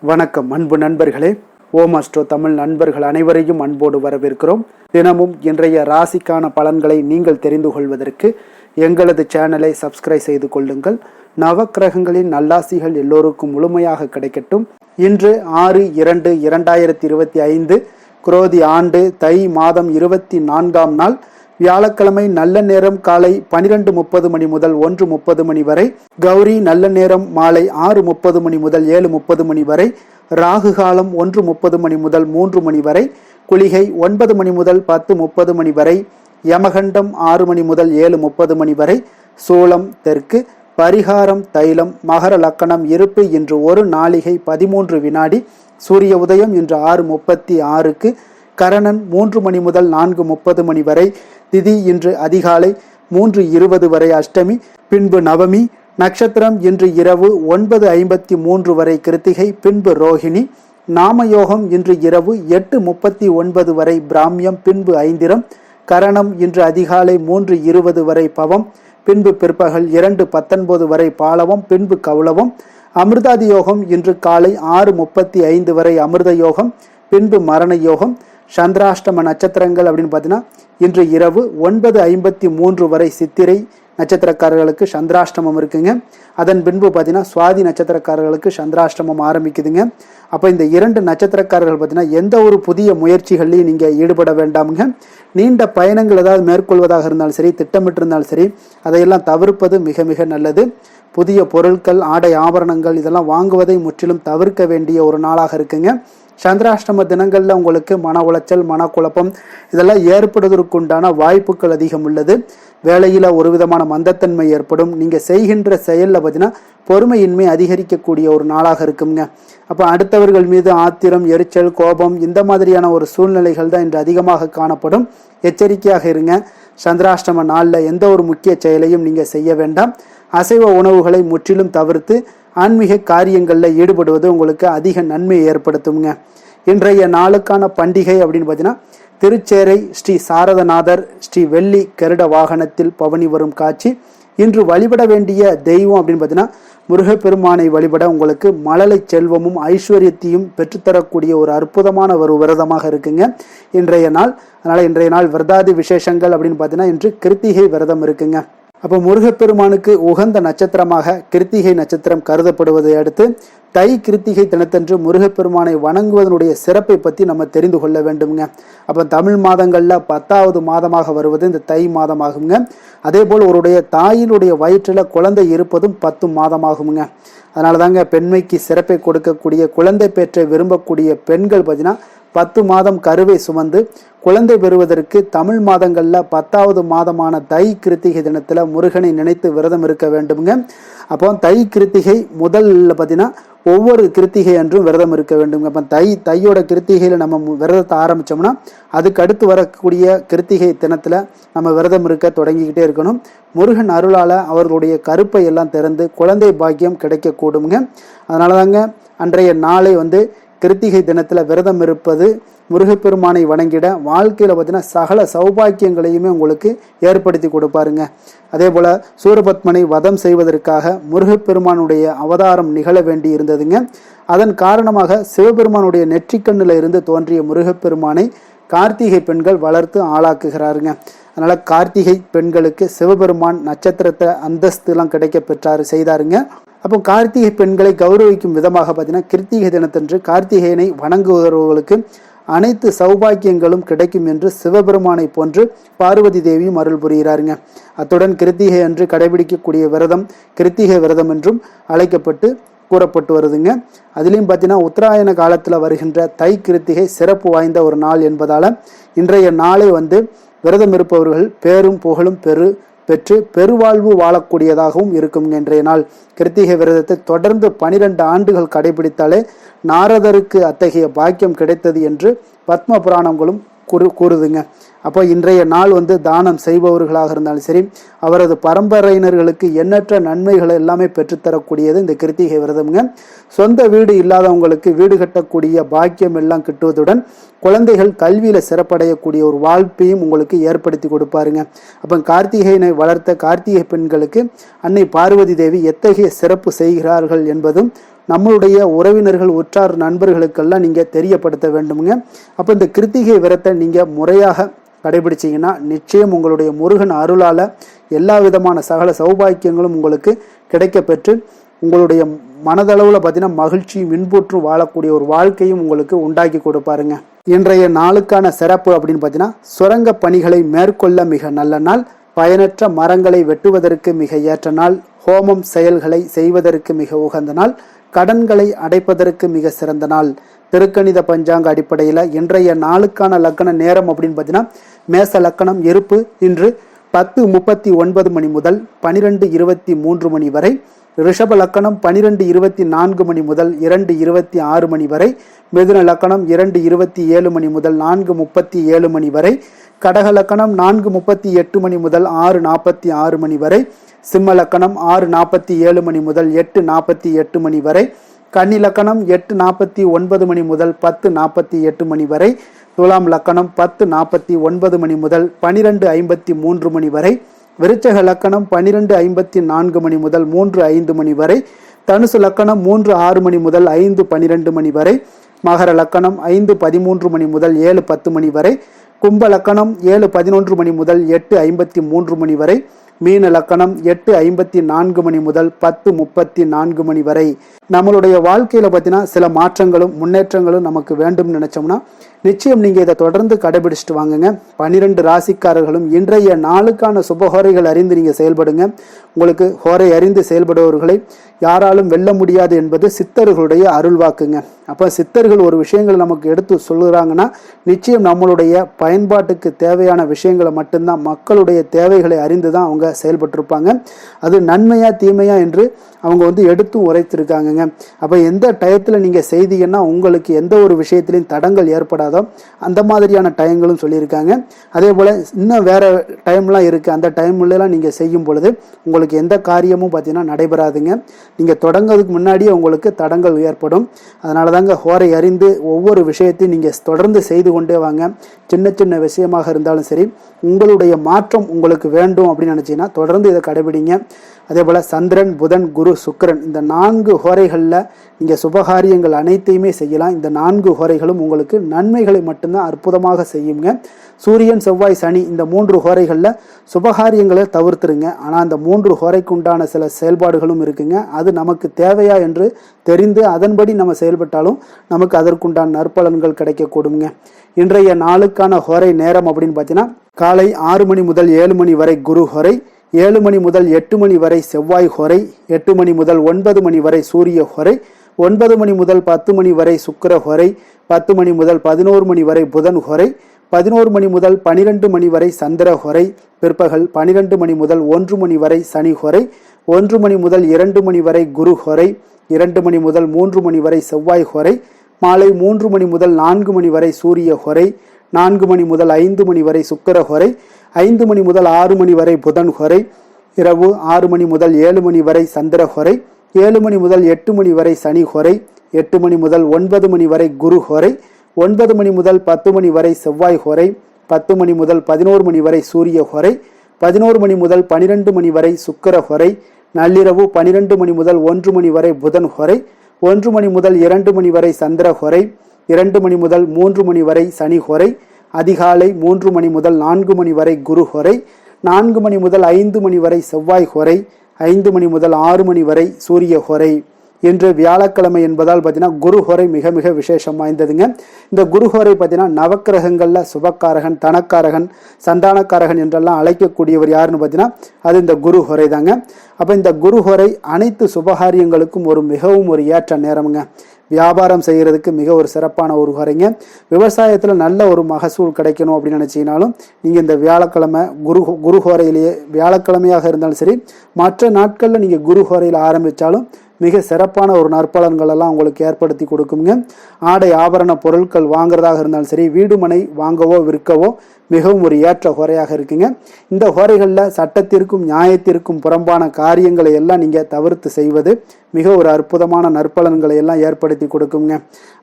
வணக்கம் அன்பு நண்பர்களே. ஓம் அஸ்ட்ரோ தமிழ் நண்பர்கள் அனைவரையும் அன்போடு வரவேற்கிறோம். தினமும் இன்றைய ராசிக்கான பலன்களை நீங்கள் தெரிந்து கொள்வதற்கு எங்களது சேனலை சப்ஸ்கிரைப் செய்து கொள்ளுங்கள். நவக்கிரகங்களின் நல்லாசிகள் எல்லோருக்கும் முழுமையாக கிடைக்கட்டும். இன்று 6/2/2025 குரோதி ஆண்டு தை மாதம் 24ஆம் நாள் வியாழக்கிழமை. நல்ல நேரம் காலை 12:30 மணி முதல் 1:30 மணி வரை. கௌரி நல்ல நேரம் மாலை 6:30 மணி முதல் 7:30 மணி வரை. ராகு காலம் 1:30 மணி முதல் 3 மணி வரை. குளிகை 9 மணி முதல் 10:30 மணி வரை. யமகண்டம் 6 மணி முதல் 7:30 மணி வரை. சூலம் தெற்கு. பரிகாரம் தைலம். மகர லக்கணம் இருப்பு இன்று 1 நாளிகை 13 வினாடி. சூரிய உதயம் இன்று 6:36க்கு. கரணன் 3 மணி முதல் 4:30 மணி வரை. திதி இன்று அதிகாலை 3:20 வரை அஷ்டமி, பின்பு நவமி. நட்சத்திரம் இன்று இரவு 9:53 வரை கிருத்திகை, பின்பு ரோஹிணி. நாமயோகம் இன்று இரவு 8:39 வரை பிராமியம், பின்பு ஐந்திரம். கரணம் இன்று அதிகாலை 3:20 வரை பவம், பின்பு பிற்பகல் 2:19 வரை பாலவம், பின்பு கௌளவம். அமிர்தாதி யோகம் இன்று காலை 6:35 வரை அமிர்த யோகம், பின்பு மரண யோகம். சந்திராஷ்டம நட்சத்திரங்கள் அப்படின்னு பார்த்தீங்கன்னா இன்று இரவு 9:53 வரை சித்திரை நட்சத்திரக்காரர்களுக்கு சந்திராஷ்டமம் இருக்குங்க. அதன் பின்பு பார்த்தீங்கன்னா சுவாதி நட்சத்திரக்காரர்களுக்கு சந்திராஷ்டமம் ஆரம்பிக்குதுங்க. அப்போ இந்த 2 நட்சத்திரக்காரர்கள் பார்த்தீங்கன்னா எந்த ஒரு புதிய முயற்சிகள்லையும் நீங்கள் ஈடுபட வேண்டாமுங்க. நீண்ட பயணங்கள் ஏதாவது மேற்கொள்வதாக இருந்தாலும் சரி, திட்டமிட்டு இருந்தாலும் சரி, அதையெல்லாம் தவிர்ப்பது மிக மிக நல்லது. புதிய பொருட்கள், ஆடை ஆபரணங்கள் இதெல்லாம் வாங்குவதை முற்றிலும் தவிர்க்க வேண்டிய ஒரு நாளாக இருக்குங்க. சந்திராஷ்டம தினங்களில் உங்களுக்கு மன உளைச்சல், மனக்குழப்பம் இதெல்லாம் ஏற்படுவதற்குண்டான வாய்ப்புகள் அதிகம் உள்ளது. வேலையில் ஒரு விதமான மந்தத்தன்மை ஏற்படும். நீங்கள் செய்கின்ற செயலில் பார்த்தீங்கன்னா பொறுமையின்மை அதிகரிக்கக்கூடிய ஒரு நாளாக இருக்குங்க. அப்போ அடுத்தவர்கள் மீது ஆத்திரம், எரிச்சல், கோபம் இந்த மாதிரியான ஒரு சூழ்நிலைகள் தான் இன்று அதிகமாக காணப்படும். எச்சரிக்கையாக இருங்க. சந்திராஷ்டம நாளில் எந்த ஒரு முக்கிய செயலையும் நீங்கள் செய்ய வேண்டாம். அசைவ உணவுகளை முற்றிலும் தவிர்த்து ஆன்மீக காரியங்களில் ஈடுபடுவது உங்களுக்கு அதிக நன்மையை ஏற்படுத்துங்க. இன்றைய நாளுக்கான பண்டிகை அப்படின்னு பார்த்தீங்கன்னா திருச்சேரை ஸ்ரீ சாரதநாதர் ஸ்ரீ வெள்ளி கருட வாகனத்தில் பவனி வரும் காட்சி. இன்று வழிபட வேண்டிய தெய்வம் அப்படின்னு பார்த்தீங்கன்னா முருகப்பெருமானை வழிபட உங்களுக்கு மழலை செல்வமும் ஐஸ்வர்யத்தையும் பெற்றுத்தரக்கூடிய ஒரு அற்புதமான ஒரு விரதமாக இருக்குங்க இன்றைய நாள். அதனால் இன்றைய நாள் விரதாதி விசேஷங்கள் அப்படின்னு பார்த்தீங்கன்னா இன்று கிருத்திகை விரதம் இருக்குங்க. அப்போ முருகப்பெருமானுக்கு உகந்த நட்சத்திரமாக கிருத்திகை நட்சத்திரம் கருதப்படுவதை அடுத்து தை கிருத்திகை தினத்தன்று முருகப்பெருமானை வணங்குவதனுடைய சிறப்பை பற்றி நம்ம தெரிந்து கொள்ள வேண்டுங்க. அப்போ தமிழ் மாதங்களில் 10வது மாதமாக வருவது இந்த தை மாதமாகுங்க. அதே போல் அவருடைய தாயினுடைய வயிற்றில் குழந்தை இருப்பதும் 10 மாதமாகுங்க. அதனால தாங்க பெண்மைக்கு சிறப்பை கொடுக்கக்கூடிய, குழந்தை பெற்ற விரும்பக்கூடிய பெண்கள் பார்த்தீங்கன்னா 10 மாதம் கருவை சுமந்து குழந்தை பெறுவதற்கு தமிழ் மாதங்களில் 10வது மாதமான தை கிருத்திகை தினத்தில் முருகனை நினைத்து விரதம் இருக்க வேண்டுங்க. அப்போ தை கிருத்திகை முதல்ல பார்த்தீங்கன்னா ஒவ்வொரு கிருத்திகை அன்றும் விரதம் இருக்க வேண்டுங்க. அப்போ தையோட கிருத்திகையில் நம்ம விரதத்தை ஆரம்பித்தோம்னா அதுக்கு அடுத்து வரக்கூடிய கிருத்திகை தினத்தில் நம்ம விரதம் இருக்க தொடங்கிக்கிட்டே இருக்கணும். முருகன் அருளால் அவர்களுடைய கருப்பை எல்லாம் திறந்து குழந்தை பாக்கியம் கிடைக்கக்கூடுங்க. அதனால தாங்க அன்றைய நாளை கிருத்திகை தினத்தில் விரதம் இருப்பது முருகப்பெருமானை வணங்கிட வாழ்க்கையில் பார்த்தீங்கன்னா சகல சௌபாக்கியங்களையுமே உங்களுக்கு ஏற்படுத்தி கொடுப்பாருங்க. அதே போல் சூரபத்மனை வதம் செய்வதற்காக முருகப்பெருமானுடைய அவதாரம் நிகழ வேண்டி இருந்ததுங்க. அதன் காரணமாக சிவபெருமானுடைய நெற்றிக்கண்ணில் இருந்து தோன்றிய முருகப்பெருமானை கார்த்திகை பெண்கள் வளர்த்து ஆளாக்குகிறாருங்க. அதனால் கார்த்திகை பெண்களுக்கு சிவபெருமான் நட்சத்திரத்தை அந்தஸ்துலாம் கிடைக்க செய்தாருங்க. அப்போ கார்த்திகை பெண்களை கௌரவிக்கும் விதமாக பார்த்தீங்கன்னா கிருத்திகை தினத்தன்று கார்த்திகேயனை வணங்குகிறவர்களுக்கு அனைத்து சௌபாக்கியங்களும் கிடைக்கும் என்று சிவபெருமானை போன்று பார்வதி தேவியும் அருள் புரிகிறாருங்க. அத்துடன் கிருத்திகை அன்று கடைபிடிக்கக்கூடிய விரதம் கிருத்திகை விரதம் என்றும் அழைக்கப்பட்டு கூறப்பட்டு வருதுங்க. அதுலேயும் பார்த்தீங்கன்னா உத்தராயண காலத்தில் வருகின்ற தை கிருத்திகை சிறப்பு வாய்ந்த ஒரு நாள் என்பதால் இன்றைய நாளை விரதம் இருப்பவர்கள் பேரும் புகழும் பெற்று பெருவாழ்வு வாழக்கூடியதாகவும் இருக்கும். இன்றைய நாள் கிருத்திகை விரதத்தை தொடர்ந்து 12 ஆண்டுகள் கடைபிடித்தாலே நாரதருக்கு அத்தகைய பாக்கியம் கிடைத்தது என்று பத்ம புராணங்களும் கூறுதுங்க. அப்போ இன்றைய நாள் தானம் செய்பவர்களாக இருந்தாலும் சரி, அவரது பரம்பரையினர்களுக்கு எண்ணற்ற நன்மைகளை எல்லாமே பெற்றுத்தரக்கூடியது இந்த கிருத்திகை விரதம்ங்க. சொந்த வீடு இல்லாதவங்களுக்கு வீடு கட்டக்கூடிய பாக்கியம் எல்லாம் கிட்டுவதுடன் குழந்தைகள் கல்வியில் சிறப்படையக்கூடிய ஒரு வாய்ப்பையும் உங்களுக்கு ஏற்படுத்தி கொடுப்பாருங்க. அப்போ கார்த்திகையினை வளர்த்த கார்த்திகை பெண்களுக்கு அன்னை பார்வதி தேவி எத்தகைய சிறப்பு செய்கிறார்கள் என்பதும் நம்மளுடைய உறவினர்கள் உற்றார் நண்பர்களுக்கெல்லாம் நீங்கள் தெரியப்படுத்த வேண்டுமுங்க. அப்போ இந்த கிருத்திகை விரத்தை நீங்கள் முறையாக கடைபிடிச்சிங்கன்னா நிச்சயம் உங்களுடைய முருகன் அருளால் எல்லா விதமான சகல சௌபாக்கியங்களும் உங்களுக்கு கிடைக்க பெற்று உங்களுடைய மனதளவில் பார்த்தீங்கன்னா மகிழ்ச்சி மின்புற்று வாழக்கூடிய ஒரு வாழ்க்கையும் உங்களுக்கு உண்டாக்கி கொடுப்பாருங்க. இன்றைய நாளுக்கான சிறப்பு அப்படின்னு பார்த்தீங்கன்னா, சுரங்க பணிகளை மேற்கொள்ள மிக நல்ல நாள், பயனற்ற மரங்களை வெட்டுவதற்கு மிக ஏற்ற நாள், ஹோமம் செயல்களை செய்வதற்கு மிக உகந்த நாள், கடன்களை அடைப்பதற்கு மிக சிறந்த நாள். திருக்கணித பஞ்சாங்க அடிப்படையில் இன்றைய நாளுக்கான லக்கண நேரம் அப்படின்னு பார்த்தீங்கன்னா, மேச லக்கணம் இருப்பு இன்று 10:39 மணி முதல் 12:23 மணி வரை, ரிஷப லக்கணம் 12:24 மணி முதல் 2:26 மணி வரை, மிதுன லக்கணம் 2:27 மணி முதல் 4:37 மணி வரை, கடக லக்கணம் 4:38 மணி முதல் 6:46 மணி வரை, சிம்ம லக்கணம் 6:47 மணி முதல் 8:48 மணி வரை, கன்னி லக்கணம் 8:49 மணி முதல் 10:48 மணி வரை, துலாம் லக்கணம் 10:49 மணி முதல் 12:53 மணி வரை, விருச்சக லக்கணம் 12:54 மணி முதல் 3:05 மணி வரை, தனுசு லக்கணம் 3:06 மணி முதல் 5:12 மணி வரை, மகர லக்கணம் 5:13 மணி முதல் 7:10 மணி வரை, கும்ப லக்கணம் 7:11 மணி முதல் 8:53 மணி வரை, மீன லக்கணம் 8:54 மணி முதல் 10:34 மணி வரை. நம்மளுடைய வாழ்க்கையில பார்த்தீங்கன்னா சில மாற்றங்களும் முன்னேற்றங்களும் நமக்கு வேண்டும் நினைச்சோம்னா நிச்சயம் நீங்க இதை தொடர்ந்து கடைபிடிச்சிட்டு வாங்குங்க. 12 ராசிக்காரர்களும் இன்றைய நாளுக்கான சுபஹோரைகள் அறிந்து நீங்க செயல்படுங்க. உங்களுக்கு ஹோரை அறிந்து செயல்படுபவர்களை யாராலும் வெல்ல முடியாது என்பது சித்தர்களுடைய அருள்வாக்குங்க. அப்போ சித்தர்கள் ஒரு விஷயங்கள் நமக்கு எடுத்து சொல்லுறாங்கன்னா நிச்சயம் நம்மளுடைய பயன்பாட்டுக்கு தேவையான விஷயங்களை மட்டும்தான், மக்களுடைய தேவைகளை அறிந்து தான் அவங்க செயல்பட்டிருப்பாங்க. அது நன்மையா தீமையா என்று அவங்க எடுத்து உரைத்திருக்காங்கங்க. அப்போ எந்த டயத்தில் நீங்கள் செய்தீங்கன்னா உங்களுக்கு எந்த ஒரு விஷயத்திலையும் தடங்கள் ஏற்படாதோ அந்த மாதிரியான டயங்களும் சொல்லியிருக்காங்க. அதே போல் இன்னும் வேற டைம்லாம் இருக்குது. அந்த டைம்லாம் நீங்கள் செய்யும் பொழுது உங்களுக்கு எந்த காரியமும் பார்த்தீங்கன்னா நடைபெறாதுங்க. நீங்கள் தொடங்கிறதுக்கு முன்னாடியே உங்களுக்கு தடங்கள் ஏற்படும். அதனால தாங்க ஹோரை அறிந்து ஒவ்வொரு விஷயத்தையும் நீங்கள் தொடர்ந்து செய்து கொண்டே வாங்க. சின்ன சின்ன விஷயமாக இருந்தாலும் சரி, உங்களுடைய மாற்றம் உங்களுக்கு வேண்டும் அப்படின்னு நினச்சிங்கன்னா தொடர்ந்து இதை கடைபிடிங்க. அதே போல் சந்திரன், புதன், குரு, சுக்கிரன் இந்த 4 ஹோரைகளில் நீங்கள் சுபகாரியங்கள் அனைத்தையுமே செய்யலாம். இந்த 4 ஹோரைகளும் உங்களுக்கு நன்மைகளை மட்டும்தான் அற்புதமாக செய்யுங்க. சூரியன், செவ்வாய், சனி இந்த 3 ஹோரைகளில் சுபகாரியங்களை தவிர்த்துருங்க. ஆனால் அந்த 3 ஹோரைக்கு உண்டான சில செயல்பாடுகளும் இருக்குங்க. அது நமக்கு தேவையா என்று தெரிந்து அதன்படி நம்ம செயல்பட்டாலும் நமக்கு அதற்குண்டான நற்பலன்கள் கிடைக்கக்கூடுங்க. இன்றைய நாளுக்கான ஹோரை நேரம் அப்படின்னு பார்த்தீங்கன்னா, காலை 6 மணி முதல் 7 மணி வரை குரு ஹோரை, 7 மணி முதல் 8 மணி வரை செவ்வாய் ஹோரை, 8 மணி முதல் 9 மணி வரை சூரிய ஹோரை, 9 மணி முதல் 10 மணி வரை சுக்கிர ஹோரை, 10 மணி முதல் 11 மணி வரை புதன் ஹோரை, 11 மணி முதல் 12 மணி வரை சந்திர ஹோரை, பிற்பகல் 12 மணி முதல் 1 மணி வரை சனி ஹோரை, 1 மணி முதல் 2 மணி வரை குரு ஹோரை, 2 மணி முதல் 3 மணி வரை செவ்வாய் ஹோரை, மாலை 3 மணி முதல் 4 மணி வரை சூரிய ஹோரை, 4 மணி முதல் 5 மணி வரை சுக்கிர ஹோரை, 5 மணி முதல் 6 மணி வரை புதன் ஹோரை, இரவு 6 மணி முதல் 7 மணி வரை சந்திர ஹோரை, 7 மணி முதல் 8 மணி வரை சனி ஹோரை, 8 மணி முதல் 9 மணி வரை குரு ஹோரை, 9 மணி முதல் 10 மணி வரை செவ்வாய் ஹோரை, 10 மணி முதல் 11 மணி வரை சூரிய ஹோரை, 11 மணி முதல் 12 மணி வரை சுக்கிர ஹோரை, நள்ளிரவு 12 மணி முதல் 1 மணி வரை புதன் ஹோரை, 1 மணி முதல் 2 மணி வரை சந்திர ஹோரை, 2 மணி முதல் 3 மணி வரை சனி ஹோரை, அதிகாலை 3 மணி முதல் 4 மணி வரை குரு ஹோரை, 4 மணி முதல் 5 மணி வரை செவ்வாய் ஹோரை, 5 மணி முதல் 6 மணி வரை சூரிய ஹோரை. இன்று வியாழக்கிழமை என்பதால் பார்த்தீங்கன்னா குரு ஹோரை மிக மிக விசேஷம் வாய்ந்ததுங்க. இந்த குரு ஹோரை பார்த்தீங்கன்னா நவக்கிரகங்களில் சுபக்காரகன், தனக்காரகன், சந்தானக்காரகன் என்றெல்லாம் அழைக்கக்கூடியவர் யாருன்னு பார்த்தீங்கன்னா அது இந்த குரு ஹோரை தாங்க. அப்போ இந்த குரு ஹோரை அனைத்து சுபகாரியங்களுக்கும் மிகவும் ஒரு ஏற்ற நேரமுங்க. வியாபாரம் செய்கிறதுக்கு மிக ஒரு சிறப்பான ஒரு ஹோரைங்க. விவசாயத்தில் நல்ல ஒரு மகசூல் கிடைக்கணும் அப்படின்னு நினச்சிங்கனாலும் நீங்கள் இந்த வியாழக்கிழமை குரு ஹோரையிலேயே வியாழக்கிழமையாக இருந்தாலும் சரி, மற்ற நாட்களில் நீங்கள் குரு ஹோரையில் ஆரம்பித்தாலும் மிக சிறப்பான ஒரு நற்பலன்கள் எல்லாம் உங்களுக்கு ஏற்படுத்தி கொடுக்குங்க. ஆடை ஆபரண பொருட்கள் வாங்குறதாக இருந்தாலும் சரி, வீடு மனை வாங்கவோ விற்கவோ மிகவும் ஒரு ஏற்ற ஹோரையாக இருக்குங்க. இந்த ஹோரைகளில் சட்டத்திற்கும் நியாயத்திற்கும் புறம்பான காரியங்களை எல்லாம் நீங்கள் தவிர்த்து செய்வது மிக ஒரு அற்புதமான நற்பலன்களை எல்லாம் ஏற்படுத்தி கொடுக்குங்க.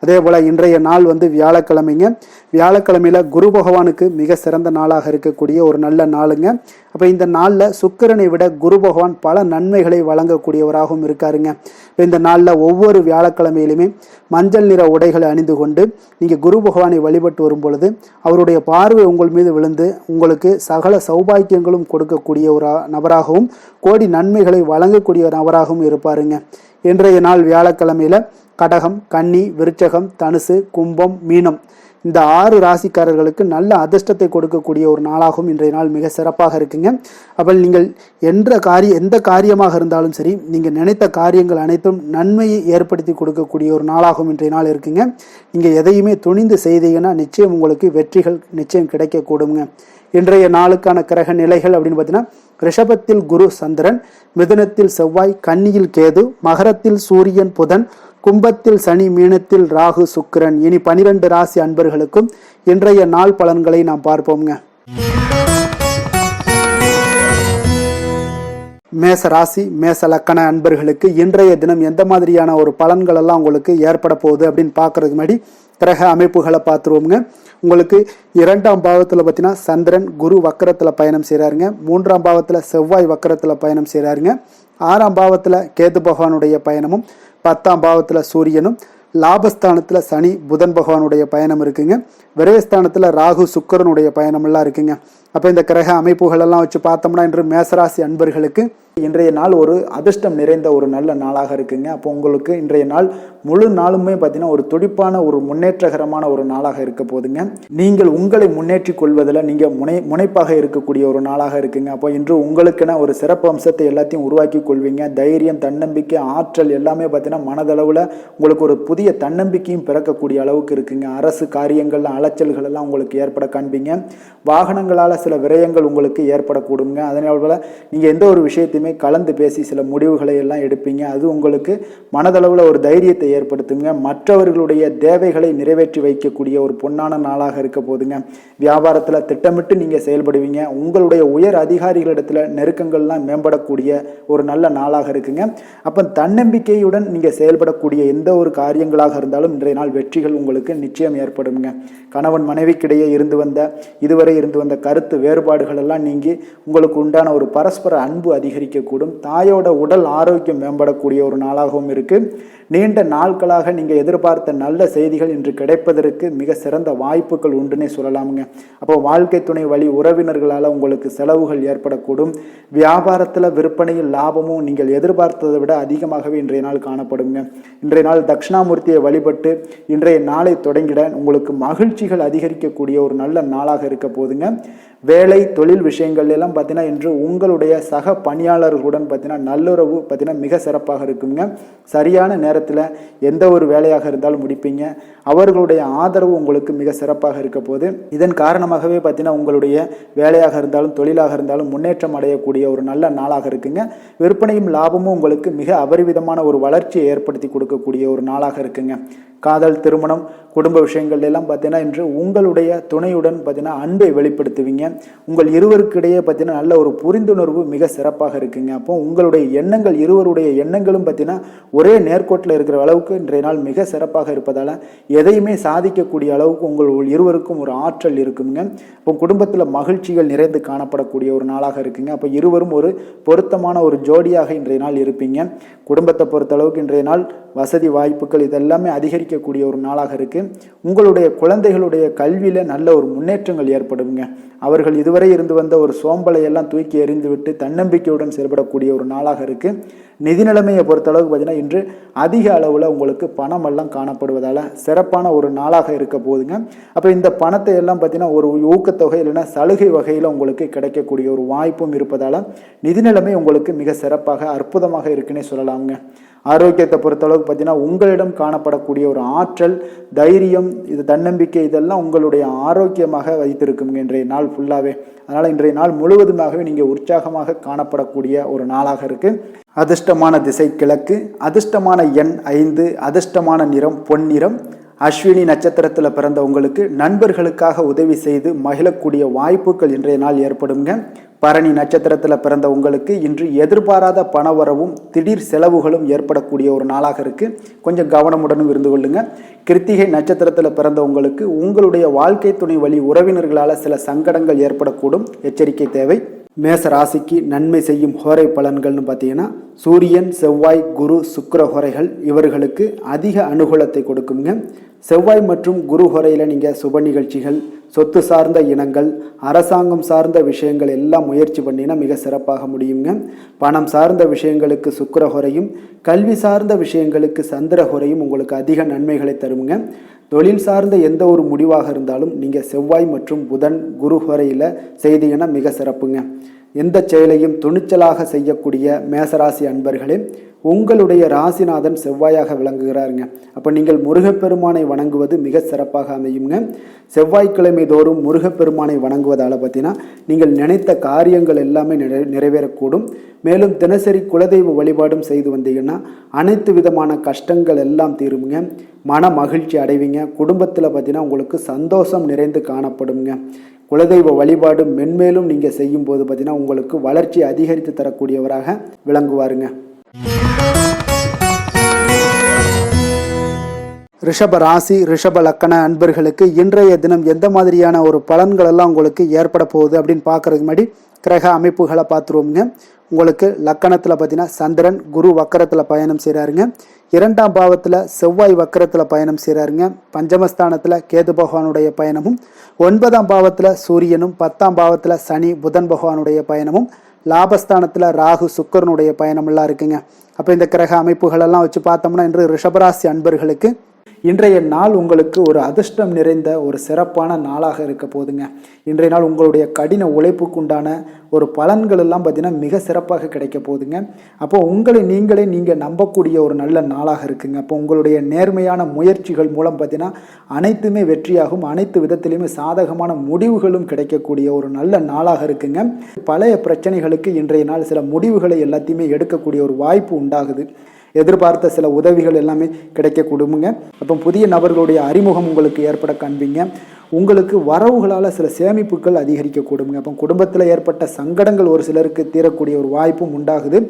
அதே போல் இன்றைய நாள் வியாழக்கிழமைங்க. வியாழக்கிழமையில குரு பகவானுக்கு மிக சிறந்த நாளாக இருக்கக்கூடிய ஒரு நல்ல நாளுங்க. அப்போ இந்த நாளில் சுக்கிரனை விட குரு பகவான் பல நன்மைகளை வழங்கக்கூடியவராகவும் இருக்காருங்க. இப்போ இந்த நாளில் ஒவ்வொரு வியாழக்கிழமையிலுமே மஞ்சள் நிற உடைகளை அணிந்து கொண்டு நீங்கள் குரு பகவானை வழிபட்டு வரும் பொழுது அவருடைய பார்வை உங்கள் மீது விழுந்து உங்களுக்கு சகல சௌபாக்கியங்களும் கொடுக்கக்கூடிய ஒரு நபராகவும் கோடி நன்மைகளை வழங்கக்கூடிய நபராகவும் இருப்பாருங்க. இன்றைய நாள் வியாழக்கிழமையில கடகம், கன்னி, விருச்சகம், தனுசு, கும்பம், மீனம் இந்த 6 ராசிக்காரர்களுக்கு நல்ல அதிர்ஷ்டத்தை கொடுக்கக்கூடிய ஒரு நாளாகவும் இன்றைய நாள் மிக சிறப்பாக இருக்குங்க. அப்போ நீங்கள் எந்த காரியமாக இருந்தாலும் சரி, நீங்கள் நினைத்த காரியங்கள் அனைத்தும் நன்மையை ஏற்படுத்தி கொடுக்கக்கூடிய ஒரு நாளாகவும் இன்றைய நாள் இருக்குங்க. நீங்கள் எதையுமே துணிந்து செய்தீங்கன்னா நிச்சயம் உங்களுக்கு வெற்றிகள் நிச்சயம் கிடைக்கக்கூடுங்க. இன்றைய நாளுக்கான கிரக நிலைகள் அப்படின்னு பார்த்தீங்கன்னா, ரிஷபத்தில் குரு சந்திரன், மிதுனத்தில் செவ்வாய், கன்னியில் கேது, மகரத்தில் சூரியன் புதன், கும்பத்தில் சனி, மீனத்தில் ராகு சுக்கிரன். இனி 12 ராசி அன்பர்களுக்கும் இன்றைய நாள் பலன்களை நாம் பார்ப்போம்ங்க. மேச ராசி மேச லக்கண அன்பர்களுக்கு இன்றைய தினம் எந்த மாதிரியான ஒரு பலன்கள் எல்லாம் உங்களுக்கு ஏற்பட போகுது அப்படின்னு பார்க்கறதுக்கு முன்னாடி கிரக அமைப்புகளை பார்த்துருவோங்க. உங்களுக்கு 2ஆம் பாவத்தில் பார்த்தீங்கன்னா சந்திரன் குரு வக்கரத்தில் பயணம் செய்கிறாருங்க. 3ஆம் பாவத்தில் செவ்வாய் வக்கரத்தில் பயணம் செய்கிறாருங்க. 6ஆம் பாவத்தில் கேது பகவானுடைய பயணமும், 10ஆம் பாவத்தில் சூரியனும், லாபஸ்தானத்தில் சனி புதன் பகவானுடைய பயணம் இருக்குங்க. விரயஸ்தானத்தில் ராகு சுக்கிரனுடைய பயணமெல்லாம் இருக்குங்க. அப்போ இந்த கிரக அமைப்புகள் எல்லாம் வச்சு பார்த்தோம்னா இன்று மேசராசி அன்பர்களுக்கு இன்றைய நாள் ஒரு அதிர்ஷ்டம் நிறைந்த ஒரு நல்ல நாளாக இருக்குங்க. அப்போ உங்களுக்கு இன்றைய நாள் முழு நாளுமே பார்த்தீங்கன்னா ஒரு துடிப்பான ஒரு முன்னேற்றகரமான ஒரு நாளாக இருக்க போதுங்க. நீங்கள் உங்களை முன்னேற்றி கொள்வதில் நீங்கள் முனைப்பாக இருக்கக்கூடிய ஒரு நாளாக இருக்குங்க. அப்போ இன்று உங்களுக்கென ஒரு சிறப்பு அம்சத்தை எல்லாத்தையும் உருவாக்கி கொள்வீங்க. தைரியம், தன்னம்பிக்கை, ஆற்றல் எல்லாமே பார்த்தீங்கன்னா மனதளவில் உங்களுக்கு ஒரு புதிய தன்னம்பிக்கையும் பிறக்கக்கூடிய அளவுக்கு இருக்குங்க. அரசு காரியங்கள்ல அலைச்சல்கள் எல்லாம் உங்களுக்கு ஏற்பட காண்பீங்க. வாகனங்களால் சில விரயங்கள் உங்களுக்கு ஏற்படக்கூடுங்க. அதனால நீங்கள் எந்த ஒரு விஷயத்தையுமே கலந்து பேசி சில முடிவுகளை எல்லாம் எடுப்பீங்க. அது உங்களுக்கு மனதளவில் ஒரு தைரியத்தை ஏற்படுத்துங்க. மற்றவர்களுடைய தேவைகளை நிறைவேற்றி வைக்கக்கூடிய ஒரு பொன்னான நாளாக இருக்க போதுங்க. வியாபாரத்தில் திட்டமிட்டு நீங்கள் செயல்படுவீங்க. உங்களுடைய உயர் அதிகாரிகளிடத்தில் நெருக்கங்கள்லாம் மேம்படக்கூடிய ஒரு நல்ல நாளாக இருக்குங்க. அப்போ தன்னம்பிக்கையுடன் நீங்கள் செயல்படக்கூடிய எந்த ஒரு காரியங்களாக இருந்தாலும் இன்றைய நாள் வெற்றிகள் உங்களுக்கு நிச்சயம் ஏற்படுங்க. கணவன் மனைவிக்கிடையே இதுவரை இருந்து வந்த கருத்து வேறுபாடுகள் எல்லாம் நீங்கி உங்களுக்கு உண்டான ஒரு பரஸ்பர அன்பு அதிகரிக்கக்கூடும். தாயோட உடல் ஆரோக்கியம் மேம்படக்கூடிய ஒரு நாளாகவும் இருக்கு. நீண்ட நாட்களாக நீங்கள் எதிர்பார்த்த நல்ல செய்திகள் இன்று கிடைப்பதற்கு மிக சிறந்த வாய்ப்புகள் உண்டுன்னே சொல்லலாமுங்க. அப்போ வாழ்க்கை துணை வழி உறவினர்களால் உங்களுக்கு செலவுகள் ஏற்படக்கூடும். வியாபாரத்தில் விற்பனையில் லாபமும் நீங்கள் எதிர்பார்த்ததை விட அதிகமாகவே இன்றைய நாள் காணப்படுங்க. இன்றைய நாள் தட்சிணாமூர்த்தியை வழிபட்டு இன்றைய நாளை தொடங்கிட உங்களுக்கு மகிழ்ச்சிகள் அதிகரிக்கக்கூடிய ஒரு நல்ல நாளாக இருக்க போதுங்க. வேலை தொழில் விஷயங்கள் எல்லாம் பார்த்தீங்கன்னா இன்று உங்களுடைய சக பணியாளர்களுடன் பார்த்தீங்கன்னா நல்லுறவு பார்த்தீங்கன்னா மிக சிறப்பாக இருக்குங்க. சரியான நேரத்தில் எந்த ஒரு வேலையாக இருந்தாலும் முடிப்பீங்க. அவர்களுடைய ஆதரவு உங்களுக்கு மிக சிறப்பாக இருக்க போது. இதன் காரணமாகவே பார்த்தீங்கன்னா உங்களுடைய வேலையாக இருந்தாலும் தொழிலாக இருந்தாலும் முன்னேற்றம் அடையக்கூடிய ஒரு நல்ல நாளாக இருக்குங்க. விற்பனையும் லாபமும் உங்களுக்கு மிக அபரிவிதமான ஒரு வளர்ச்சியை ஏற்படுத்தி கொடுக்கக்கூடிய ஒரு நாளாக இருக்குங்க. காதல், திருமணம், குடும்ப விஷயங்கள் எல்லாம் பார்த்தீங்கன்னா இன்று உங்களுடைய துணையுடன் பார்த்தீங்கன்னா அன்பை வெளிப்படுத்துவீங்க. உங்கள் இருவருக்கிடையே பார்த்தீங்கன்னா நல்ல ஒரு புரிந்துணர்வு மிக சிறப்பாக இருக்குங்க. அப்போ உங்களுடைய எண்ணங்கள், இருவருடைய எண்ணங்களும் பார்த்தீங்கன்னா ஒரே நேர்கோட்டில் இருக்கிற அளவுக்கு இன்றைய நாள் மிக சிறப்பாக இருப்பதால் எதையுமே சாதிக்கக்கூடிய அளவுக்கு உங்கள் இருவருக்கும் ஒரு ஆற்றல் இருக்குங்க. இப்போ குடும்பத்தில் மகிழ்ச்சிகள் நிறைந்து காணப்படக்கூடிய ஒரு நாளாக இருக்குங்க. அப்போ இருவரும் ஒரு பொருத்தமான ஒரு ஜோடியாக இன்றைய நாள் இருப்பீங்க. குடும்பத்தை பொறுத்த அளவுக்கு இன்றைய நாள் வசதி வாய்ப்புகள் இதெல்லாமே அதிகரிக்கக்கூடிய ஒரு நாளாக இருக்கு. உங்களுடைய குழந்தைகளுடைய கல்வியில நல்ல ஒரு முன்னேற்றங்கள் ஏற்படுங்க. அவர்கள் இதுவரை இருந்து வந்த ஒரு சோம்பலை எல்லாம் தூக்கி எறிந்துவிட்டு தன்னம்பிக்கையுடன் செயல்படக்கூடிய ஒரு நாளாக இருக்கு. நிதி நிலைமையை பொறுத்த அளவுக்கு பார்த்தீங்கன்னா இன்று அதிக அளவில் உங்களுக்கு பணம் எல்லாம் காணப்படுவதால் சிறப்பான ஒரு நாளாக இருக்க போதுங்க. அப்போ இந்த பணத்தை எல்லாம் பார்த்தீங்கன்னா ஒரு ஊக்கத்தொகை இல்லைன்னா சலுகை வகையில் உங்களுக்கு கிடைக்கக்கூடிய ஒரு வாய்ப்பும் இருப்பதால் நிதி நிலைமை உங்களுக்கு மிக சிறப்பாக அற்புதமாக இருக்குன்னே சொல்லலாமுங்க. ஆரோக்கியத்தை பொறுத்தளவுக்கு பார்த்தீங்கன்னா உங்களிடம் காணப்படக்கூடிய ஒரு ஆற்றல், தைரியம், இது தன்னம்பிக்கை, இதெல்லாம் உங்களுடைய ஆரோக்கியமாக வைத்திருக்குங்க இன்றைய நாள் ஃபுல்லாகவே. அதனால் இன்றைய நாள் முழுவதுமாகவே நீங்கள் உற்சாகமாக காணப்படக்கூடிய ஒரு நாளாக இருக்குது. அதிர்ஷ்டமான திசை கிழக்கு, அதிர்ஷ்டமான எண் 5, அதிர்ஷ்டமான நிறம் பொன்னிறம். அஸ்வினி நட்சத்திரத்தில் பிறந்த உங்களுக்கு நண்பர்களுக்காக உதவி செய்து மகிழக்கூடிய வாய்ப்புகள் இன்றைய நாள் ஏற்படுங்க. பரணி நட்சத்திரத்தில் பிறந்த உங்களுக்கு இன்று எதிர்பாராத பணவரவும் திடீர் செலவுகளும் ஏற்படக்கூடிய ஒரு நாளாக இருக்குது. கொஞ்சம் கவனமுடனும் இருந்து கொள்ளுங்க. கிருத்திகை நட்சத்திரத்தில் பிறந்த உங்களுக்கு உங்களுடைய வாழ்க்கை துணை வழி உறவினர்களால் சில சங்கடங்கள் ஏற்படக்கூடும், எச்சரிக்கை தேவை. மேச ராசிக்கு நன்மை செய்யும் ஹோரை பலன்கள்னு பார்த்தீங்கன்னா சூரியன், செவ்வாய், குரு, சுக்கிர ஹோரைகள் இவர்களுக்கு அதிக அனுகூலத்தை கொடுக்குங்க. செவ்வாய் மற்றும் குரு ஹோரையில் நீங்கள் சுப நிகழ்ச்சிகள், சொத்து சார்ந்த இனங்கள், அரசாங்கம் சார்ந்த விஷயங்கள் எல்லாம் முயற்சி பண்ணினா மிக சிறப்பாக முடியுங்க. பணம் சார்ந்த விஷயங்களுக்கு சுக்கிர ஹோரையும், கல்வி சார்ந்த விஷயங்களுக்கு சந்திர ஹோரையும் உங்களுக்கு அதிக நன்மைகளை தருங்க. தொழில் சார்ந்த எந்த ஒரு முடிவாக இருந்தாலும் நீங்கள் செவ்வாய் மற்றும் புதன், குரு ஹோரையில் செய்தீங்கன்னா மிக சிறப்புங்க. எந்த செயலையும் துணிச்சலாக செய்யக்கூடிய மேசராசி அன்பர்களே, உங்களுடைய ராசிநாதன் செவ்வாயாக விளங்குகிறாருங்க. அப்போ நீங்கள் முருகப்பெருமானை வணங்குவது மிக சிறப்பாக அமையுங்க. செவ்வாய்க்கிழமை தோறும் முருகப்பெருமானை வணங்குவதால் பார்த்தீங்கன்னா நீங்கள் நினைத்த காரியங்கள் எல்லாமே நிறைவேறக்கூடும். மேலும் தினசரி குலதெய்வ வழிபாடும் செய்து வந்தீங்கன்னா அனைத்து விதமான கஷ்டங்கள் எல்லாம் தீருங்க. மன மகிழ்ச்சி அடைவீங்க. குடும்பத்தில் பார்த்தீங்கன்னா உங்களுக்கு சந்தோஷம் நிறைந்து காணப்படுங்க. குலதெய்வ வழிபாடு மென்மேலும் நீங்கள் செய்யும் போது பார்த்தீங்கன்னா உங்களுக்கு வளர்ச்சி அதிகரித்து தரக்கூடியவராக விளங்குவாருங்க. ரிஷப ராசி, ரிஷப லக்கண அன்பர்களுக்கு இன்றைய தினம் எந்த மாதிரியான ஒரு பலன்கள் எல்லாம் உங்களுக்கு ஏற்பட போகுது அப்படின்னு பார்க்கறதுக்கு முன்னாடி கிரக அமைப்புகளை பார்த்துருவோங்க. உங்களுக்கு லக்கணத்தில் பார்த்தீங்கன்னா சந்திரன் குரு வக்கரத்தில் பயணம் செய்கிறாருங்க. 2ஆம் பாவத்தில் செவ்வாய் வக்கரத்தில் பயணம் செய்கிறாருங்க. பஞ்சமஸ்தானத்தில் கேது பகவானுடைய பயணமும், 9ஆம் பாவத்தில் சூரியனும், 10ஆம் பாவத்தில் சனி புதன் பகவானுடைய பயணமும், லாபஸ்தானத்தில் ராகு சுக்கரனுடைய பயணமெல்லாம் இருக்குங்க. அப்போ இந்த கிரக அமைப்புகளெல்லாம் வச்சு பார்த்தோம்னா இன்று ரிஷபராசி அன்பர்களுக்கு இன்றைய நாள் உங்களுக்கு ஒரு அதிர்ஷ்டம் நிறைந்த ஒரு சிறப்பான நாளாக இருக்க போதுங்க. இன்றைய நாள் உங்களுடைய கடின உழைப்புக்குண்டான ஒரு பலன்கள் எல்லாம் பார்த்தீங்கன்னா மிக சிறப்பாக கிடைக்க போதுங்க. அப்போ உங்களை நீங்கள் நம்பக்கூடிய ஒரு நல்ல நாளாக இருக்குங்க. அப்போ உங்களுடைய நேர்மையான முயற்சிகள் மூலம் பார்த்தீங்கன்னா அனைத்துமே வெற்றியாகும். அனைத்து விதத்திலையுமே சாதகமான முடிவுகளும் கிடைக்கக்கூடிய ஒரு நல்ல நாளாக இருக்குங்க. பழைய பிரச்சனைகளுக்கு இன்றைய நாள் சில முடிவுகளை எல்லாத்தையுமே எடுக்கக்கூடிய ஒரு வாய்ப்பு உண்டாகுது. எதிர்பார்த்த சில உதவிகள் எல்லாமே கிடைக்க கொடுங்க. அப்போ புதிய நபர்களுடைய அறிமுகம் உங்களுக்கு ஏற்பட காண்பீங்க. உங்களுக்கு வரவுகளால் சில சேமிப்புகள் அதிகரிக்க கொடுங்க. அப்போ குடும்பத்தில் ஏற்பட்ட சங்கடங்கள் ஒரு சிலருக்கு தீரக்கூடிய ஒரு வாய்ப்பும் உண்டாகுது.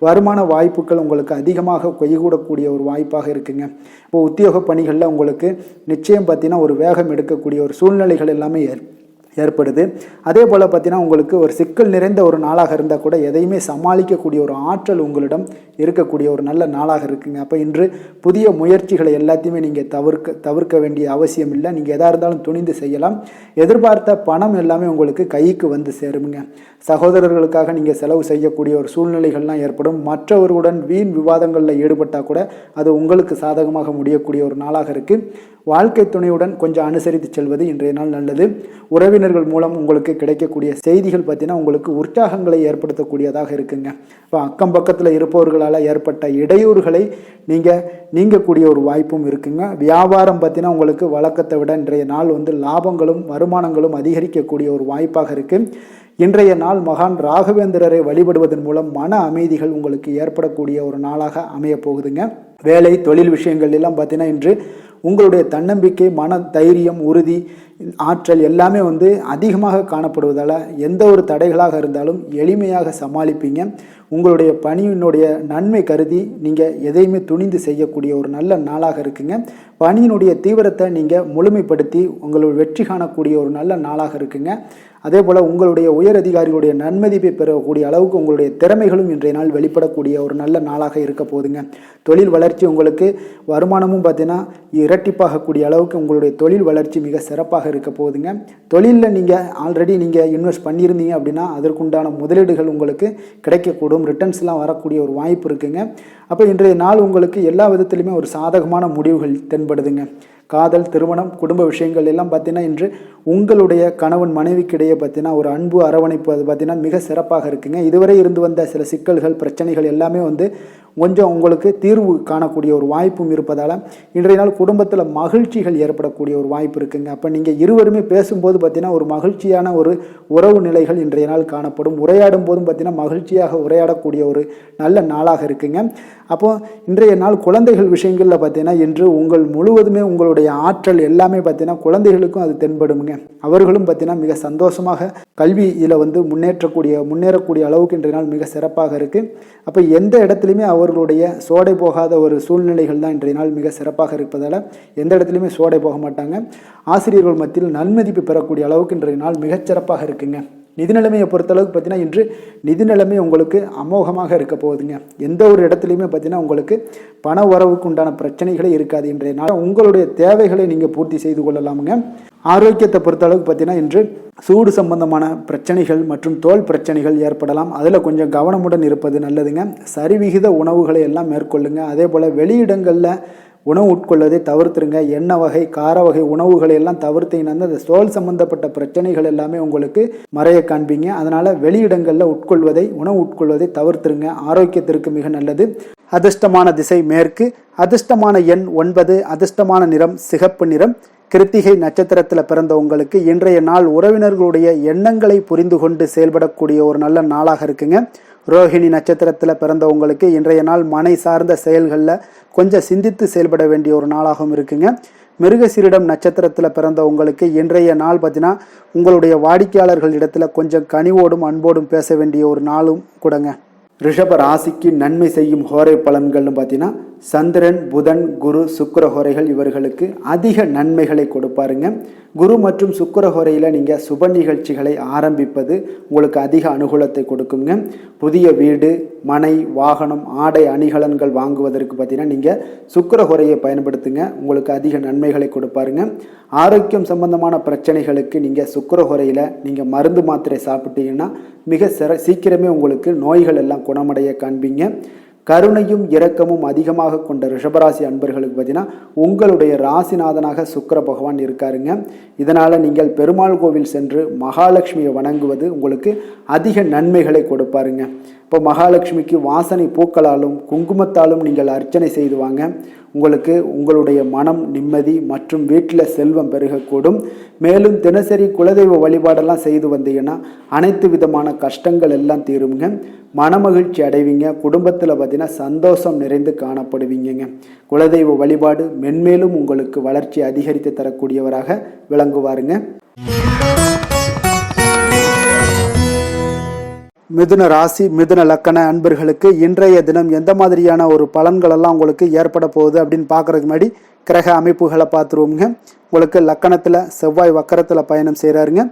வருமான வாய்ப்புகள் உங்களுக்கு அதிகமாக கைகூடக்கூடிய ஒரு வாய்ப்பாக இருக்குங்க. இப்போ உத்தியோக பணிகளில் உங்களுக்கு நிச்சயம் பார்த்தீங்கன்னா ஒரு வேகம் எடுக்கக்கூடிய ஒரு சூழ்நிலைகள் எல்லாமே ஏற்படுது. அதே போல் பார்த்தீங்கன்னா உங்களுக்கு ஒரு சிக்கல் நிறைந்த ஒரு நாளாக இருந்தால் கூட எதையுமே சமாளிக்கக்கூடிய ஒரு ஆற்றல் உங்களிடம் இருக்கக்கூடிய ஒரு நல்ல நாளாக இருக்குங்க. அப்போ இன்று புதிய முயற்சிகளை எல்லாத்தையுமே நீங்கள் தவிர்க்க வேண்டிய அவசியம் இல்லை. நீங்கள் எதாக இருந்தாலும் துணிந்து செய்யலாம். எதிர்பார்த்த பணம் எல்லாமே உங்களுக்கு கைக்கு வந்து சேருங்க. சகோதரர்களுக்காக நீங்கள் செலவு செய்யக்கூடிய ஒரு சூழ்நிலைகள்லாம் ஏற்படும். மற்றவர்களுடன் வீண் விவாதங்களில் ஈடுபட்டால் கூட அது உங்களுக்கு சாதகமாக முடியக்கூடிய ஒரு நாளாக இருக்குது. வாழ்க்கை துணையுடன் கொஞ்சம் அனுசரித்து செல்வது இன்றைய நாள் நல்லது. உறவினர்கள் மூலம் உங்களுக்கு கிடைக்கக்கூடிய செய்திகள் பார்த்தீங்கன்னா உங்களுக்கு உற்சாகங்களை ஏற்படுத்தக்கூடியதாக இருக்குங்க. இப்போ அக்கம் பக்கத்தில் இருப்பவர்களால் ஏற்பட்ட இடையூறுகளை நீங்கக்கூடிய ஒரு வாய்ப்பும் இருக்குங்க. வியாபாரம் பார்த்தீங்கன்னா உங்களுக்கு வழக்கத்தை விட இன்றைய நாள் லாபங்களும் வருமானங்களும் அதிகரிக்கக்கூடிய ஒரு வாய்ப்பாக இருக்குது. இன்றைய நாள் மகான் ராகவேந்திரரை வழிபடுவதன் மூலம் மன அமைதிகள் உங்களுக்கு ஏற்படக்கூடிய ஒரு நாளாக அமைய போகுதுங்க. வேலை தொழில் விஷயங்கள் எல்லாம் பார்த்தீங்கன்னா இன்று உங்களுடைய தன்னம்பிக்கை, மன தைரியம், உறுதி, ஆற்றல் எல்லாமே அதிகமாக காணப்படுவதால் எந்த ஒரு தடைகளாக இருந்தாலும் எளிமையாக சமாளிப்பீங்க. உங்களுடைய பணியினுடைய நன்மை கருதி நீங்கள் எதையுமே துணிந்து செய்யக்கூடிய ஒரு நல்ல நாளாக இருக்குங்க. பணியினுடைய தீவிரத்தை நீங்கள் முழுமைப்படுத்தி உங்களுடைய வெற்றி காணக்கூடிய ஒரு நல்ல நாளாக இருக்குங்க. அதே போல் உங்களுடைய உயர் அதிகாரிகளுடைய நன்மதிப்பை பெறக்கூடிய அளவுக்கு உங்களுடைய திறமைகளும் இன்றைய நாள் வெளிப்படக்கூடிய ஒரு நல்ல நாளாக இருக்க போதுங்க. தொழில் வளர்ச்சி உங்களுக்கு வருமானமும் பார்த்தீங்கன்னா இரட்டிப்பாகக்கூடிய அளவுக்கு உங்களுடைய தொழில் வளர்ச்சி மிக சிறப்பாக இருக்க போகுதுங்க. தொழிலில் நீங்கள் ஆல்ரெடி இன்வெஸ்ட் பண்ணியிருந்தீங்க அப்படின்னா அதற்குண்டான முதலீடுகள் உங்களுக்கு கிடைக்கக்கூடும். ரிட்டர்ன்ஸ்லாம் வரக்கூடிய ஒரு வாய்ப்பு இருக்குங்க. அப்போ இன்றைய நாள் உங்களுக்கு எல்லா விதத்திலுமே ஒரு சாதகமான முடிவுகள் தென்படுதுங்க. காதல், திருமணம், குடும்ப விஷயங்கள் எல்லாம் பார்த்தீங்கன்னா இன்று உங்களுடைய கணவன் மனைவிக்கிடையே பார்த்தீங்கன்னா ஒரு அன்பு அரவணைப்பு அது பார்த்தீங்கன்னா மிக சிறப்பாக இருக்குங்க. இதுவரை இருந்து வந்த சில சிக்கல்கள் பிரச்சனைகள் எல்லாமே கொஞ்சம் உங்களுக்கு தீர்வு காணக்கூடிய ஒரு வாய்ப்பும் இருப்பதால் இன்றைய நாள் குடும்பத்தில் மகிழ்ச்சிகள் ஏற்படக்கூடிய ஒரு வாய்ப்பு இருக்குங்க. அப்போ நீங்கள் இருவருமே பேசும்போது பார்த்தீங்கன்னா ஒரு மகிழ்ச்சியான ஒரு உறவு நிலைகள் இன்றைய நாள் காணப்படும். உரையாடும் போதும் பார்த்தீங்கன்னா மகிழ்ச்சியாக உரையாடக்கூடிய ஒரு நல்ல நாளாக இருக்குங்க. அப்போ இன்றைய நாள் குழந்தைகள் விஷயங்களில் பார்த்தீங்கன்னா இன்று உங்கள் முழுவதுமே உங்களுடைய ஆற்றல் எல்லாமே பார்த்தீங்கன்னா குழந்தைகளுக்கும் அது தென்படுங்க. அவர்களும் பார்த்தீங்கன்னா மிக சந்தோஷமாக கல்வியில் வந்து முன்னேறக்கூடிய அளவுக்கு இன்றைய நாள் மிக சிறப்பாக இருக்குது. அப்போ எந்த இடத்துலையுமே அவர்களுடைய சோடை போகாத ஒரு சூழ்நிலைகள் தான் இன்றைய நாள் மிக சிறப்பாக இருப்பதால் எந்த இடத்துலையுமே சோடை போக மாட்டாங்க. ஆசிரியர்கள் மத்தியில் நன்மதிப்பு பெறக்கூடிய அளவுக்கு இன்றைய நாள் மிகச்சிறப்பாக இருக்குங்க. நிதி நிலைமையை பொறுத்தளவுக்கு பார்த்தீங்கன்னா இன்று நிதி நிலைமை உங்களுக்கு அமோகமாக இருக்க போகுதுங்க. எந்த ஒரு இடத்துலையுமே பார்த்தீங்கன்னா உங்களுக்கு பண வரவுக்கு உண்டான பிரச்சனைகளே இருக்காது. இன்றைய நாள் உங்களுடைய தேவைகளை நீங்கள் பூர்த்தி செய்து கொள்ளலாமுங்க. ஆரோக்கியத்தை பொறுத்தளவுக்கு பார்த்தீங்கன்னா இன்று சூடு சம்பந்தமான பிரச்சனைகள் மற்றும் தோல் பிரச்சனைகள் ஏற்படலாம். அதில் கொஞ்சம் கவனமுடன் இருப்பது நல்லதுங்க. சரிவிகித உணவுகளை எல்லாம் மேற்கொள்ளுங்க. அதே போல் வெளியிடங்களில் உணவு உட்கொள்வதை தவிர்த்துருங்க. எண்ணெய் வகை கார வகை உணவுகளை எல்லாம் தவிர்த்தீங்கன்னா அந்த தோல் சம்பந்தப்பட்ட பிரச்சனைகள் எல்லாமே உங்களுக்கு மறைய காண்பீங்க. அதனால் வெளியிடங்களில் உணவு உட்கொள்வதை தவிர்த்துருங்க. ஆரோக்கியத்திற்கு மிக நல்லது. அதிர்ஷ்டமான திசை மேற்கு, அதிர்ஷ்டமான எண் 9, அதிர்ஷ்டமான நிறம் சிகப்பு நிறம். கிருத்திகை நட்சத்திரத்தில் பிறந்த உங்களுக்கு இன்றைய நாள் உறவினர்களுடைய எண்ணங்களை புரிந்து கொண்டு செயல்படக்கூடிய ஒரு நல்ல நாளாக இருக்குங்க. ரோஹிணி நட்சத்திரத்தில் பிறந்த உங்களுக்கு இன்றைய நாள் மனை சார்ந்த செயல்களில் கொஞ்சம் சிந்தித்து செயல்பட வேண்டிய ஒரு நாளாகவும் இருக்குங்க. மிருகசீரிடம் நட்சத்திரத்தில் பிறந்த உங்களுக்கு இன்றைய நாள் பார்த்தீங்கன்னா உங்களுடைய வாடிக்கையாளர்கள் இடத்துல கொஞ்சம் கனிவோடும் அன்போடும் பேச வேண்டிய ஒரு நாளும் கூடங்க. ரிஷப ராசிக்கு நன்மை செய்யும் ஹோரை பலன்கள்னு பார்த்தீங்கன்னா சந்திரன், புதன், குரு, சுக்கிர ஹோரைகள் இவர்களுக்கு அதிக நன்மைகளை கொடுப்பாருங்க. குரு மற்றும் சுக்கிர ஹோரையில் நீங்கள் சுப நிகழ்ச்சிகளை ஆரம்பிப்பது உங்களுக்கு அதிக அனுகூலத்தை கொடுக்குங்க. புதிய வீடு, மனை, வாகனம், ஆடை அணிகலன்கள் வாங்குவதற்கு பார்த்தீங்கன்னா நீங்கள் சுக்கிர ஹோரையை பயன்படுத்துங்க. உங்களுக்கு அதிக நன்மைகளை கொடுப்பாருங்க. ஆரோக்கியம் சம்பந்தமான பிரச்சனைகளுக்கு நீங்கள் சுக்கிர ஹோரையில் நீங்கள் மருந்து மாத்திரை சாப்பிட்டீங்கன்னா மிக சீக்கிரமே உங்களுக்கு நோய்கள் எல்லாம் குணமடைய காண்பீங்க. கருணையும் இரக்கமும் அதிகமாக கொண்ட ரிஷபராசி அன்பர்களுக்கு பார்த்தீங்கன்னா உங்களுடைய ராசிநாதனாக சுக்கிர பகவான் இருக்காருங்க. இதனால் நீங்கள் பெருமாள் கோவில் சென்று மகாலட்சுமியை வணங்குவது உங்களுக்கு அதிக நன்மைகளை கொடுப்பாருங்க. இப்போ மகாலட்சுமிக்கு வாசனை பூக்களாலும் குங்குமத்தாலும் நீங்கள் அர்ச்சனை செய்து வாங்க. உங்களுக்கு உங்களுடைய மனம் நிம்மதி மற்றும் வீட்டில் செல்வம் பெருகக்கூடும். மேலும் தினசரி குலதெய்வ வழிபாடெல்லாம் செய்து வந்தீங்கன்னா அனைத்து விதமான கஷ்டங்கள் எல்லாம் தீருங்க. மனமகிழ்ச்சி அடைவீங்க. குடும்பத்தில் பார்த்தீங்கன்னா சந்தோஷம் நிறைந்து காணப்படுவீங்க. குலதெய்வ வழிபாடு மென்மேலும் உங்களுக்கு வளர்ச்சி அதிகரித்து தரக்கூடியவராக விளங்குவாருங்க. மிதுன ராசி மிதுன லக்கண அன்பர்களுக்கு இன்றைய தினம் எந்த மாதிரியான ஒரு பலன்களெல்லாம் உங்களுக்கு ஏற்பட போகுது அப்படின்னு பார்க்குறதுக்கு முன்னாடி கிரக அமைப்புகளை பார்த்துருவோங்க. உங்களுக்கு லக்கணத்தில் செவ்வாய் வக்கரத்தில் பயணம் செய்கிறாருங்க.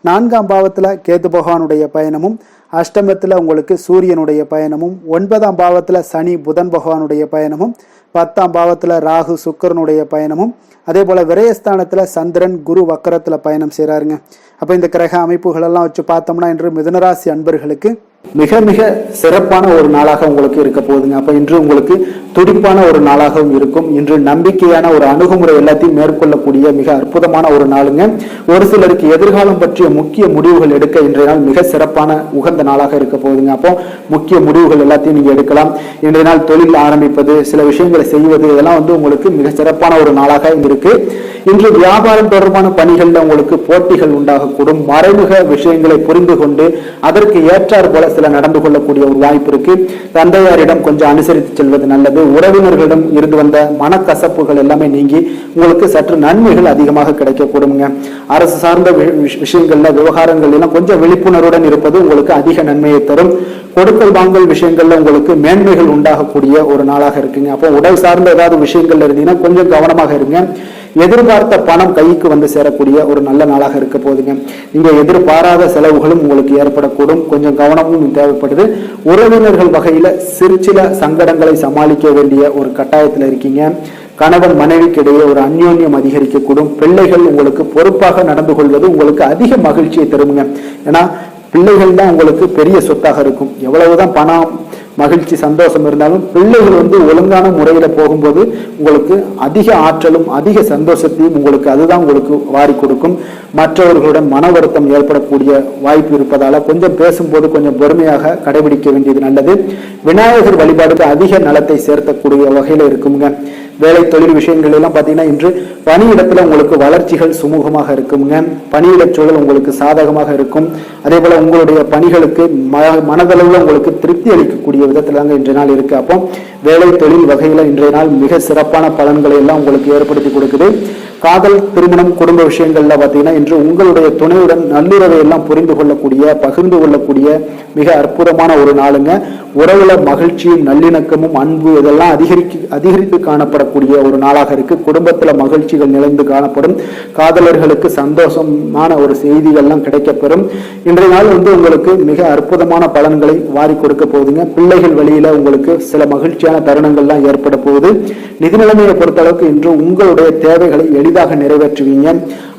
4ஆம் பாவத்தில் கேது பகவானுடைய பயணமும், அஷ்டமத்தில் உங்களுக்கு சூரியனுடைய பயணமும், 9ஆம் பாவத்தில் சனி புதன் பகவானுடைய பயணமும், 10ஆம் பாவத்தில் ராகு சுக்கிரனுடைய பயணமும், அதே போல் விரயஸ்தானத்தில் சந்திரன் குரு வக்கரத்தில் பயணம் செய்கிறாருங்க. அப்போ இந்த கிரக அமைப்புகளெல்லாம் வச்சு பார்த்தோம்னா இன்று மிதுனராசி அன்பர்களுக்கு மிக மிக சிறப்பான ஒரு நாளாக உங்களுக்கு இருக்க போகுதுங்க. அப்போ இன்று உங்களுக்கு துடிப்பான ஒரு நாளாகவும் இருக்கும். இன்று நம்பிக்கையான ஒரு அணுகுமுறை எல்லாத்தையும் மேற்கொள்ளக்கூடிய மிக அற்புதமான ஒரு நாளுங்க. ஒரு சிலருக்கு எதிர்காலம் பற்றிய முக்கிய முடிவுகள் எடுக்க இன்றைய நாள் மிக சிறப்பான உகந்த நாளாக இருக்க போகுதுங்க. அப்போ முக்கிய முடிவுகள் எல்லாத்தையும் நீங்க எடுக்கலாம். இன்றைய நாள் தொழில் ஆரம்பிப்பது, சில விஷயங்களை செய்வது, இதெல்லாம் உங்களுக்கு மிக சிறப்பான ஒரு நாளாக இருக்கு. இன்று வியாபாரம் தொடர்பான பணிகளில் உங்களுக்கு போட்டிகள் உண்டாகக்கூடும். மறைமுக விஷயங்களை புரிந்து கொண்டு அதற்கு ஏற்றார் போல சில நடந்து கொள்ளக்கூடிய ஒரு வாய்ப்பு இருக்கு. தந்தையாரிடம் கொஞ்சம் அனுசரித்து செல்வது நல்லது. உறவினர்களிடம் இருந்து வந்த மனக்கசப்புகள் எல்லாமே நீங்கி உங்களுக்கு சற்று நன்மைகள் அதிகமாக கிடைக்கக்கூடுங்க. அரசு சார்ந்த விஷயங்கள்ல விவகாரங்கள் எல்லாம் கொஞ்சம் விழிப்புணர்வுடன் இருப்பது உங்களுக்கு அதிக நன்மையை தரும். கொடுக்கல் வாங்கல் விஷயங்கள்ல உங்களுக்கு மேன்மைகள் உண்டாகக்கூடிய ஒரு நாளாக இருக்குங்க. அப்போ உடல் சார்ந்த ஏதாவது விஷயங்கள்ல இருந்தீங்கன்னா கொஞ்சம் கவனமாக இருங்க. எதிர்பார்த்த பணம் கைக்கு வந்து சேரக்கூடிய ஒரு நல்ல நாளாக இருக்க போகுதுங்க. நீங்க எதிர்பாராத செலவுகளும் உங்களுக்கு ஏற்படக்கூடும். கொஞ்சம் கவனமும் தேவைப்படுது. உறவினர்கள் வகையில சில சங்கடங்களை சமாளிக்க வேண்டிய ஒரு கட்டாயத்துல இருக்கீங்க. கணவன் மனைவிக்கிடையே ஒரு அந்யோன்யம் அதிகரிக்கக்கூடும். பிள்ளைகள் உங்களுக்கு பொறுப்பாக நடந்து கொள்வது உங்களுக்கு அதிக மகிழ்ச்சியை தருங்க. ஏன்னா பிள்ளைகள் தான் உங்களுக்கு பெரிய சொத்தாக இருக்கும். எவ்வளவுதான் பணம் மகிழ்ச்சி சந்தோஷம் இருந்தாலும் பிள்ளைகள் ஒழுங்கான முறையில போகும்போது உங்களுக்கு அதிக ஆற்றலும் அதிக சந்தோஷத்தையும் உங்களுக்கு அதுதான் உங்களுக்கு வாரி கொடுக்கும். மற்றவர்களுடன் மன வருத்தம் ஏற்படக்கூடிய வாய்ப்பு இருப்பதால கொஞ்சம் பேசும்போது கொஞ்சம் பொறுமையாக கடைபிடிக்க வேண்டியது நல்லது. விநாயகர் வழிபாடுக்கு அதிக நலத்தை சேர்த்தக்கூடிய வகையில இருக்குங்க. வேலை தொழில் விஷயங்கள் எல்லாம் பார்த்தீங்கன்னா இன்று பணியிடத்துல உங்களுக்கு வளர்ச்சிகள் சுமூகமாக இருக்குங்க. பணியிட சூழல் உங்களுக்கு சாதகமாக இருக்கும். அதே போல உங்களுடைய பணிகளுக்கு மனதளவில் உங்களுக்கு திருப்தி அளிக்கக்கூடிய விதத்துல தாங்க இன்றைய நாள் இருக்கு. அப்போ வேலை தொழில் வகையில இன்றைய நாள் மிக சிறப்பான பலன்களை எல்லாம் உங்களுக்கு ஏற்படுத்தி கொடுக்குது. காதல், திருமணம், குடும்ப விஷயங்கள்ல பார்த்தீங்கன்னா இன்று உங்களுடைய துணையுடன் நல்லுறவை எல்லாம் புரிந்து கொள்ளக்கூடிய பகிர்ந்து கொள்ளக்கூடிய மிக அற்புதமான ஒரு நாளுங்க. உறவுல மகிழ்ச்சியும் நல்லிணக்கமும் அன்பு இதெல்லாம் அதிகரித்து காணப்படக்கூடிய ஒரு நாளாக இருக்கு. குடும்பத்துல மகிழ்ச்சிகள் நிறைந்து காணப்படும். காதலர்களுக்கு சந்தோஷமான ஒரு செய்திகள்லாம் கிடைக்கப்பெறும். இன்றைய நாள் உங்களுக்கு மிக அற்புதமான பலன்களை வாரி கொடுக்க போகுதுங்க. பிள்ளைகள் வழியில உங்களுக்கு சில மகிழ்ச்சியான தருணங்கள்லாம் ஏற்பட போகுது. நிதி நிலைமையை பொறுத்தளவுக்கு இன்று உங்களுடைய தேவைகளை எளிதாக நிறைவேற்றுவீங்க.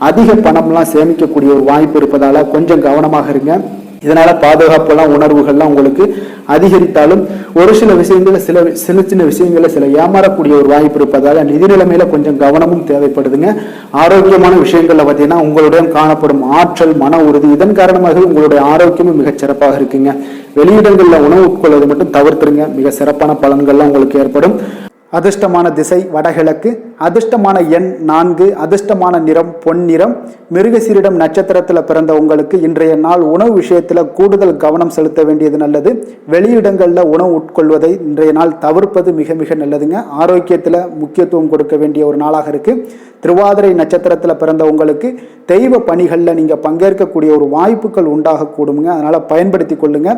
அதிக பணம்லாம் சேமிக்கக்கூடிய ஒரு வாய்ப்பு இருப்பதால கொஞ்சம் கவனமாக இருங்க. இதனால பாதுகாப்பெல்லாம் உணர்வுகள்லாம் உங்களுக்கு அதிகரித்தாலும் ஒரு சில விஷயங்கள சின்ன விஷயங்கள சில ஏமாறக்கூடிய ஒரு வாய்ப்பு இருப்பதால நிதி நிலைமையில கொஞ்சம் கவனமும் தேவைப்படுதுங்க. ஆரோக்கியமான விஷயங்கள்ல பார்த்தீங்கன்னா உங்களுடைய காணப்படும் ஆற்றல், மன உறுதி இதன் காரணமாக உங்களுடைய ஆரோக்கியமும் மிகச் சிறப்பாக இருக்குங்க. வெளியிடங்கள்ல உணவு உட்கொள்வதை மட்டும் தவிர்த்துருங்க. மிக சிறப்பான பலன்கள்லாம் உங்களுக்கு ஏற்படும். அதிர்ஷ்டமான திசை வடகிழக்கு, அதிர்ஷ்டமான எண் 4, அதிர்ஷ்டமான நிறம் பொன்னிறம். மிருகசீரிடம் நட்சத்திரத்தில் பிறந்த உங்களுக்கு இன்றைய நாள் உணவு விஷயத்தில் கூடுதல் கவனம் செலுத்த வேண்டியது நல்லது. வெளியிடங்களில் உணவு உட்கொள்வதை இன்றைய நாள் தவிர்ப்பது மிக மிக நல்லதுங்க. ஆரோக்கியத்தில் முக்கியத்துவம் கொடுக்க வேண்டிய ஒரு நாளாக இருக்கு. திருவாதிரை நட்சத்திரத்தில் பிறந்த உங்களுக்கு தெய்வ பணிகளில் நீங்கள் பங்கேற்கக்கூடிய ஒரு வாய்ப்புகள் உண்டாகக்கூடுங்க. அதனால் பயன்படுத்தி கொள்ளுங்க.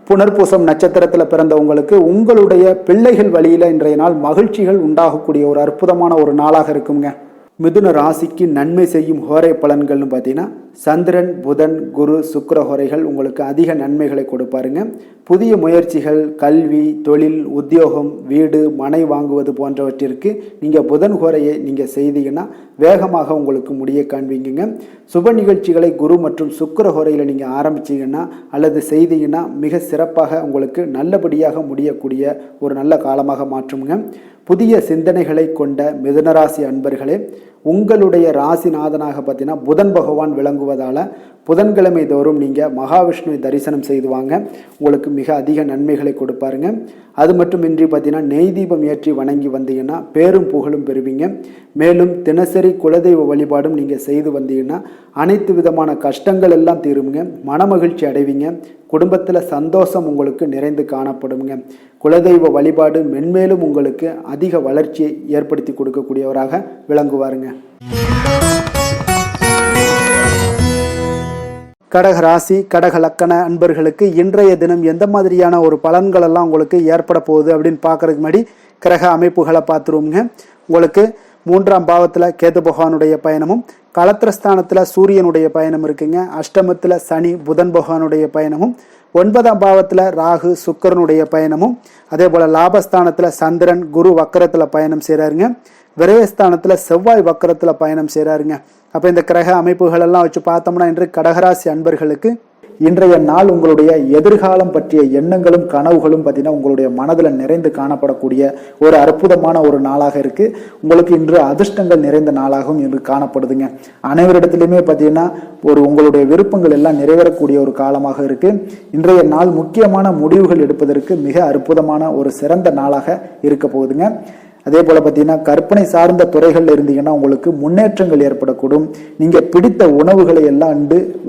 புனர்பூசம் நட்சத்திரத்தில் பிறந்த உங்களுக்கு உங்களுடைய பிள்ளைகள் வழியில் இன்றைய நாள் மகிழ்ச்சிகள் உண்டாகக்கூடிய ஒரு அற்புதமான ஒரு நாளாக இருக்குங்க. மிதுன ராசிக்கு நன்மை செய்யும் ஹோரை பலன்கள்னு பார்த்தீங்கன்னா சந்திரன், புதன், குரு, சுக்கிர ஹோரைகள் உங்களுக்கு அதிக நன்மைகளை கொடுப்பாருங்க. புதிய முயற்சிகள், கல்வி, தொழில், உத்தியோகம், வீடு, மனை வாங்குவது போன்றவற்றிற்கு நீங்கள் புதன் ஹோரையை நீங்கள் செய்தீங்கன்னா வேகமாக உங்களுக்கு முடிய காண்பீங்க. சுப நிகழ்ச்சிகளை குரு மற்றும் சுக்கிர ஹோரையில் நீங்கள் ஆரம்பிச்சிங்கன்னா அல்லது செய்தீங்கன்னா மிக சிறப்பாக உங்களுக்கு நல்லபடியாக முடியக்கூடிய ஒரு நல்ல காலமாக மாற்றுங்க. புதிய சிந்தனைகளை கொண்ட மிதுனராசி அன்பர்களே, உங்களுடைய ராசிநாதனாக பார்த்தீங்கன்னா புதன் பகவான் விளங்குவதால் புதன்கிழமை தோறும் நீங்கள் மகாவிஷ்ணுவை தரிசனம் செய்து வாங்க. உங்களுக்கு மிக அதிக நன்மைகளை கொடுப்பாருங்க. அது மட்டுமின்றி பார்த்தீங்கன்னா நெய் தீபம் ஏற்றி வணங்கி வந்தீங்கன்னா பேரும் புகழும் பெறுவீங்க. மேலும் தினசரி குலதெய்வ வழிபாடும் நீங்கள் செய்து வந்தீங்கன்னா அனைத்து விதமான கஷ்டங்கள் எல்லாம் தீருங்க. மனமகிழ்ச்சி அடைவீங்க. குடும்பத்தில் சந்தோஷம் உங்களுக்கு நிறைந்து காணப்படுங்க. குலதெய்வ வழிபாடு மென்மேலும் உங்களுக்கு அதிக வளர்ச்சியை ஏற்படுத்தி கொடுக்கக்கூடியவராக விளங்குவாருங்க. கடக ராசி, கடக லக்கண அன்பர்களுக்கு இன்றைய தினம் எந்த மாதிரியான ஒரு பலன்கள் எல்லாம் உங்களுக்கு ஏற்பட போகுது அப்படின்னு பார்க்கறதுக்கு முன்னாடி கிரக அமைப்புகளை பார்த்துருவோங்க. உங்களுக்கு 3ஆம் பாவத்தில் கேது பகவானுடைய பயணமும், களத்திரஸ்தானத்தில் சூரியனுடைய பயணம் இருக்குங்க. அஷ்டமத்தில் சனி, புதன் பகவானுடைய பயணமும், 9ஆம் பாவத்தில் ராகு, சுக்கிரனுடைய பயணமும், அதே போல் லாபஸ்தானத்தில் சந்திரன், குரு வக்கரத்தில் பயணம் செய்கிறாருங்க. விரயஸ்தானத்தில் செவ்வாய் வக்கரத்தில் பயணம் செய்கிறாருங்க. அப்போ இந்த கிரக அமைப்புகள் எல்லாம் வச்சு பார்த்தோம்னா இன்று கடகராசி அன்பர்களுக்கு இன்றைய நாள் உங்களுடைய எதிர்காலம் பற்றிய எண்ணங்களும் கனவுகளும் பார்த்தீங்கன்னா உங்களுடைய மனதில் நிறைந்து காணப்படக்கூடிய ஒரு அற்புதமான ஒரு நாளாக இருக்கு. உங்களுக்கு இன்று அதிர்ஷ்டங்கள் நிறைந்த நாளாகவும் இன்று காணப்படுதுங்க. அனைவரிடத்திலுமே பார்த்தீங்கன்னா உங்களுடைய விருப்பங்கள் எல்லாம் நிறைவேறக்கூடிய ஒரு காலமாக இருக்கு. இன்றைய நாள் முக்கியமான முடிவுகள் எடுப்பதற்கு மிக அற்புதமான ஒரு சிறந்த நாளாக இருக்க போகுதுங்க. அதே போல பார்த்தீங்கன்னா கற்பனை சார்ந்த துறைகள்ல இருந்தீங்கன்னா உங்களுக்கு முன்னேற்றங்கள் ஏற்படக்கூடும். நீங்க பிடித்த உணவுகளை எல்லாம்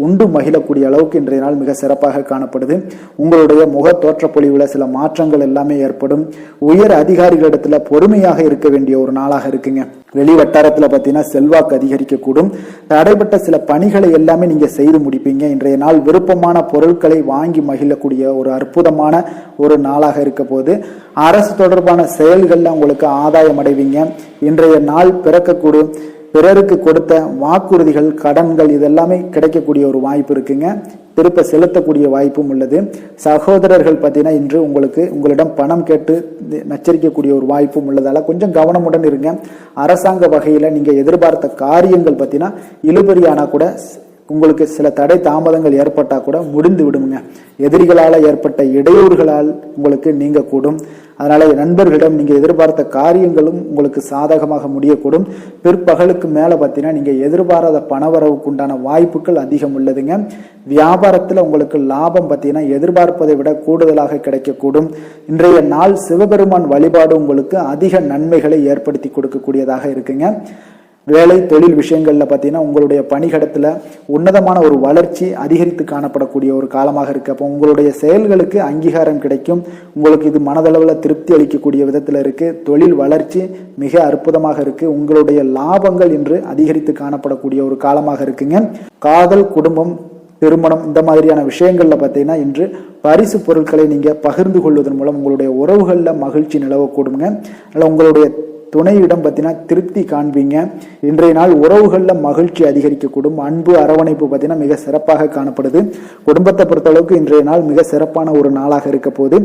உண்டு மகிழக்கூடிய அளவுக்கு இன்றைய நாள் மிக சிறப்பாக காணப்படுது. உங்களுடைய முக தோற்றப்பொழிவுல சில மாற்றங்கள் எல்லாமே ஏற்படும். உயர் அதிகாரிகளிடத்துல பொறுமையாக இருக்க வேண்டிய ஒரு நாளாக இருக்குங்க. வெளி வட்டாரத்துல பார்த்தீங்கன்னா செல்வாக்கு அதிகரிக்கக்கூடும். தடைப்பட்ட சில பணிகளை எல்லாமே நீங்க செய்து முடிப்பீங்க. இன்றைய நாள் விருப்பமான பொருட்களை வாங்கி மகிழக்கூடிய ஒரு அற்புதமான ஒரு நாளாக இருக்க போது அரசு தொடர்பான செயல்கள்ல உங்களுக்கு ஆதாயம் அடைவீங்க. இன்றைய நாள் பிறக்கக்கூடும். பிறருக்கு கொடுத்த வாக்குறுதிகள், கடன்கள் இதெல்லாமே கிடைக்கக்கூடிய ஒரு வாய்ப்பு இருக்குங்க. திருப்ப செலுத்தக்கூடிய வாய்ப்பும் உள்ளது. சகோதரர்கள் பார்த்தீங்கன்னா இன்று உங்களிடம் பணம் கேட்டு நச்சரிக்கக்கூடிய ஒரு வாய்ப்பும் உள்ளதால கொஞ்சம் கவனமுடன் இருங்க. அரசாங்க வகையில நீங்க எதிர்பார்த்த காரியங்கள் பார்த்தீங்கன்னா இழுபறியானா கூட உங்களுக்கு சில தடை தாமதங்கள் ஏற்பட்டால் கூட முடிந்து விடுங்க. எதிரிகளால் ஏற்பட்ட இடையூறுகளால் உங்களுக்கு நீங்கக்கூடும். அதனால நண்பர்களிடம் நீங்கள் எதிர்பார்த்த காரியங்களும் உங்களுக்கு சாதகமாக முடியக்கூடும். பிற்பகலுக்கு மேலே பார்த்தீங்கன்னா நீங்கள் எதிர்பாராத பணவரவுக்கு உண்டான வாய்ப்புகள் அதிகம் உள்ளதுங்க. வியாபாரத்தில் உங்களுக்கு லாபம் பார்த்தீங்கன்னா எதிர்பார்ப்பதை விட கூடுதலாக கிடைக்கக்கூடும். இன்றைய நாள் சிவபெருமான் வழிபாடு உங்களுக்கு அதிக நன்மைகளை ஏற்படுத்தி கொடுக்கக்கூடியதாக இருக்குங்க. வேலை தொழில் விஷயங்கள்ல பார்த்தீங்கன்னா உங்களுடைய பணிகடத்துல உன்னதமான ஒரு வளர்ச்சி அதிகரித்து காணப்படக்கூடிய ஒரு காலமாக இருக்கு. அப்போ உங்களுடைய செயல்களுக்கு அங்கீகாரம் கிடைக்கும். உங்களுக்கு இது மனதளவில் திருப்தி அளிக்கக்கூடிய விதத்தில் இருக்கு. தொழில் வளர்ச்சி மிக அற்புதமாக இருக்கு. உங்களுடைய லாபங்கள் இன்று அதிகரித்து காணப்படக்கூடிய ஒரு காலமாக இருக்குங்க. காதல், குடும்பம், திருமணம் இந்த மாதிரியான விஷயங்கள்ல பார்த்தீங்கன்னா இன்று பரிசு பொருட்களை நீங்க பகிர்ந்து கொள்வதன் மூலம் உங்களுடைய உறவுகள்ல மகிழ்ச்சி நிலவக்கூடுங்க. அதனால உங்களுடைய துணையிடம் பார்த்தீங்கன்னா திருப்தி காண்பீங்க. இன்றைய நாள் உறவுகளில் மகிழ்ச்சி அதிகரிக்கக்கூடும். அன்பு, அரவணைப்பு பார்த்தீங்கன்னா மிக சிறப்பாக காணப்படுது. குடும்பத்தை பொறுத்தளவுக்கு இன்றைய நாள் மிக சிறப்பான ஒரு நாளாக இருக்க போது.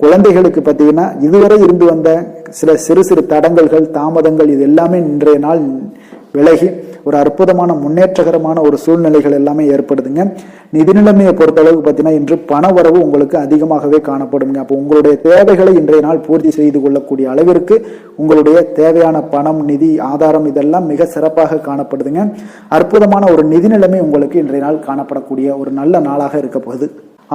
குழந்தைகளுக்கு பார்த்தீங்கன்னா இதுவரை இருந்து வந்த சில சிறு சிறு தடங்கல்கள், தாமதங்கள் இது எல்லாமே இன்றைய நாள் விலகி ஒரு அற்புதமான முன்னேற்றகரமான ஒரு சூழ்நிலைகள் எல்லாமே ஏற்படுதுங்க. நிதி நிலைமையை பொறுத்தளவுக்கு பார்த்தீங்கன்னா இன்று பண வரவு உங்களுக்கு அதிகமாகவே காணப்படுங்க. அப்போ உங்களுடைய தேவைகளை இன்றைய நாள் பூர்த்தி செய்து கொள்ளக்கூடிய அளவிற்கு உங்களுடைய தேவையான பணம், நிதி ஆதாரம் இதெல்லாம் மிக சிறப்பாக காணப்படுதுங்க. அற்புதமான ஒரு நிதி நிலைமை உங்களுக்கு இன்றைய நாள் காணப்படக்கூடிய ஒரு நல்ல நாளாக இருக்க போகுது.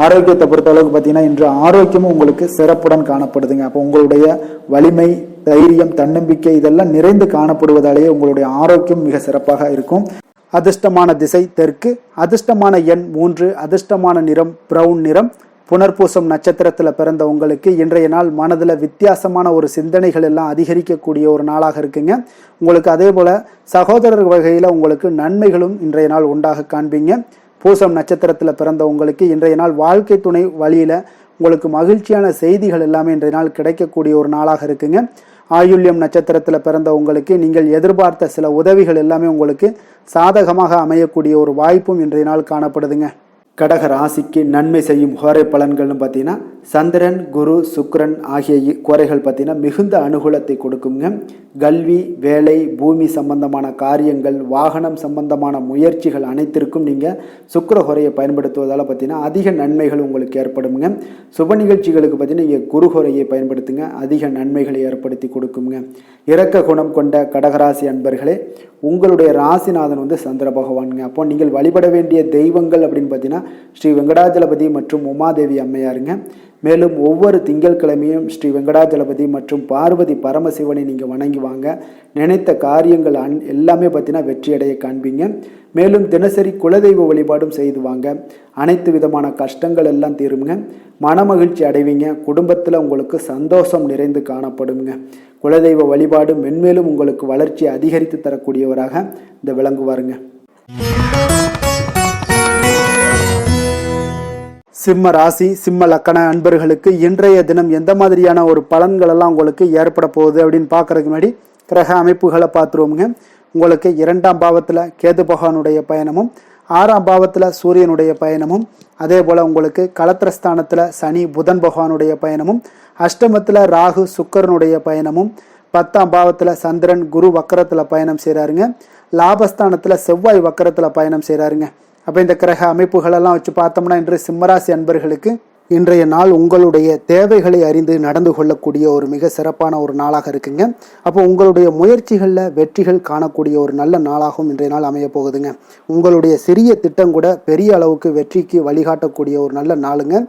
ஆரோக்கியத்தை பொறுத்தளவுக்கு பார்த்தீங்கன்னா இன்று ஆரோக்கியமும் உங்களுக்கு சிறப்புடன் காணப்படுதுங்க. அப்போ உங்களுடைய வலிமை, தைரியம், தன்னம்பிக்கை இதெல்லாம் நிறைந்து காணப்படுவதாலேயே உங்களுடைய ஆரோக்கியம் மிக சிறப்பாக இருக்கும். அதிர்ஷ்டமான திசை தெற்கு, அதிர்ஷ்டமான எண் 3, அதிர்ஷ்டமான நிறம் பிரவுன் நிறம். புனர்பூசம் நட்சத்திரத்தில் பிறந்த உங்களுக்கு இன்றைய நாள் மனதில் வித்தியாசமான ஒரு சிந்தனைகள் எல்லாம் அதிகரிக்கக்கூடிய ஒரு நாளாக இருக்குங்க. உங்களுக்கு அதே போல சகோதரர் வகையில் உங்களுக்கு நன்மைகளும் இன்றைய நாள் உண்டாக காண்பீங்க. பூசம் நட்சத்திரத்தில் பிறந்த உங்களுக்கு இன்றைய நாள் வாழ்க்கை துணை வழியில உங்களுக்கு மகிழ்ச்சியான செய்திகள் எல்லாமே இன்றைய நாள் கிடைக்கக்கூடிய ஒரு நாளாக இருக்குங்க. ஆயுள்யம் நட்சத்திரத்தில் பிறந்த உங்களுக்கு நீங்கள் எதிர்பார்த்த சில உதவிகள் எல்லாமே உங்களுக்கு சாதகமாக அமையக்கூடிய ஒரு வாய்ப்பும் இன்றைய நாள் காணப்படுதுங்க. கடக ராசிக்கு நன்மை செய்யும் கோரை பலன்கள்னு பார்த்தீங்கன்னா சந்திரன், குரு, சுக்கிரன் ஆகிய கோரைகள் பார்த்தீங்கன்னா மிகுந்த அனுகூலத்தை கொடுக்குங்க. கல்வி, வேலை, பூமி சம்பந்தமான காரியங்கள், வாகனம் சம்பந்தமான முயற்சிகள் அனைத்திற்கும் நீங்கள் சுக்கிர கோரையை பயன்படுத்துவதால் பார்த்தீங்கன்னா அதிக நன்மைகள் உங்களுக்கு ஏற்படுங்க. சுப நிகழ்ச்சிகளுக்கு பார்த்தீங்கன்னா நீங்கள் குரு கோரையை பயன்படுத்துங்க, அதிக நன்மைகளை ஏற்படுத்தி கொடுக்குங்க. இரக்க குணம் கொண்ட கடகராசி அன்பர்களே, உங்களுடைய ராசிநாதன் வந்து சந்திர பகவானுங்க. அப்போ நீங்கள் வழிபட வேண்டிய தெய்வங்கள் அப்படின்னு பார்த்தீங்கன்னா ஸ்ரீ வெங்கடாஜலபதி மற்றும் உமாதேவி அம்மையாருங்க. மேலும் ஒவ்வொரு திங்கட்கிழமையும் ஸ்ரீ வெங்கடாஜலபதி மற்றும் பார்வதி பரமசிவனை நீங்கள் வணங்கி வாங்க. நினைத்த காரியங்கள் எல்லாமே பார்த்தீங்கன்னா வெற்றியடைய காண்பீங்க. மேலும் தினசரி குலதெய்வ வழிபாடும் செய்து வாங்க. அனைத்து விதமான கஷ்டங்கள் எல்லாம் தீருங்க. மனமகிழ்ச்சி அடைவீங்க. குடும்பத்தில் உங்களுக்கு சந்தோஷம் நிறைந்து காணப்படுங்க. குலதெய்வ வழிபாடு மென்மேலும் உங்களுக்கு வளர்ச்சி அதிகரித்து தரக்கூடியவராக இந்த விளங்குவாருங்க. சிம்ம ராசி, சிம்ம லக்கண அன்பர்களுக்கு இன்றைய தினம் எந்த மாதிரியான ஒரு பலன்கள் எல்லாம் உங்களுக்கு ஏற்பட போகுது அப்படின்னு பார்க்கறதுக்கு முன்னாடி கிரக அமைப்புகளை பார்த்துருவோங்க. உங்களுக்கு 2ஆம் பாவத்தில் கேது பகவானுடைய பயணமும், 6ஆம் பாவத்தில் சூரியனுடைய பயணமும், அதே போல் உங்களுக்கு களத்திரஸ்தானத்தில் சனி புதன் பகவானுடைய பயணமும், அஷ்டமத்தில் ராகு சுக்கரனுடைய பயணமும், 10ஆம் பாவத்தில் சந்திரன் குரு வக்கரத்தில் பயணம் செய்கிறாருங்க. லாபஸ்தானத்தில் செவ்வாய் வக்கரத்தில் பயணம் செய்கிறாருங்க. அப்போ இந்த கிரக அமைப்புகளெல்லாம் வச்சு பார்த்தோம்னா இன்று சிம்மராசி அன்பர்களுக்கு இன்றைய நாள் உங்களுடைய தேவைகளை அறிந்து நடந்து கொள்ளக்கூடிய ஒரு மிக சிறப்பான ஒரு நாளாக இருக்குங்க. அப்போ உங்களுடைய முயற்சிகளில் வெற்றிகள் காணக்கூடிய ஒரு நல்ல நாளாகவும் இன்றைய நாள் அமைய போகுதுங்க. உங்களுடைய சிறிய திட்டம் கூட பெரிய அளவுக்கு வெற்றிக்கு வழிகாட்டக்கூடிய ஒரு நல்ல நாளுங்க.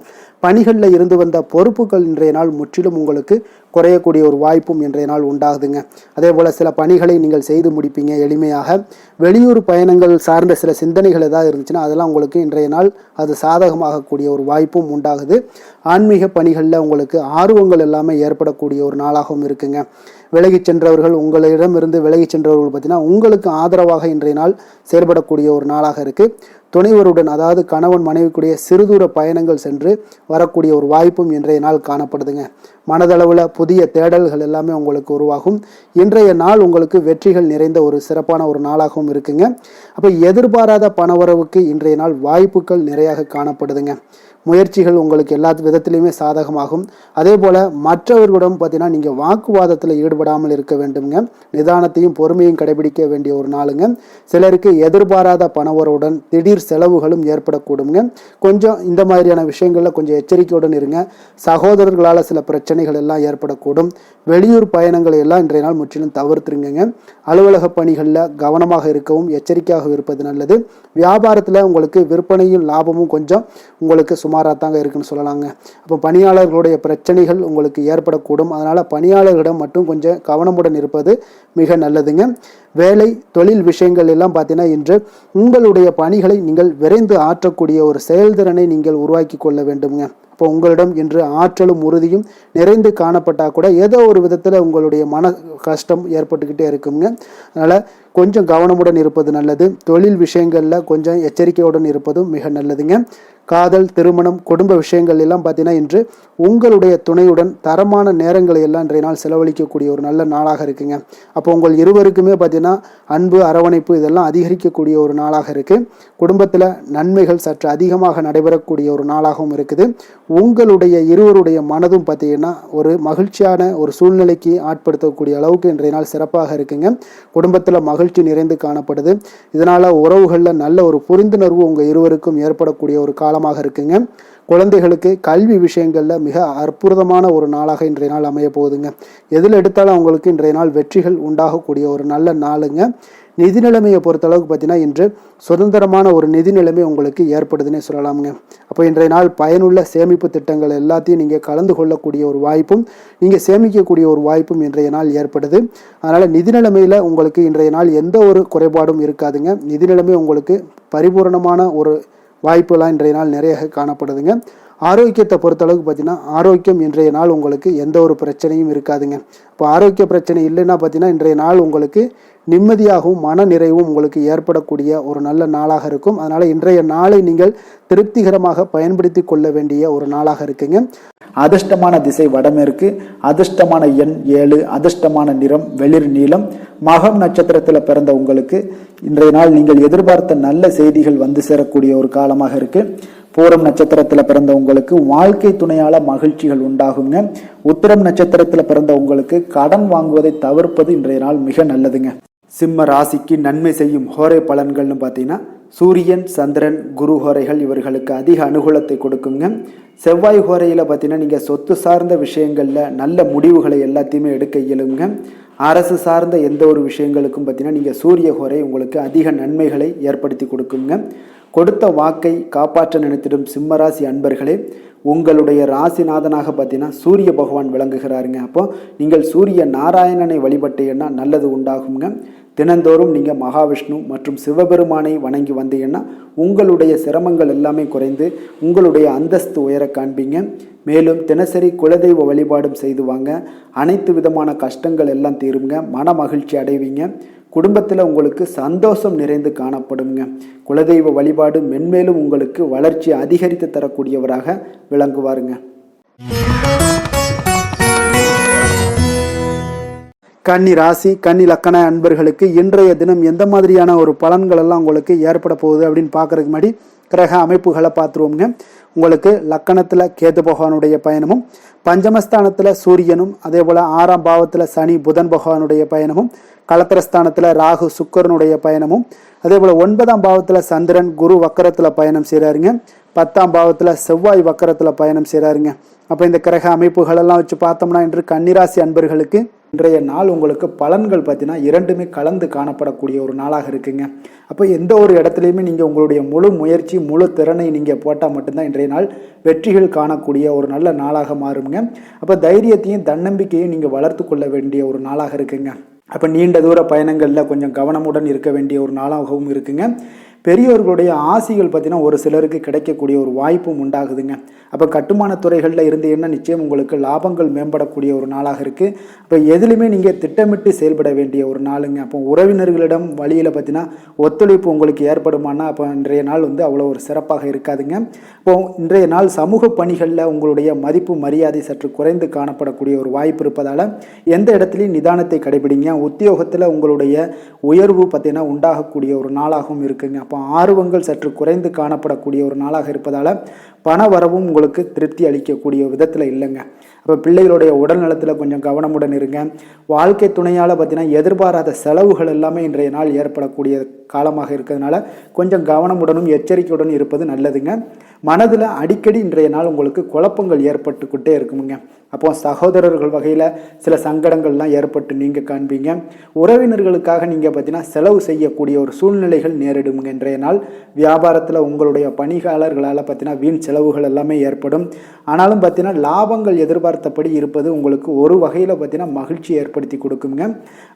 பணிகளில் இருந்து வந்த பொறுப்புகள் இன்றைய நாள் முற்றிலும் உங்களுக்கு குறையக்கூடிய ஒரு வாய்ப்பும் இன்றைய நாள் உண்டாகுதுங்க. அதே போல் சில பணிகளை நீங்கள் செய்து முடிப்பீங்க எளிமையாக. வெளியூர் பயணங்கள் சார்ந்த சில சிந்தனைகள் ஏதாவது இருந்துச்சுன்னா அதெல்லாம் உங்களுக்கு இன்றைய நாள் அது சாதகமாகக்கூடிய ஒரு வாய்ப்பும் உண்டாகுது. ஆன்மீக பணிகளில் உங்களுக்கு ஆர்வங்கள் எல்லாமே ஏற்படக்கூடிய ஒரு நாளாகவும் இருக்குங்க. விலகி சென்றவர்கள், உங்களிடமிருந்து விலகி சென்றவர்கள் பார்த்தீங்கன்னா உங்களுக்கு ஆதரவாக இன்றைய நாள் செயல்படக்கூடிய ஒரு நாளாக இருக்குது. துணைவருடன், அதாவது கணவன் மனைவிக்குடைய சிறுதூர பயணங்கள் சென்று வரக்கூடிய ஒரு வாய்ப்பும் இன்றைய நாள் காணப்படுதுங்க. மனதளவில் புதிய தேடல்கள் எல்லாமே உங்களுக்கு உருவாகும். இன்றைய நாள் உங்களுக்கு வெற்றிகள் நிறைந்த ஒரு சிறப்பான ஒரு நாளாகவும் இருக்குங்க. அப்போ எதிர்பாராத பணவரவுக்கு இன்றைய நாள் வாய்ப்புகள் நிறையாக காணப்படுதுங்க. முயற்சிகள் உங்களுக்கு எல்லா விதத்திலையுமே சாதகமாகும். அதே போல் மற்றவர்களிடம் பார்த்தீங்கன்னா நீங்கள் வாக்குவாதத்தில் ஈடுபடாமல் இருக்க வேண்டுங்க. நிதானத்தையும் பொறுமையும் கடைபிடிக்க வேண்டிய ஒரு நாளுங்க. சிலருக்கு எதிர்பாராத பணவரவுடன் திடீர் செலவுகளும் ஏற்படக்கூடுங்க. கொஞ்சம் இந்த மாதிரியான விஷயங்களில் கொஞ்சம் எச்சரிக்கையுடன் இருங்க. சகோதரர்களால் சில பிரச்சனைகள் எல்லாம் ஏற்படக்கூடும். வெளியூர் பயணங்களை எல்லாம் இன்றைய நாள் முற்றிலும் தவிர்த்துருங்க. அலுவலக பணிகளில் கவனமாக இருக்கவும் எச்சரிக்கையாக இருப்பது நல்லது. வியாபாரத்தில் உங்களுக்கு விற்பனையும் லாபமும் கொஞ்சம் உங்களுக்கு சுமாராக தாங்க இருக்குன்னு சொல்லலாங்க. அப்போ பணியாளர்களுடைய பிரச்சனைகள் உங்களுக்கு ஏற்படக்கூடும். அதனால் பணியாளர்களிடம் மட்டும் கொஞ்சம் கவனமுடன் இருப்பது மிக நல்லதுங்க. வேலை தொழில் விஷயங்கள் எல்லாம் பார்த்தீங்கன்னா இன்று உங்களுடைய பணிகளை நீங்கள் விரைந்து ஆற்றக்கூடிய ஒரு செயல்திறனை நீங்கள் உருவாக்கி கொள்ள வேண்டுங்க. இப்போ உங்களிடம் இன்று ஆற்றலும் உறுதியும் நிறைந்து காணப்பட்டால் கூட ஏதோ ஒரு விதத்தில் உங்களுடைய மன கஷ்டம் ஏற்பட்டுக்கிட்டே இருக்குங்க. அதனால் கொஞ்சம் கவனமுடன் இருப்பது நல்லது. தொழில் விஷயங்களில் கொஞ்சம் எச்சரிக்கையுடன் இருப்பதும் மிக நல்லதுங்க. காதல், திருமணம், குடும்ப விஷயங்கள் எல்லாம் பார்த்தீங்கன்னா இன்று உங்களுடைய துணையுடன் தரமான நேரங்களை எல்லாம் இன்றைய நாள் செலவழிக்கக்கூடிய ஒரு நல்ல நாளாக இருக்குங்க. அப்போ உங்கள் இருவருக்குமே பார்த்தீங்கன்னா அன்பு, அரவணைப்பு இதெல்லாம் அதிகரிக்கக்கூடிய ஒரு நாளாக இருக்குது. குடும்பத்தில் நன்மைகள் சற்று அதிகமாக நடைபெறக்கூடிய ஒரு நாளாகவும் இருக்குது. உங்களுடைய இருவருடைய மனதும் பார்த்தீங்கன்னா ஒரு மகிழ்ச்சியான ஒரு சூழ்நிலைக்கு ஆட்படுத்தக்கூடிய அளவுக்கு இன்றைய நாள் சிறப்பாக இருக்குங்க. குடும்பத்தில் மகிழ்ச்சி நிறைந்து காணப்படுது. இதனால் உறவுகளில் நல்ல ஒரு புரிந்துணர்வு உங்கள் இருவருக்கும் ஏற்படக்கூடிய ஒரு காலமாக இருக்குங்க. குழந்தைகளுக்கு கல்வி விஷயங்களில் மிக அற்புதமான ஒரு நாளாக இன்றைய நாள் அமைய போகுதுங்க. எதில் எடுத்தாலும் அவங்களுக்கு இன்றைய நாள் வெற்றிகள் உண்டாகக்கூடிய ஒரு நல்ல நாளுங்க. நிதி நிலைமையை பொறுத்தளவுக்கு பார்த்தீங்கன்னா இன்று சுதந்திரமான ஒரு நிதி நிலைமை உங்களுக்கு ஏற்படுதுன்னே சொல்லலாமுங்க. அப்போ இன்றைய நாள் பயனுள்ள சேமிப்பு திட்டங்கள் எல்லாத்தையும் நீங்கள் கலந்து கொள்ளக்கூடிய ஒரு வாய்ப்பும் நீங்கள் சேமிக்கக்கூடிய ஒரு வாய்ப்பும் இன்றைய நாள் ஏற்படுது. அதனால் நிதி நிலைமையில் உங்களுக்கு இன்றைய நாள் எந்த ஒரு குறைபாடும் இருக்காதுங்க. நிதி நிலைமை உங்களுக்கு பரிபூரணமான ஒரு வாய்ப்புலாம் இன்றைய நாள் நிறைய காணப்படுதுங்க. ஆரோக்கியத்தை பொறுத்தளவுக்கு பார்த்தீங்கன்னா ஆரோக்கியம் இன்றைய நாள் உங்களுக்கு எந்த ஒரு பிரச்சனையும் இருக்காதுங்க. இப்போ ஆரோக்கிய பிரச்சனை இல்லைன்னா பார்த்தீங்கன்னா இன்றைய நாள் உங்களுக்கு நிம்மதியாகவும் மன நிறைவும் உங்களுக்கு ஏற்படக்கூடிய ஒரு நல்ல நாளாக இருக்கும். அதனால் இன்றைய நாளை நீங்கள் திருப்திகரமாக பயன்படுத்தி கொள்ள வேண்டிய ஒரு நாளாக இருக்குங்க. அதிர்ஷ்டமான திசை வடமேற்கு, அதிர்ஷ்டமான எண் 7, அதிர்ஷ்டமான நிறம் வெளிர் நீலம். மகம் நட்சத்திரத்தில் பிறந்த உங்களுக்கு இன்றைய நாள் நீங்கள் எதிர்பார்த்த நல்ல செய்திகள் வந்து சேரக்கூடிய ஒரு காலமாக இருக்கு. பூரம் நட்சத்திரத்தில் பிறந்த உங்களுக்கு வாழ்க்கை துணையால மகிழ்ச்சிகள் உண்டாகுங்க. உத்திரம் நட்சத்திரத்தில் பிறந்த உங்களுக்கு கடன் வாங்குவதை தவிர்ப்பது இன்றைய நாள் மிக நல்லதுங்க. சிம்ம ராசிக்கு நன்மை செய்யும் ஹோரை பலன்கள்னு பார்த்தீங்கன்னா சூரியன், சந்திரன், குரு ஹோரைகள் இவர்களுக்கு அதிக அனுகூலத்தை கொடுக்குங்க. செவ்வாய் ஹோரையில் பார்த்தீங்கன்னா நீங்கள் சொத்து சார்ந்த விஷயங்களில் நல்ல முடிவுகளை எல்லாத்தையுமே எடுக்க இயலுங்க. அரசு சார்ந்த எந்த ஒரு விஷயங்களுக்கும் பார்த்தீங்கன்னா நீங்கள் சூரிய ஹோரை உங்களுக்கு அதிக நன்மைகளை ஏற்படுத்தி கொடுக்குங்க. கொடுத்த வாக்கை காப்பாற்ற நினைத்திடும் சிம்மராசி அன்பர்களே, உங்களுடைய ராசிநாதனாக பார்த்தீங்கன்னா சூரிய பகவான் விளங்குகிறாருங்க. அப்போ நீங்கள் சூரிய நாராயணனை வழிபட்டீங்கன்னா நல்லது உண்டாகுங்க. தினந்தோறும் நீங்கள் மகாவிஷ்ணு மற்றும் சிவபெருமானை வணங்கி வந்தீங்கன்னா உங்களுடைய சிரமங்கள் எல்லாமே குறைந்து உங்களுடைய அந்தஸ்து உயர காண்பீங்க. மேலும் தினசரி குலதெய்வ வழிபாடும் செய்து வாங்க. அனைத்து விதமான கஷ்டங்கள் எல்லாம் தீருங்க. மன மகிழ்ச்சி அடைவீங்க. குடும்பத்தில் உங்களுக்கு சந்தோஷம் நிறைந்து காணப்படுங்க. குலதெய்வ வழிபாடு மென்மேலும் உங்களுக்கு வளர்ச்சி அதிகரித்து தரக்கூடியவராக விளங்குவாருங்க. கன்னி ராசி, கன்னி லக்கண அன்பர்களுக்கு இன்றைய தினம் எந்த மாதிரியான ஒரு பலன்கள் எல்லாம் உங்களுக்கு ஏற்பட போகுது அப்படின்னு பார்க்கறதுக்கு முன்னாடி கிரக அமைப்புகளை பார்த்துருவோங்க. உங்களுக்கு லக்கணத்தில் கேது பகவானுடைய பயணமும், பஞ்சமஸ்தானத்தில் சூரியனும், அதே போல் 6ஆம் பாவத்தில் சனி புதன் பகவானுடைய பயணமும், களத்திரஸ்தானத்தில் ராகு சுக்கரனுடைய பயணமும், அதே போல் 9ஆம் பாவத்தில் சந்திரன் குரு வக்கரத்தில் பயணம் செய்கிறாருங்க. 10ஆம் பாவத்தில் செவ்வாய் வக்கரத்தில் பயணம் செய்கிறாருங்க. அப்போ இந்த கிரக அமைப்புகளெல்லாம் வச்சு பார்த்தோம்னா இன்று கன்னிராசி அன்பர்களுக்கு இன்றைய நாள் உங்களுக்கு பலன்கள் பார்த்தீங்கன்னா இரண்டுமே கலந்து காணப்படக்கூடிய ஒரு நாளாக இருக்குங்க. அப்போ எந்த ஒரு இடத்துலையுமே நீங்கள் உங்களுடைய முழு முயற்சி முழு திறனை நீங்கள் போட்டால் மட்டும்தான் இன்றைய நாள் வெற்றிகள் காணக்கூடிய ஒரு நல்ல நாளாக மாறுங்க. அப்போ தைரியத்தையும் தன்னம்பிக்கையும் நீங்கள் வளர்த்து கொள்ள வேண்டிய ஒரு நாளாக இருக்குங்க. அப்போ நீண்ட தூர பயணங்களில் கொஞ்சம் கவனமுடன் இருக்க வேண்டிய ஒரு நாளாகவும் இருக்குங்க. பெரியோர்களுடைய ஆசிகள் பார்த்தீங்கன்னா ஒரு சிலருக்கு கிடைக்கக்கூடிய ஒரு வாய்ப்பும் உண்டாகுதுங்க. அப்போ கட்டுமான துறைகளில் இருந்தீங்கன்னா நிச்சயம் உங்களுக்கு லாபங்கள் மேம்படக்கூடிய ஒரு நாளாக இருக்குது. அப்போ எதுலையுமே நீங்கள் திட்டமிட்டு செயல்பட வேண்டிய ஒரு நாளுங்க. அப்போ உறவினர்களிடம் வழியில் பார்த்தீங்கன்னா ஒத்துழைப்பு உங்களுக்கு ஏற்படுமானா அப்போ இன்றைய நாள் அவ்வளோ ஒரு சிறப்பாக இருக்காதுங்க. இப்போ இன்றைய நாள் சமூக பணிகளில் உங்களுடைய மதிப்பு மரியாதை சற்று குறைந்து காணப்படக்கூடிய ஒரு வாய்ப்பு இருப்பதால் எந்த இடத்துலையும் நிதானத்தை கடைபிடிங்க. உத்தியோகத்தில் உங்களுடைய உயர்வு பார்த்தீங்கன்னா உண்டாகக்கூடிய ஒரு நாளாகவும் இருக்குங்க. அப்போ ஆர்வங்கள் சற்று குறைந்து காணப்படக்கூடிய ஒரு நாளாக இருப்பதால் பண வரவும் உங்களுக்கு திருப்தி அளிக்கக்கூடிய விதத்தில் இல்லைங்க. அப்போ பிள்ளைகளுடைய உடல் நலத்தில் கொஞ்சம் கவனமுடன் இருங்க. வாழ்க்கை துணையால் பார்த்தீங்கன்னா எதிர்பாராத செலவுகள் எல்லாமே இன்றைய நாள் ஏற்படக்கூடிய காலமாக இருக்கிறதுனால கொஞ்சம் கவனமுடனும் எச்சரிக்கையுடன் இருப்பது நல்லதுங்க. மனதில் அடிக்கடி இன்றைய நாள் உங்களுக்கு குழப்பங்கள் ஏற்பட்டுக்கிட்டே இருக்குமுங்க. அப்போ சகோதரர்கள் வகையில் சில சங்கடங்கள்லாம் ஏற்பட்டு நீங்கள் காண்பீங்க. உறவினர்களுக்காக நீங்கள் பார்த்தீங்கன்னா செலவு செய்யக்கூடிய ஒரு சூழ்நிலைகள் நேரிடுங்க. இன்றைய நாள் வியாபாரத்தில் உங்களுடைய பணியாளர்களால் பார்த்தீங்கன்னா வீண் செலவுகள் எல்லாமே ஏற்படும். ஆனாலும் பார்த்தீங்கன்னா லாபங்கள் எதிர்பார்த்தபடி இருப்பது உங்களுக்கு ஒரு வகையில் பார்த்தீங்கன்னா மகிழ்ச்சி ஏற்படுத்தி கொடுக்குங்க.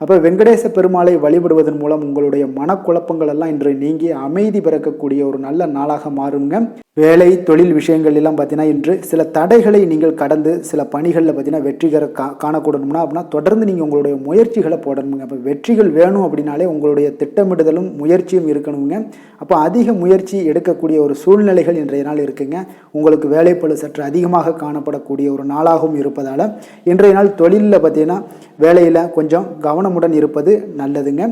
அப்போ வெங்கடேச பெருமாளை வழிபடுவதன் மூலம் உங்களுடைய மனக்குழப்பங்கள் எல்லாம் இன்று நீங்கி அமைதி பிறக்கக்கூடிய ஒரு நல்ல நாளாக மாறுங்க. வேலை தொழில் விஷயங்கள் எல்லாம் பார்த்தீங்கன்னா இன்று சில தடைகளை நீங்கள் கடந்து சில பணிகளில் பார்த்தீங்கன்னா வெற்றிகர காணக்கூடணும்னா அப்படின்னா தொடர்ந்து நீங்கள் உங்களுடைய முயற்சிகளை போடணுங்க. அப்போ வெற்றிகள் வேணும் அப்படின்னாலே உங்களுடைய திட்டமிடுதலும் முயற்சியும் இருக்கணுங்க. அப்போ அதிக முயற்சி எடுக்கக்கூடிய ஒரு சூழ்நிலைகள் இன்றைய நாள் இருக்குங்க. உங்களுக்கு வேலைப்பளு சற்று அதிகமாக காணப்படக்கூடிய ஒரு நாளாகவும் இருப்பதால் இன்றைய நாள் தொழிலில் பார்த்தீங்கன்னா வேலையில் கொஞ்சம் கவனமுடன் இருப்பது நல்லதுங்க.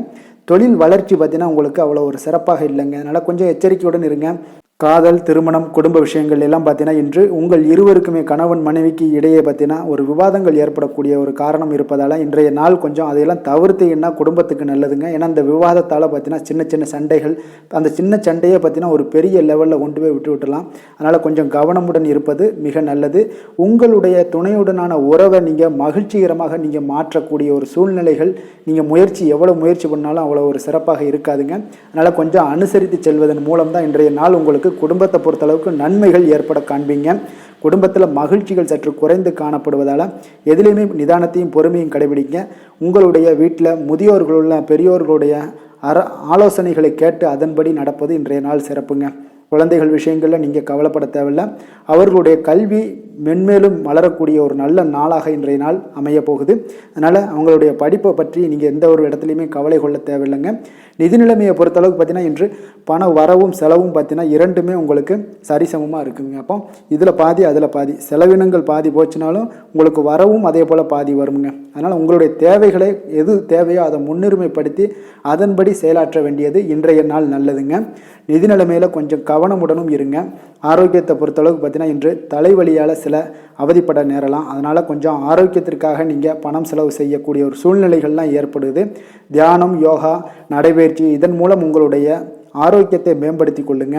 தொழில் வளர்ச்சி பார்த்தீங்கன்னா உங்களுக்கு அவ்வளோ ஒரு சிறப்பாக இல்லைங்க. அதனால் கொஞ்சம் எச்சரிக்கையுடன் இருங்க. காதல், திருமணம், குடும்ப விஷயங்கள் எல்லாம் பார்த்தீங்கன்னா இன்று உங்கள் இருவருக்குமே கணவன் மனைவிக்கு இடையே பார்த்தீங்கன்னா ஒரு விவாதங்கள் ஏற்படக்கூடிய ஒரு காரணம் இருப்பதால் இன்றைய நாள் கொஞ்சம் அதையெல்லாம் தவிர்த்தீங்கன்னா குடும்பத்துக்கு நல்லதுங்க. ஏன்னா அந்த விவாதத்தால் பார்த்தீங்கன்னா சின்ன சின்ன சண்டைகள், அந்த சின்ன சண்டையை பார்த்தீங்கன்னா ஒரு பெரிய லெவலில் கொண்டு போய் விட்டுலாம். அதனால் கொஞ்சம் கவனமுடன் இருப்பது மிக நல்லது. உங்களுடைய துணையுடனான உறவை நீங்கள் மகிழ்ச்சிகரமாக நீங்கள் மாற்றக்கூடிய ஒரு சூழ்நிலைகள் நீங்கள் எவ்வளோ முயற்சி பண்ணாலும் அவ்வளோ ஒரு சிறப்பாக இருக்காதுங்க. அதனால் கொஞ்சம் அனுசரித்து செல்வதன் மூலம் தான் இன்றைய நாள் உங்களுக்கு குடும்பத்தை பொறுத்தளவுக்கு நன்மைகள் ஏற்பட காண்பீங்க. குடும்பத்தில் மகிழ்ச்சிகள் சற்று குறைந்து காணப்படுவதால் எதிலையுமே நிதானத்தையும் பொறுமையும் கடைபிடிங்க. உங்களுடைய வீட்டில் முதியோர்களுள்ள பெரியோர்களுடைய ஆலோசனைகளை கேட்டு அதன்படி நடப்பது இன்றைய நாள் சிறப்புங்க. குழந்தைகள் விஷயங்களில் நீங்கள் கவலைப்பட தேவையில்லை. அவர்களுடைய கல்வி மென்மேலும் வளரக்கூடிய ஒரு நல்ல நாளாக இன்றைய நாள் அமைய போகுது. அதனால் அவங்களுடைய படிப்பை பற்றி நீங்கள் எந்த ஒரு இடத்துலையுமே கவலை கொள்ள தேவையில்லைங்க. நிதி நிலைமையை பொறுத்தளவுக்கு பார்த்தீங்கன்னா இன்று பண வரவும் செலவும் பார்த்தீங்கன்னா இரண்டுமே உங்களுக்கு சரிசமமாக இருக்குங்க. அப்போ இதில் பாதி அதில் பாதி, செலவினங்கள் பாதி போச்சுனாலும் உங்களுக்கு வரவும் அதே போல் பாதி வருங்க. அதனால் உங்களுடைய தேவைகளை எது தேவையோ அதை முன்னுரிமைப்படுத்தி அதன்படி செயலாற்ற வேண்டியது இன்றைய நாள் நல்லதுங்க. நிதி நிலைமையில் கொஞ்சம் கவனமுடனும் இருங்க. ஆரோக்கியத்தை பொறுத்தளவுக்கு பார்த்தீங்கன்னா இன்று தலைவலியால் சில அவதிப்பட நேரலாம். அதனால் கொஞ்சம் ஆரோக்கியத்திற்காக நீங்கள் பணம் செலவு செய்யக்கூடிய ஒரு சூழ்நிலைகள்லாம் ஏற்படுது. தியானம், யோகா, நடைபயிற்சி இதன் மூலம் உங்களுடைய ஆரோக்கியத்தை மேம்படுத்தி கொள்ளுங்க.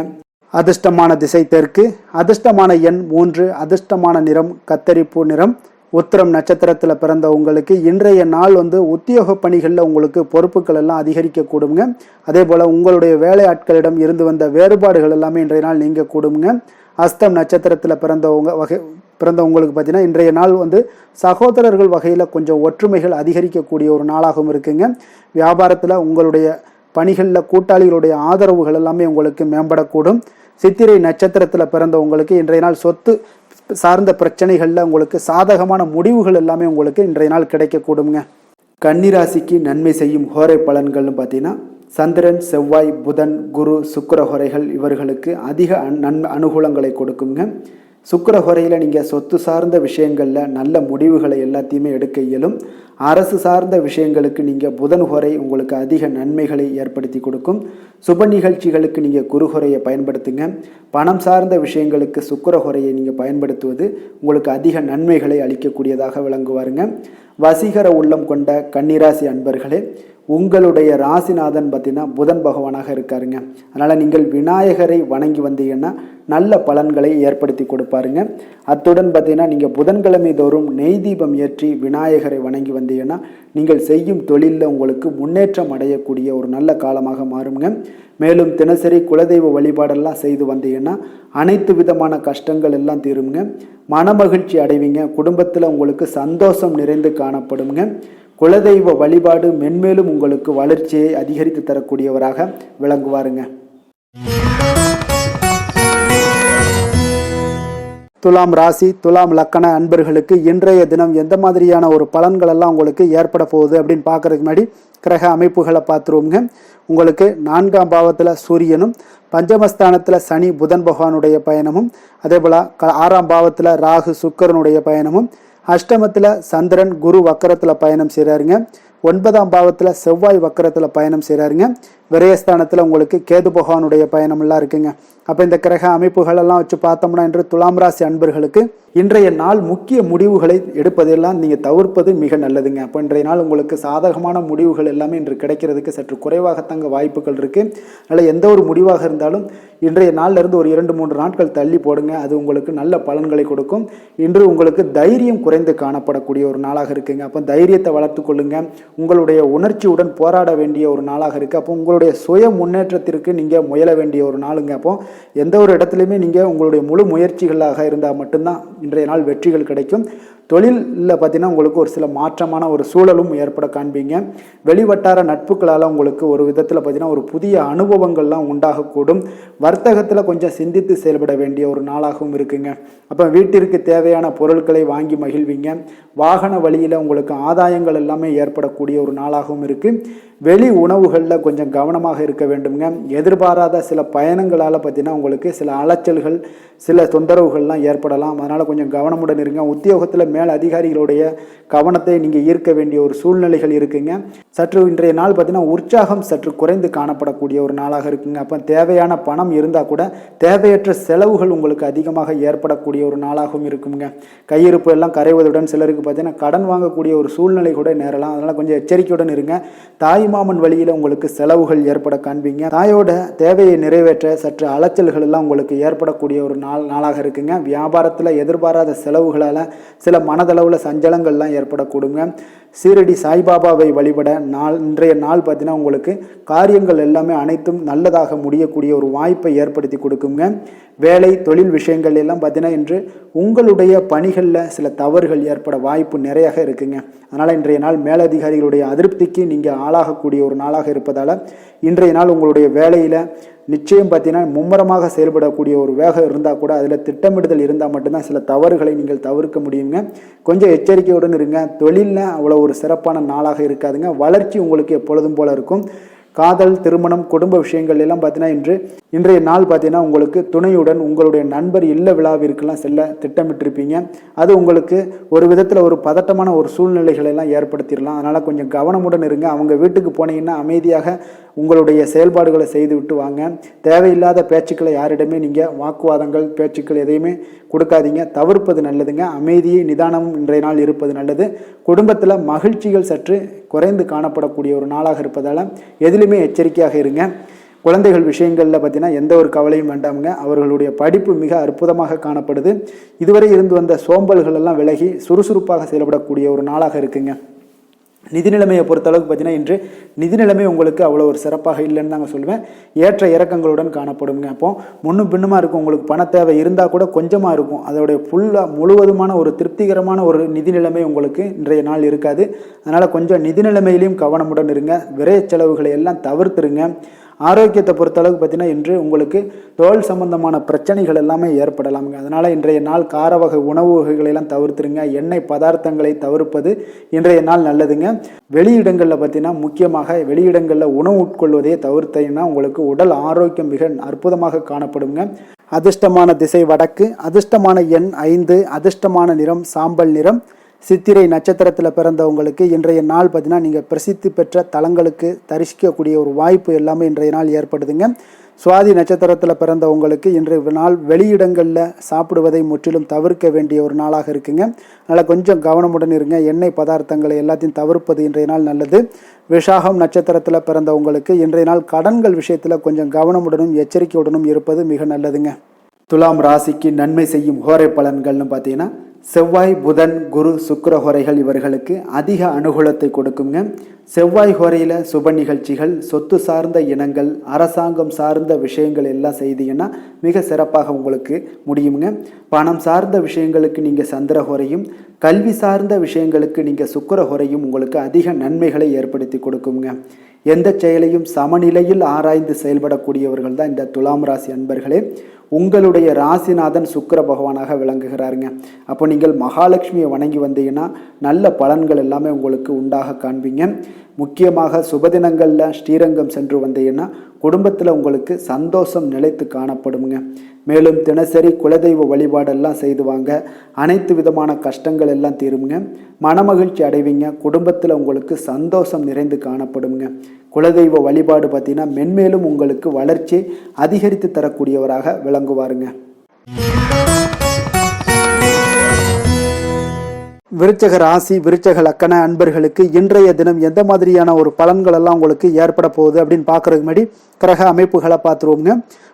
அதிர்ஷ்டமான திசை தெற்கு, அதிர்ஷ்டமான எண் 3, அதிர்ஷ்டமான நிறம் கத்தரிப்பூ நிறம். உத்திரம் நட்சத்திரத்தில் பிறந்த உங்களுக்கு இன்றைய நாள் உத்தியோக பணிகளில் உங்களுக்கு பொறுப்புகள் எல்லாம் அதிகரிக்க கூடுங்க. அதே போல் உங்களுடைய வேலை ஆட்களிடம் இருந்து வந்த வேறுபாடுகள் எல்லாமே இன்றைய நாள் நீங்க கூடுங்க. அஸ்தம் நட்சத்திரத்தில் பிறந்த உங்களுக்கு பார்த்தீங்கன்னா இன்றைய நாள் சகோதரர்கள் வகையில் கொஞ்சம் ஒற்றுமைகள் அதிகரிக்கக்கூடிய ஒரு நாளாகவும் இருக்குங்க. வியாபாரத்தில் உங்களுடைய பணிகளில் கூட்டாளிகளுடைய ஆதரவுகள் எல்லாமே உங்களுக்கு மேம்படக்கூடும். சித்திரை நட்சத்திரத்தில் பிறந்த உங்களுக்கு இன்றைய நாள் சொத்து சார்ந்த பிரச்சனைகளில் உங்களுக்கு சாதகமான முடிவுகள் எல்லாமே உங்களுக்கு இன்றைய நாள் கிடைக்கக்கூடுங்க. கன்னிராசிக்கு நன்மை செய்யும் ஹோரை பலன்கள்னு பார்த்தீங்கன்னா சந்திரன், செவ்வாய், புதன், குரு, சுக்கிர ஹோரைகள் இவர்களுக்கு அதிக அனுகூலங்களை கொடுக்குங்க. சுக்கிர ஹோரையில் நீங்கள் சொத்து சார்ந்த விஷயங்களில் நல்ல முடிவுகளை எல்லாத்தையுமே எடுக்க இயலும். அரசு சார்ந்த விஷயங்களுக்கு நீங்கள் புதன் ஹோரை உங்களுக்கு அதிக நன்மைகளை ஏற்படுத்தி கொடுக்கும். சுப நிகழ்ச்சிகளுக்கு நீங்கள் குரு ஹோரையை பயன்படுத்துங்க. பணம் சார்ந்த விஷயங்களுக்கு சுக்கிர ஹோரையை நீங்கள் பயன்படுத்துவது உங்களுக்கு அதிக நன்மைகளை அளிக்கக்கூடியதாக விளங்குவாருங்க. வசீகர உள்ளம் கொண்ட கன்னிராசி அன்பர்களே, உங்களுடைய ராசிநாதன் பார்த்தீங்கன்னா புதன் பகவானாக இருக்காருங்க. அதனால் நீங்கள் விநாயகரை வணங்கி வந்தீங்கன்னா நல்ல பலன்களை ஏற்படுத்தி கொடுப்பாருங்க. அத்துடன் பார்த்தீங்கன்னா நீங்கள் புதன்கிழமை தோறும் நெய் தீபம் ஏற்றி விநாயகரை வணங்கி வந்தீங்கன்னா நீங்கள் செய்யும் தொழிலில் உங்களுக்கு முன்னேற்றம் அடையக்கூடிய ஒரு நல்ல காலமாக மாறுங்க. மேலும் தினசரி குலதெய்வ வழிபாடெல்லாம் செய்து வந்தீங்கன்னா அனைத்து விதமான கஷ்டங்கள் எல்லாம் தீருங்க. மனமகிழ்ச்சி அடைவீங்க. குடும்பத்தில் உங்களுக்கு சந்தோஷம் நிறைந்து காணப்படுங்க. குலதெய்வ வழிபாடு மென்மேலும் உங்களுக்கு வளர்ச்சியை அதிகரித்து தரக்கூடியவராக விளங்குவாருங்க. துலாம் ராசி, துலாம் லக்கண அன்பர்களுக்கு இன்றைய தினம் எந்த மாதிரியான ஒரு பலன்கள் எல்லாம் உங்களுக்கு ஏற்பட போகுது அப்படின்னு பார்க்கறதுக்கு முன்னாடி கிரக அமைப்புகளை பார்த்துருவோங்க. உங்களுக்கு 4ஆம் பாவத்தில் சூரியனும், பஞ்சமஸ்தானத்தில் சனி புதன் பகவானுடைய பயணமும், அதே போல் 6ஆம் பாவத்தில் ராகு சுக்கிரனுடைய பயணமும், அஷ்டமத்தில் சந்திரன் குரு வக்கரத்தில் பயணம் செய்கிறாருங்க. 9ஆம் பாவத்தில் செவ்வாய் வக்கரத்தில் பயணம் செய்கிறாருங்க. விரயஸ்தானத்தில் உங்களுக்கு கேது பகவானுடைய பயணமெல்லாம் இருக்குங்க. அப்போ இந்த கிரக அமைப்புகள் எல்லாம் வச்சு பார்த்தோம்னா இன்று துலாம் ராசி அன்பர்களுக்கு இன்றைய நாள் முக்கிய முடிவுகளை எடுப்பதெல்லாம் நீங்கள் தவிர்ப்பது மிக நல்லதுங்க. அப்போ இன்றைய நாள் உங்களுக்கு சாதகமான முடிவுகள் எல்லாமே இன்று கிடைக்கிறதுக்கு சற்று குறைவாகத்தாங்க வாய்ப்புகள் இருக்குது. அதனால் எந்த ஒரு முடிவாக இருந்தாலும் இன்றைய நாளிலிருந்து ஒரு 2-3 நாட்கள் தள்ளி போடுங்க. அது உங்களுக்கு நல்ல பலன்களை கொடுக்கும். இன்று உங்களுக்கு தைரியம் குறைந்து காணப்படக்கூடிய ஒரு நாளாக இருக்குங்க. அப்போ தைரியத்தை வளர்த்து கொள்ளுங்க. உங்களுடைய உணர்ச்சியுடன் போராட வேண்டிய ஒரு நாளாக இருக்குது. அப்போ உங்களுடைய சுய முன்னேற்றத்திற்கு நீங்கள் முயல வேண்டிய ஒரு நாளுங்க. அப்போ எந்த ஒரு இடத்துலையுமே நீங்கள் உங்களுடைய முழு முயற்சிகளாக இருந்தால் மட்டும்தான் இன்றைய நாள் வெற்றிகள் கிடைக்கும். தொழிலில் பார்த்தீங்கன்னா உங்களுக்கு ஒரு சில மாற்றமான ஒரு சூழலும் ஏற்பட காண்பீங்க. வெளிவட்டார நட்புகளால் உங்களுக்கு ஒரு விதத்தில் பார்த்தீங்கன்னா ஒரு புதிய அனுபவங்கள்லாம் உண்டாகக்கூடும். வர்த்தகத்தில் கொஞ்சம் சிந்தித்து செயல்பட வேண்டிய ஒரு நாளாகவும் இருக்குங்க. அப்போ வீட்டிற்கு தேவையான பொருட்களை வாங்கி மகிழ்வீங்க. வாகன வழியில் உங்களுக்கு ஆதாயங்கள் எல்லாமே ஏற்படக்கூடிய ஒரு நாளாகவும் இருக்குது. வெளி உணவுகளில் கொஞ்சம் கவனமாக இருக்க வேண்டுங்க. எதிர்பாராத சில பயணங்களால் பார்த்தீங்கன்னா உங்களுக்கு சில அலைச்சல்கள் சில தொந்தரவுகள்லாம் ஏற்படலாம். அதனால் கொஞ்சம் கவனமுடன் இருங்க. உத்தியோகத்தில் மேல் அதிகாரிகளுடைய கவனத்தை நீங்கள் ஈர்க்க வேண்டிய ஒரு சூழ்நிலைகள் இருக்குங்க. சற்று இன்றைய நாள் பார்த்தீங்கன்னா உற்சாகம் சற்று குறைந்து காணப்படக்கூடிய ஒரு நாளாக இருக்குங்க. அப்போ தேவையான பணம் இருந்தால் கூட தேவையற்ற செலவுகள் உங்களுக்கு அதிகமாக ஏற்படக்கூடிய ஒரு நாளாகவும் இருக்குங்க. கையிருப்பு எல்லாம் கரைவதுடன் சிலருக்கு பார்த்தீங்கன்னா கடன் வாங்கக்கூடிய ஒரு சூழ்நிலை கூட நேரலாம். அதனால் கொஞ்சம் எச்சரிக்கையுடன் இருங்க. தாய்மாமன் வழியில் உங்களுக்கு செலவுகள் ஏற்பட காண்பீங்க. தாயோட தேவையை நிறைவேற்ற சற்று அலைச்சல்கள் எல்லாம் உங்களுக்கு ஏற்படக்கூடிய ஒரு நாளாக இருக்குங்க. வியாபாரத்தில் எதிர்பாராத செலவுகளால் சில மனதளவில் சஞ்சலங்கள்லாம் ஏற்படக்கூடுங்க. சீரடி சாய்பாபாவை வழிபட இன்றைய நாள் பார்த்தீங்கன்னா உங்களுக்கு காரியங்கள் எல்லாமே அனைத்தும் நல்லதாக முடியக்கூடிய ஒரு வாய்ப்பை ஏற்படுத்தி கொடுக்குங்க. வேலை தொழில் விஷயங்கள் எல்லாம் பார்த்தீங்கன்னா இன்று உங்களுடைய பணிகளில் சில தவறுகள் ஏற்பட வாய்ப்பு நிறையாக இருக்குங்க. அதனால் இன்றைய நாள் மேலதிகாரிகளுடைய அதிருப்திக்கு நீங்கள் ஆளாகக்கூடிய ஒரு நாளாக இருப்பதால் இன்றைய நாள் உங்களுடைய வேலையில் நிச்சயம் பார்த்தீங்கன்னா மும்முரமாக செயல்படக்கூடிய ஒரு வேகம் இருந்தால் கூட அதில் திட்டமிடுதல் இருந்தால் மட்டும்தான் சில தவறுகளை நீங்கள் தவிர்க்க முடியுங்க. கொஞ்சம் எச்சரிக்கையுடன் இருங்க. தொழிலில் அவ்வளோ ஒரு சிறப்பான நாளாக இருக்காதுங்க. வளர்ச்சி உங்களுக்கு எப்பொழுதும் போல இருக்கும். காதல் திருமணம் குடும்ப விஷயங்கள் எல்லாம் பார்த்தீங்கன்னா இன்றைய நாள் பார்த்தீங்கன்னா உங்களுக்கு துணையுடன் உங்களுடைய நண்பர் இல்ல விழாவிற்கெல்லாம் செல்ல திட்டமிட்டிருப்பீங்க. அது உங்களுக்கு ஒரு விதத்தில் ஒரு பதட்டமான ஒரு சூழ்நிலைகளை எல்லாம் ஏற்படுத்திடலாம். அதனால் கொஞ்சம் கவனமுடன் இருங்க. அவங்க வீட்டுக்கு போனீங்கன்னா அமைதியாக உங்களுடைய செயல்பாடுகளை செய்து விட்டு வாங்க. தேவையில்லாத பேச்சுக்களை யாரிடமே நீங்கள் வாக்குவாதங்கள் பேச்சுக்கள் எதையுமே கொடுக்காதீங்க. தவிர்ப்பது நல்லதுங்க. அமைதியை நிதானமும் இன்றைய நாள் இருப்பது நல்லது. குடும்பத்தில் மகிழ்ச்சிகள் சற்று குறைந்து காணப்படக்கூடிய ஒரு நாளாக இருப்பதால் எதிலுமே எச்சரிக்கையாக இருங்க. குழந்தைகள் விஷயங்களில் பார்த்தீங்கன்னா எந்த ஒரு கவலையும் வேண்டாமுங்க. அவர்களுடைய படிப்பு மிக அற்புதமாக காணப்படுது. இதுவரை இருந்து வந்த சோம்பல்கள் எல்லாம் விலகி சுறுசுறுப்பாக செயல்படக்கூடிய ஒரு நாளாக இருக்குங்க. நிதி நிலைமையை பொறுத்தளவுக்கு பார்த்தீங்கன்னா இன்று நிதி நிலைமை உங்களுக்கு அவ்வளோ ஒரு சிறப்பாக இல்லைன்னு தாங்க சொல்லுவேன். ஏற்ற இறக்கங்களுடன் காணப்படுங்க. அப்போ முன்னும் பின்னுமா இருக்கும். உங்களுக்கு பண தேவை இருந்தால் கூட கொஞ்சமாக இருக்கும். அதோடைய முழுவதுமான ஒரு திருப்திகரமான ஒரு நிதி நிலைமை உங்களுக்கு இன்றைய நாள் இருக்காது. அதனால் கொஞ்சம் நிதி நிலைமையிலையும் கவனமுடன் இருங்க. விரைய செலவுகளை எல்லாம் தவிர்த்துருங்க. ஆரோக்கியத்தை பொறுத்தளவுக்கு பார்த்தீங்கன்னா இன்று உங்களுக்கு தோல் சம்பந்தமான பிரச்சனைகள் எல்லாமே ஏற்படலாமுங்க. அதனால் இன்றைய நாள் கார வகை உணவு வகைகளெல்லாம் தவிர்த்துருங்க. எண்ணெய் பதார்த்தங்களை தவிர்ப்பது இன்றைய நாள் நல்லதுங்க. வெளியிடங்களில் பார்த்தீங்கன்னா முக்கியமாக வெளியிடங்களில் உணவு உட்கொள்வதையே தவிர்த்தீங்கன்னா உங்களுக்கு உடல் ஆரோக்கியம் மிக அற்புதமாக காணப்படுங்க. அதிர்ஷ்டமான திசை வடக்கு, அதிர்ஷ்டமான எண் 5, அதிர்ஷ்டமான நிறம் சாம்பல் நிறம். சித்திரை நட்சத்திரத்தில் பிறந்தவங்களுக்கு இன்றைய நாள் பார்த்தீங்கன்னா நீங்கள் பிரசித்தி பெற்ற தலங்களுக்கு தரிசிக்கக்கூடிய ஒரு வாய்ப்பு எல்லாமே இன்றைய நாள் ஏற்படுதுங்க. சுவாதி நட்சத்திரத்தில் பிறந்தவங்களுக்கு இன்றைய நாள் வெளியிடங்களில் சாப்பிடுவதை முற்றிலும் தவிர்க்க வேண்டிய ஒரு நாளாக இருக்குங்க. அதனால் கொஞ்சம் கவனமுடன் இருங்க. எண்ணெய் பதார்த்தங்களை எல்லாத்தையும் தவிர்ப்பது இன்றைய நாள் நல்லது. விஷாகம் நட்சத்திரத்தில் பிறந்தவங்களுக்கு இன்றைய நாள் கடன்கள் விஷயத்தில் கொஞ்சம் கவனமுடனும் எச்சரிக்கையுடனும் இருப்பது மிக நல்லதுங்க. துலாம் ராசிக்கு நன்மை செய்யும் ஹோரை பலன்கள்னு பார்த்தீங்கன்னா செவ்வாய் புதன் குரு சுக்கிர ஹோரைகள் இவர்களுக்கு அதிக அனுகூலத்தை கொடுக்குங்க. செவ்வாய் ஹோரையில் சுப நிகழ்ச்சிகள் சொத்து சார்ந்த இனங்கள் அரசாங்கம் சார்ந்த விஷயங்கள் எல்லாம் செய்தீங்கன்னா மிக சிறப்பாக உங்களுக்கு முடியுங்க. பணம் சார்ந்த விஷயங்களுக்கு நீங்கள் சந்திர ஹோரையும் கல்வி சார்ந்த விஷயங்களுக்கு நீங்கள் சுக்கிர ஹோரையும் உங்களுக்கு அதிக நன்மைகளை ஏற்படுத்தி கொடுக்குங்க. எந்த செயலையும் சமநிலையில் ஆராய்ந்து செயல்படக்கூடியவர்கள் தான் இந்த துலாம் ராசி அன்பர்களே. உங்களுடைய ராசிநாதன் சுக்கிர பகவானாக விளங்குகிறாருங்க. அப்போ நீங்கள் மகாலட்சுமியை வணங்கி வந்தீங்கன்னா நல்ல பலன்கள் எல்லாமே உங்களுக்கு உண்டாக காண்பீங்க. முக்கியமாக சுபதினங்களில் ஸ்ரீரங்கம் சென்று வந்தீங்கன்னா குடும்பத்தில் உங்களுக்கு சந்தோஷம் நிலைத்து காணப்படுங்க. மேலும் தினசரி குலதெய்வ வழிபாடெல்லாம் செய்து வாங்க, அனைத்து விதமான கஷ்டங்கள் எல்லாம் தீருங்க, மனமகிழ்ச்சி அடைவீங்க, குடும்பத்தில் உங்களுக்கு சந்தோஷம் நிறைந்து காணப்படுங்க. குலதெய்வ வழிபாடு பார்த்தீங்கன்னா மென்மேலும் உங்களுக்கு வளர்ச்சி அதிகரித்து தரக்கூடியவராக விளங்குவாருங்க. விருச்சக ராசி விருச்சக லக்கண அன்பர்களுக்கு இன்றைய தினம் எந்த மாதிரியான ஒரு பலன்கள் எல்லாம் உங்களுக்கு ஏற்பட போகுது அப்படின்னு பார்க்கறதுக்கு முன்னாடி கிரக அமைப்புகளை பார்த்துருவோங்க.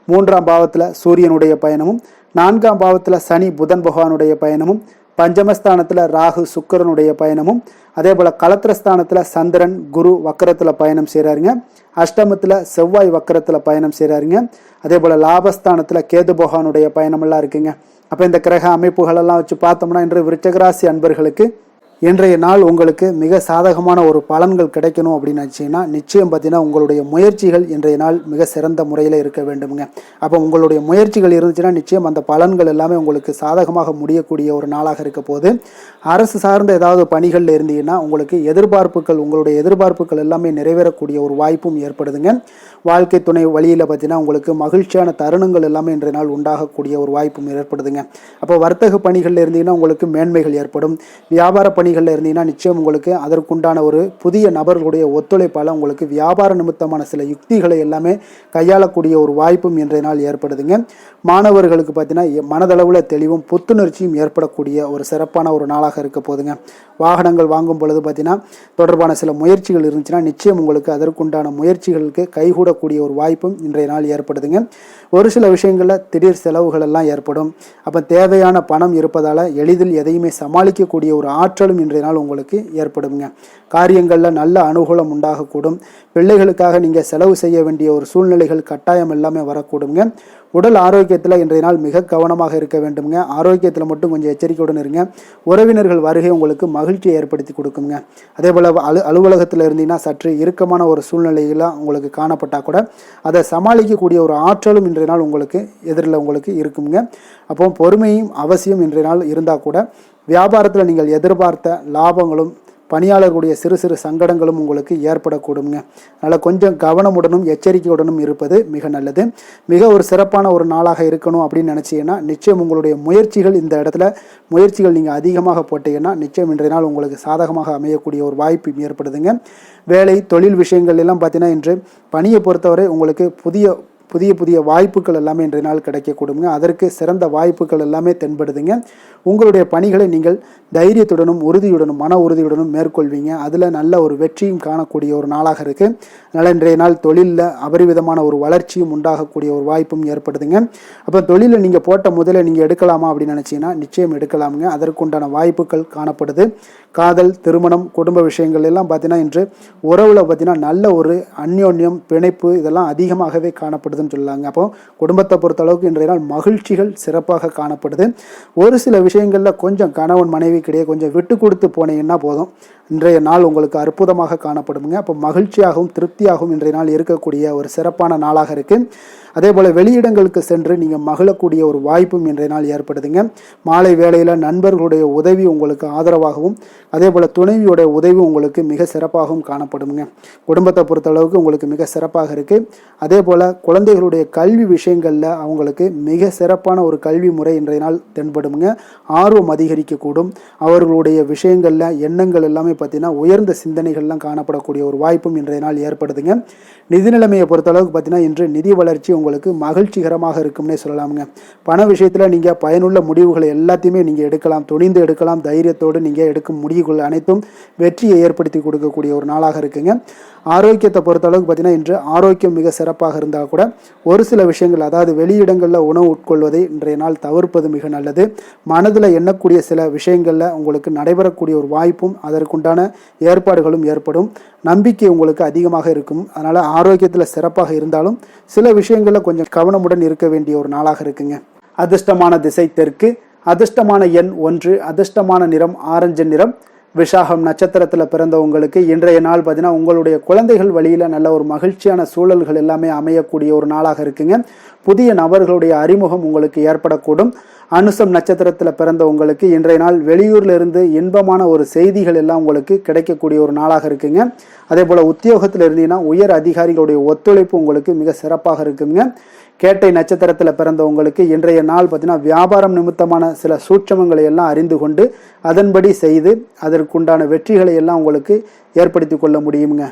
3ஆம் பாவத்தில் சூரியனுடைய பயணமும், 4ஆம் பாவத்தில் சனி புதன் பகவானுடைய பயணமும், பஞ்சமஸ்தானத்தில் ராகு சுக்கிரனுடைய பயணமும், அதே போல் கலத்திரஸ்தானத்தில் சந்திரன் குரு வக்கரத்தில் பயணம் செய்கிறாருங்க. அஷ்டமத்தில் செவ்வாய் வக்கரத்தில் பயணம் செய்கிறாருங்க. அதே போல் லாபஸ்தானத்தில் கேது பகவானுடைய பயணமெல்லாம் இருக்குங்க. அப்போ இந்த கிரக அமைப்புகளெல்லாம் வச்சு பார்த்தோம்னா இன்று விருச்சகராசி அன்பர்களுக்கு இன்றைய நாள் உங்களுக்கு மிக சாதகமான ஒரு பலன்கள் கிடைக்கணும் அப்படின்னு நினச்சிங்கன்னா நிச்சயம் பார்த்தீங்கன்னா உங்களுடைய முயற்சிகள் இன்றைய நாள் மிக சிறந்த முறையில் இருக்க வேண்டுமுங்க. அப்போ உங்களுடைய முயற்சிகள் இருந்துச்சுன்னா நிச்சயம் அந்த பலன்கள் எல்லாமே உங்களுக்கு சாதகமாக முடியக்கூடிய ஒரு நாளாக இருக்க போது. அரசு சார்ந்த ஏதாவது பணிகளில் இருந்தீங்கன்னா உங்களுக்கு உங்களுடைய எதிர்பார்ப்புகள் எல்லாமே நிறைவேறக்கூடிய ஒரு வாய்ப்பும் ஏற்படுதுங்க. வாழ்க்கை துணை வழியில் பார்த்தீங்கன்னா உங்களுக்கு மகிழ்ச்சியான தருணங்கள் எல்லாமே இன்றைய நாள் உண்டாகக்கூடிய ஒரு வாய்ப்பும் ஏற்படுதுங்க. அப்போ வர்த்தக பணிகளில் இருந்தீங்கன்னா உங்களுக்கு மேன்மைகள் ஏற்படும். வியாபார பணிகளில் இருந்தீங்கன்னா நிச்சயம் உங்களுக்கு அதற்குண்டான ஒரு புதிய நபர்களுடைய ஒத்துழைப்பால் உங்களுக்கு வியாபார நிமித்தமான சில யுக்திகளை எல்லாமே கையாளக்கூடிய ஒரு வாய்ப்பும் இன்றைய நாள் ஏற்படுதுங்க. மாணவர்களுக்கு பார்த்தீங்கன்னா மனதளவில் தெளிவும் புத்துணர்ச்சியும் ஏற்படக்கூடிய ஒரு சிறப்பான ஒரு நாளாக இருக்க போதுங்க. வாகனங்கள் வாங்கும் பொழுது பார்த்தீங்கன்னா தொடர்பான சில முயற்சிகள் இருந்துச்சுன்னா நிச்சயம் உங்களுக்கு அதற்குண்டான முயற்சிகளுக்கு கைகூடக்கூடிய ஒரு வாய்ப்பும் இன்றைய நாள் ஏற்படுதுங்க. ஒரு சில விஷயங்களில் திடீர் செலவுகள் எல்லாம் ஏற்படும். அப்போ தேவையான பணம் இருப்பதால் எளிதில் எதையுமே சமாளிக்கக்கூடிய ஒரு ஆற்றலும் இன்றைய நாள் உங்களுக்கு ஏற்படுங்க. காரியங்களில் நல்ல அனுகூலம் உண்டாகக்கூடும். பிள்ளைகளுக்காக நீங்கள் செலவு செய்ய வேண்டிய ஒரு சூழ்நிலைகள் கட்டாயம் எல்லாமே வரக்கூடுங்க. உடல் ஆரோக்கியத்தில் இன்றைய நாள் மிக கவனமாக இருக்க வேண்டுங்க. ஆரோக்கியத்தில் மட்டும் கொஞ்சம் எச்சரிக்கையுடன் இருங்க. உறவினர்கள் வருகை உங்களுக்கு மகிழ்ச்சியை ஏற்படுத்தி கொடுக்குங்க. அதே போல் அலுவலகத்தில் இருந்தீங்கன்னா சற்று இறுக்கமான ஒரு சூழ்நிலைகளாக உங்களுக்கு காணப்பட்டால் கூட அதை சமாளிக்கக்கூடிய ஒரு ஆற்றலும் இன்றைய நாள் உங்களுக்கு எதிரில் உங்களுக்கு இருக்குங்க. அப்போ பொறுமையும் அவசியம் இன்றைய நாள் இருந்தால் கூட வியாபாரத்தில் நீங்கள் எதிர்பார்த்த லாபங்களும் பணியாளர்களுடைய சிறு சிறு சங்கடங்களும் உங்களுக்கு ஏற்படக்கூடுங்க. அதனால் கொஞ்சம் கவனமுடனும் எச்சரிக்கையுடனும் இருப்பது மிக நல்லது. மிக ஒரு சிறப்பான ஒரு நாளாக இருக்கணும் அப்படின்னு நினச்சிங்கன்னா நிச்சயம் உங்களுடைய முயற்சிகள் இந்த இடத்துல நீங்கள் அதிகமாக போட்டீங்கன்னா நிச்சயம் இன்றைய நாள் உங்களுக்கு சாதகமாக அமையக்கூடிய ஒரு வாய்ப்பு ஏற்படுதுங்க. வேலை தொழில் விஷயங்கள் எல்லாம் பார்த்தீங்கன்னா இன்று பணியை பொறுத்தவரை உங்களுக்கு புதிய வாய்ப்புகள் எல்லாமே இன்றைய நாள் கிடைக்கக்கூடுங்க. அதற்கு சிறந்த வாய்ப்புகள் எல்லாமே தென்படுதுங்க. உங்களுடைய பணிகளை நீங்கள் தைரியத்துடனும் உறுதியுடனும் மன உறுதியுடனும் மேற்கொள்வீங்க. அதில் நல்ல ஒரு வெற்றியும் காணக்கூடிய ஒரு நாளாக இருக்குது. அதனால் இன்றைய நாள் தொழிலில் அபரிவிதமான ஒரு வளர்ச்சியும் உண்டாகக்கூடிய ஒரு வாய்ப்பும் ஏற்படுதுங்க. அப்போ தொழிலில் நீங்கள் போட்ட முதல்ல நீங்கள் எடுக்கலாமா அப்படின்னு நினச்சிங்கன்னா நிச்சயம் எடுக்கலாமுங்க. அதற்குண்டான வாய்ப்புகள் காணப்படுது. காதல் திருமணம் குடும்ப விஷயங்கள் எல்லாம் பார்த்தீங்கன்னா இன்று உறவில் பார்த்தீங்கன்னா நல்ல ஒரு அந்யோன்யம் பிணைப்பு இதெல்லாம் அதிகமாகவே காணப்படுதுன்னு சொல்லலாங்க. அப்போ குடும்பத்தை பொறுத்தளவுக்கு இன்றைய நாள் மகிழ்ச்சிகள் சிறப்பாக காணப்படுது. ஒரு சில விஷயங்களில் கொஞ்சம் கணவன் மனைவிக்கிடையே கொஞ்சம் விட்டு கொடுத்து போனீங்கன்னா போதும், இன்றைய நாள் உங்களுக்கு அற்புதமாக காணப்படுங்க. அப்போ மகிழ்ச்சியாகவும் திருப்தியாகவும் இன்றைய நாள் இருக்கக்கூடிய ஒரு சிறப்பான நாளாக இருக்குது. அதே போல் வெளியிடங்களுக்கு சென்று நீங்கள் மகிழக்கூடிய ஒரு வாய்ப்பும் இன்றைய நாள் ஏற்படுதுங்க. மாலை வேளையில் நண்பர்களுடைய உதவி உங்களுக்கு ஆதரவாகவும் அதே போல் துணைவியோடைய உதவி உங்களுக்கு மிக சிறப்பாகவும் காணப்படுங்க. குடும்பத்தை பொறுத்தளவுக்கு உங்களுக்கு மிக சிறப்பாக இருக்குது. அதே போல் குழந்தைகளுடைய கல்வி விஷயங்களில் அவங்களுக்கு மிக சிறப்பான ஒரு கல்வி முறை இன்றைய நாள் தென்படுங்க. ஆர்வம் அதிகரிக்கக்கூடும். அவர்களுடைய விஷயங்களில் எண்ணங்கள் எல்லாமே பார்த்தீங்கன்னா உயர்ந்த சிந்தனைகள்லாம் காணப்படக்கூடிய ஒரு வாய்ப்பும் இன்றைய நாள் ஏற்படுதுங்க. நிதி நிலைமையை பொறுத்தளவுக்கு பார்த்தீங்கன்னா இன்று நிதி வளர்ச்சி உங்களுக்கு மகிழ்ச்சிகரமாக இருக்கும்னே சொல்லலாமுங்க. பண விஷயத்தில் நீங்கள் பயனுள்ள முடிவுகளை எல்லாத்தையுமே நீங்கள் எடுக்கலாம், துணிந்து எடுக்கலாம். தைரியத்தோடு நீங்கள் எடுக்கும் முடிவுகள் அனைத்தும் வெற்றியை ஏற்படுத்தி கொடுக்கக்கூடிய ஒரு நாளாக இருக்குங்க. ஆரோக்கியத்தை பொறுத்தளவுக்கு பார்த்தீங்கன்னா இன்று ஆரோக்கியம் மிக சிறப்பாக இருந்தால் கூட ஒரு சில விஷயங்கள் அதாவது வெளியிடங்களில் உணவு உட்கொள்வதை இன்றைய நாள் தவிர்ப்பது மிக நல்லது. மனதில் எண்ணக்கூடிய சில விஷயங்களில் உங்களுக்கு நடைபெறக்கூடிய ஒரு வாய்ப்பும் அதற்குண்டான ஏற்பாடுகளும் ஏற்படும். நம்பிக்கை உங்களுக்கு அதிகமாக இருக்கும். அதனால் ஆரோக்கியத்தில் சிறப்பாக இருந்தாலும் சில விஷயங்களில் கொஞ்சம் கவனமுடன் இருக்க வேண்டிய ஒரு நாளாக இருக்குங்க. அதிர்ஷ்டமான திசை தெற்கு, அதிர்ஷ்டமான எண் 1, அதிர்ஷ்டமான நிறம் ஆரஞ்சு நிறம். விஷாகம் நட்சத்திரத்தில் பிறந்தவங்களுக்கு இன்றைய நாள் பார்த்தீங்கன்னா உங்களுடைய குழந்தைகள் வழியில் நல்ல ஒரு மகிழ்ச்சியான சூழல்கள் எல்லாமே அமையக்கூடிய ஒரு நாளாக இருக்குங்க. புதிய நபர்களுடைய அறிமுகம் உங்களுக்கு ஏற்படக்கூடும். அனுசம் நட்சத்திரத்தில் பிறந்த உங்களுக்கு இன்றைய நாள் வெளியூர்ல இருந்து இன்பமான ஒரு செய்திகள் எல்லாம் உங்களுக்கு கிடைக்கக்கூடிய ஒரு நாளாக இருக்குங்க. அதே போல உத்தியோகத்தில் இருந்தீங்கன்னா உயர் அதிகாரிகளுடைய ஒத்துழைப்பு உங்களுக்கு மிக சிறப்பாக இருக்குங்க. கேட்டை நட்சத்திரத்தில் பிறந்த உங்களுக்கு இன்றைய நாள் பார்த்தீங்கன்னா வியாபாரம் நிமித்தமான சில சூட்சமங்களை எல்லாம் அறிந்து கொண்டு அதன்படி செய்து அதற்குண்டான வெற்றிகளை எல்லாம் உங்களுக்கு ஏற்படுத்தி கொள்ள முடியுங்க.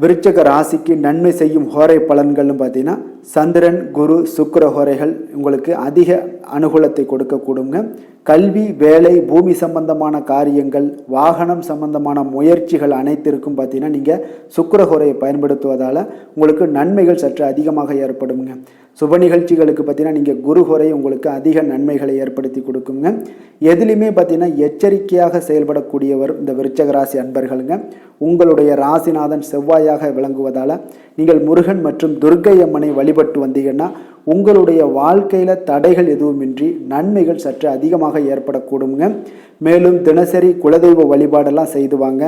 விருச்சக ராசிக்கு நன்மை செய்யும் ஹோரை பலன்கள்னு பார்த்தீங்கன்னா சந்திரன், குரு, சுக்கிர ஹோரைகள் உங்களுக்கு அதிக அனுகூலத்தை கொடுக்கக்கூடுங்க. கல்வி, வேலை, பூமி சம்பந்தமான காரியங்கள், வாகனம் சம்பந்தமான முயற்சிகள் அனைத்திற்கும் பார்த்தீங்கன்னா நீங்கள் சுக்கிர ஹோரையை பயன்படுத்துவதால் உங்களுக்கு நன்மைகள் சற்று அதிகமாக ஏற்படுங்க. சுப நிகழ்ச்சிகளுக்கு பார்த்தீங்கன்னா நீங்கள் குரு ஹோரை உங்களுக்கு அதிக நன்மைகளை ஏற்படுத்தி கொடுக்குங்க. எதுலையுமே பார்த்தீங்கன்னா எச்சரிக்கையாக செயல்படக்கூடியவர் இந்த விருச்சக ராசி அன்பர்களுங்க. உங்களுடைய ராசிநாதன் செவ்வாயாக விளங்குவதால் நீங்கள் முருகன் மற்றும் துர்க்கை அம்மனை வழிபட்டு வந்தீங்கன்னா உங்களுடைய வாழ்க்கையில் தடைகள் எதுவுமின்றி நன்மைகள் சற்று அதிகமாக ஏற்படக்கூடுங்க. மேலும் தினசரி குலதெய்வ வழிபாடெல்லாம் செய்து வாங்க.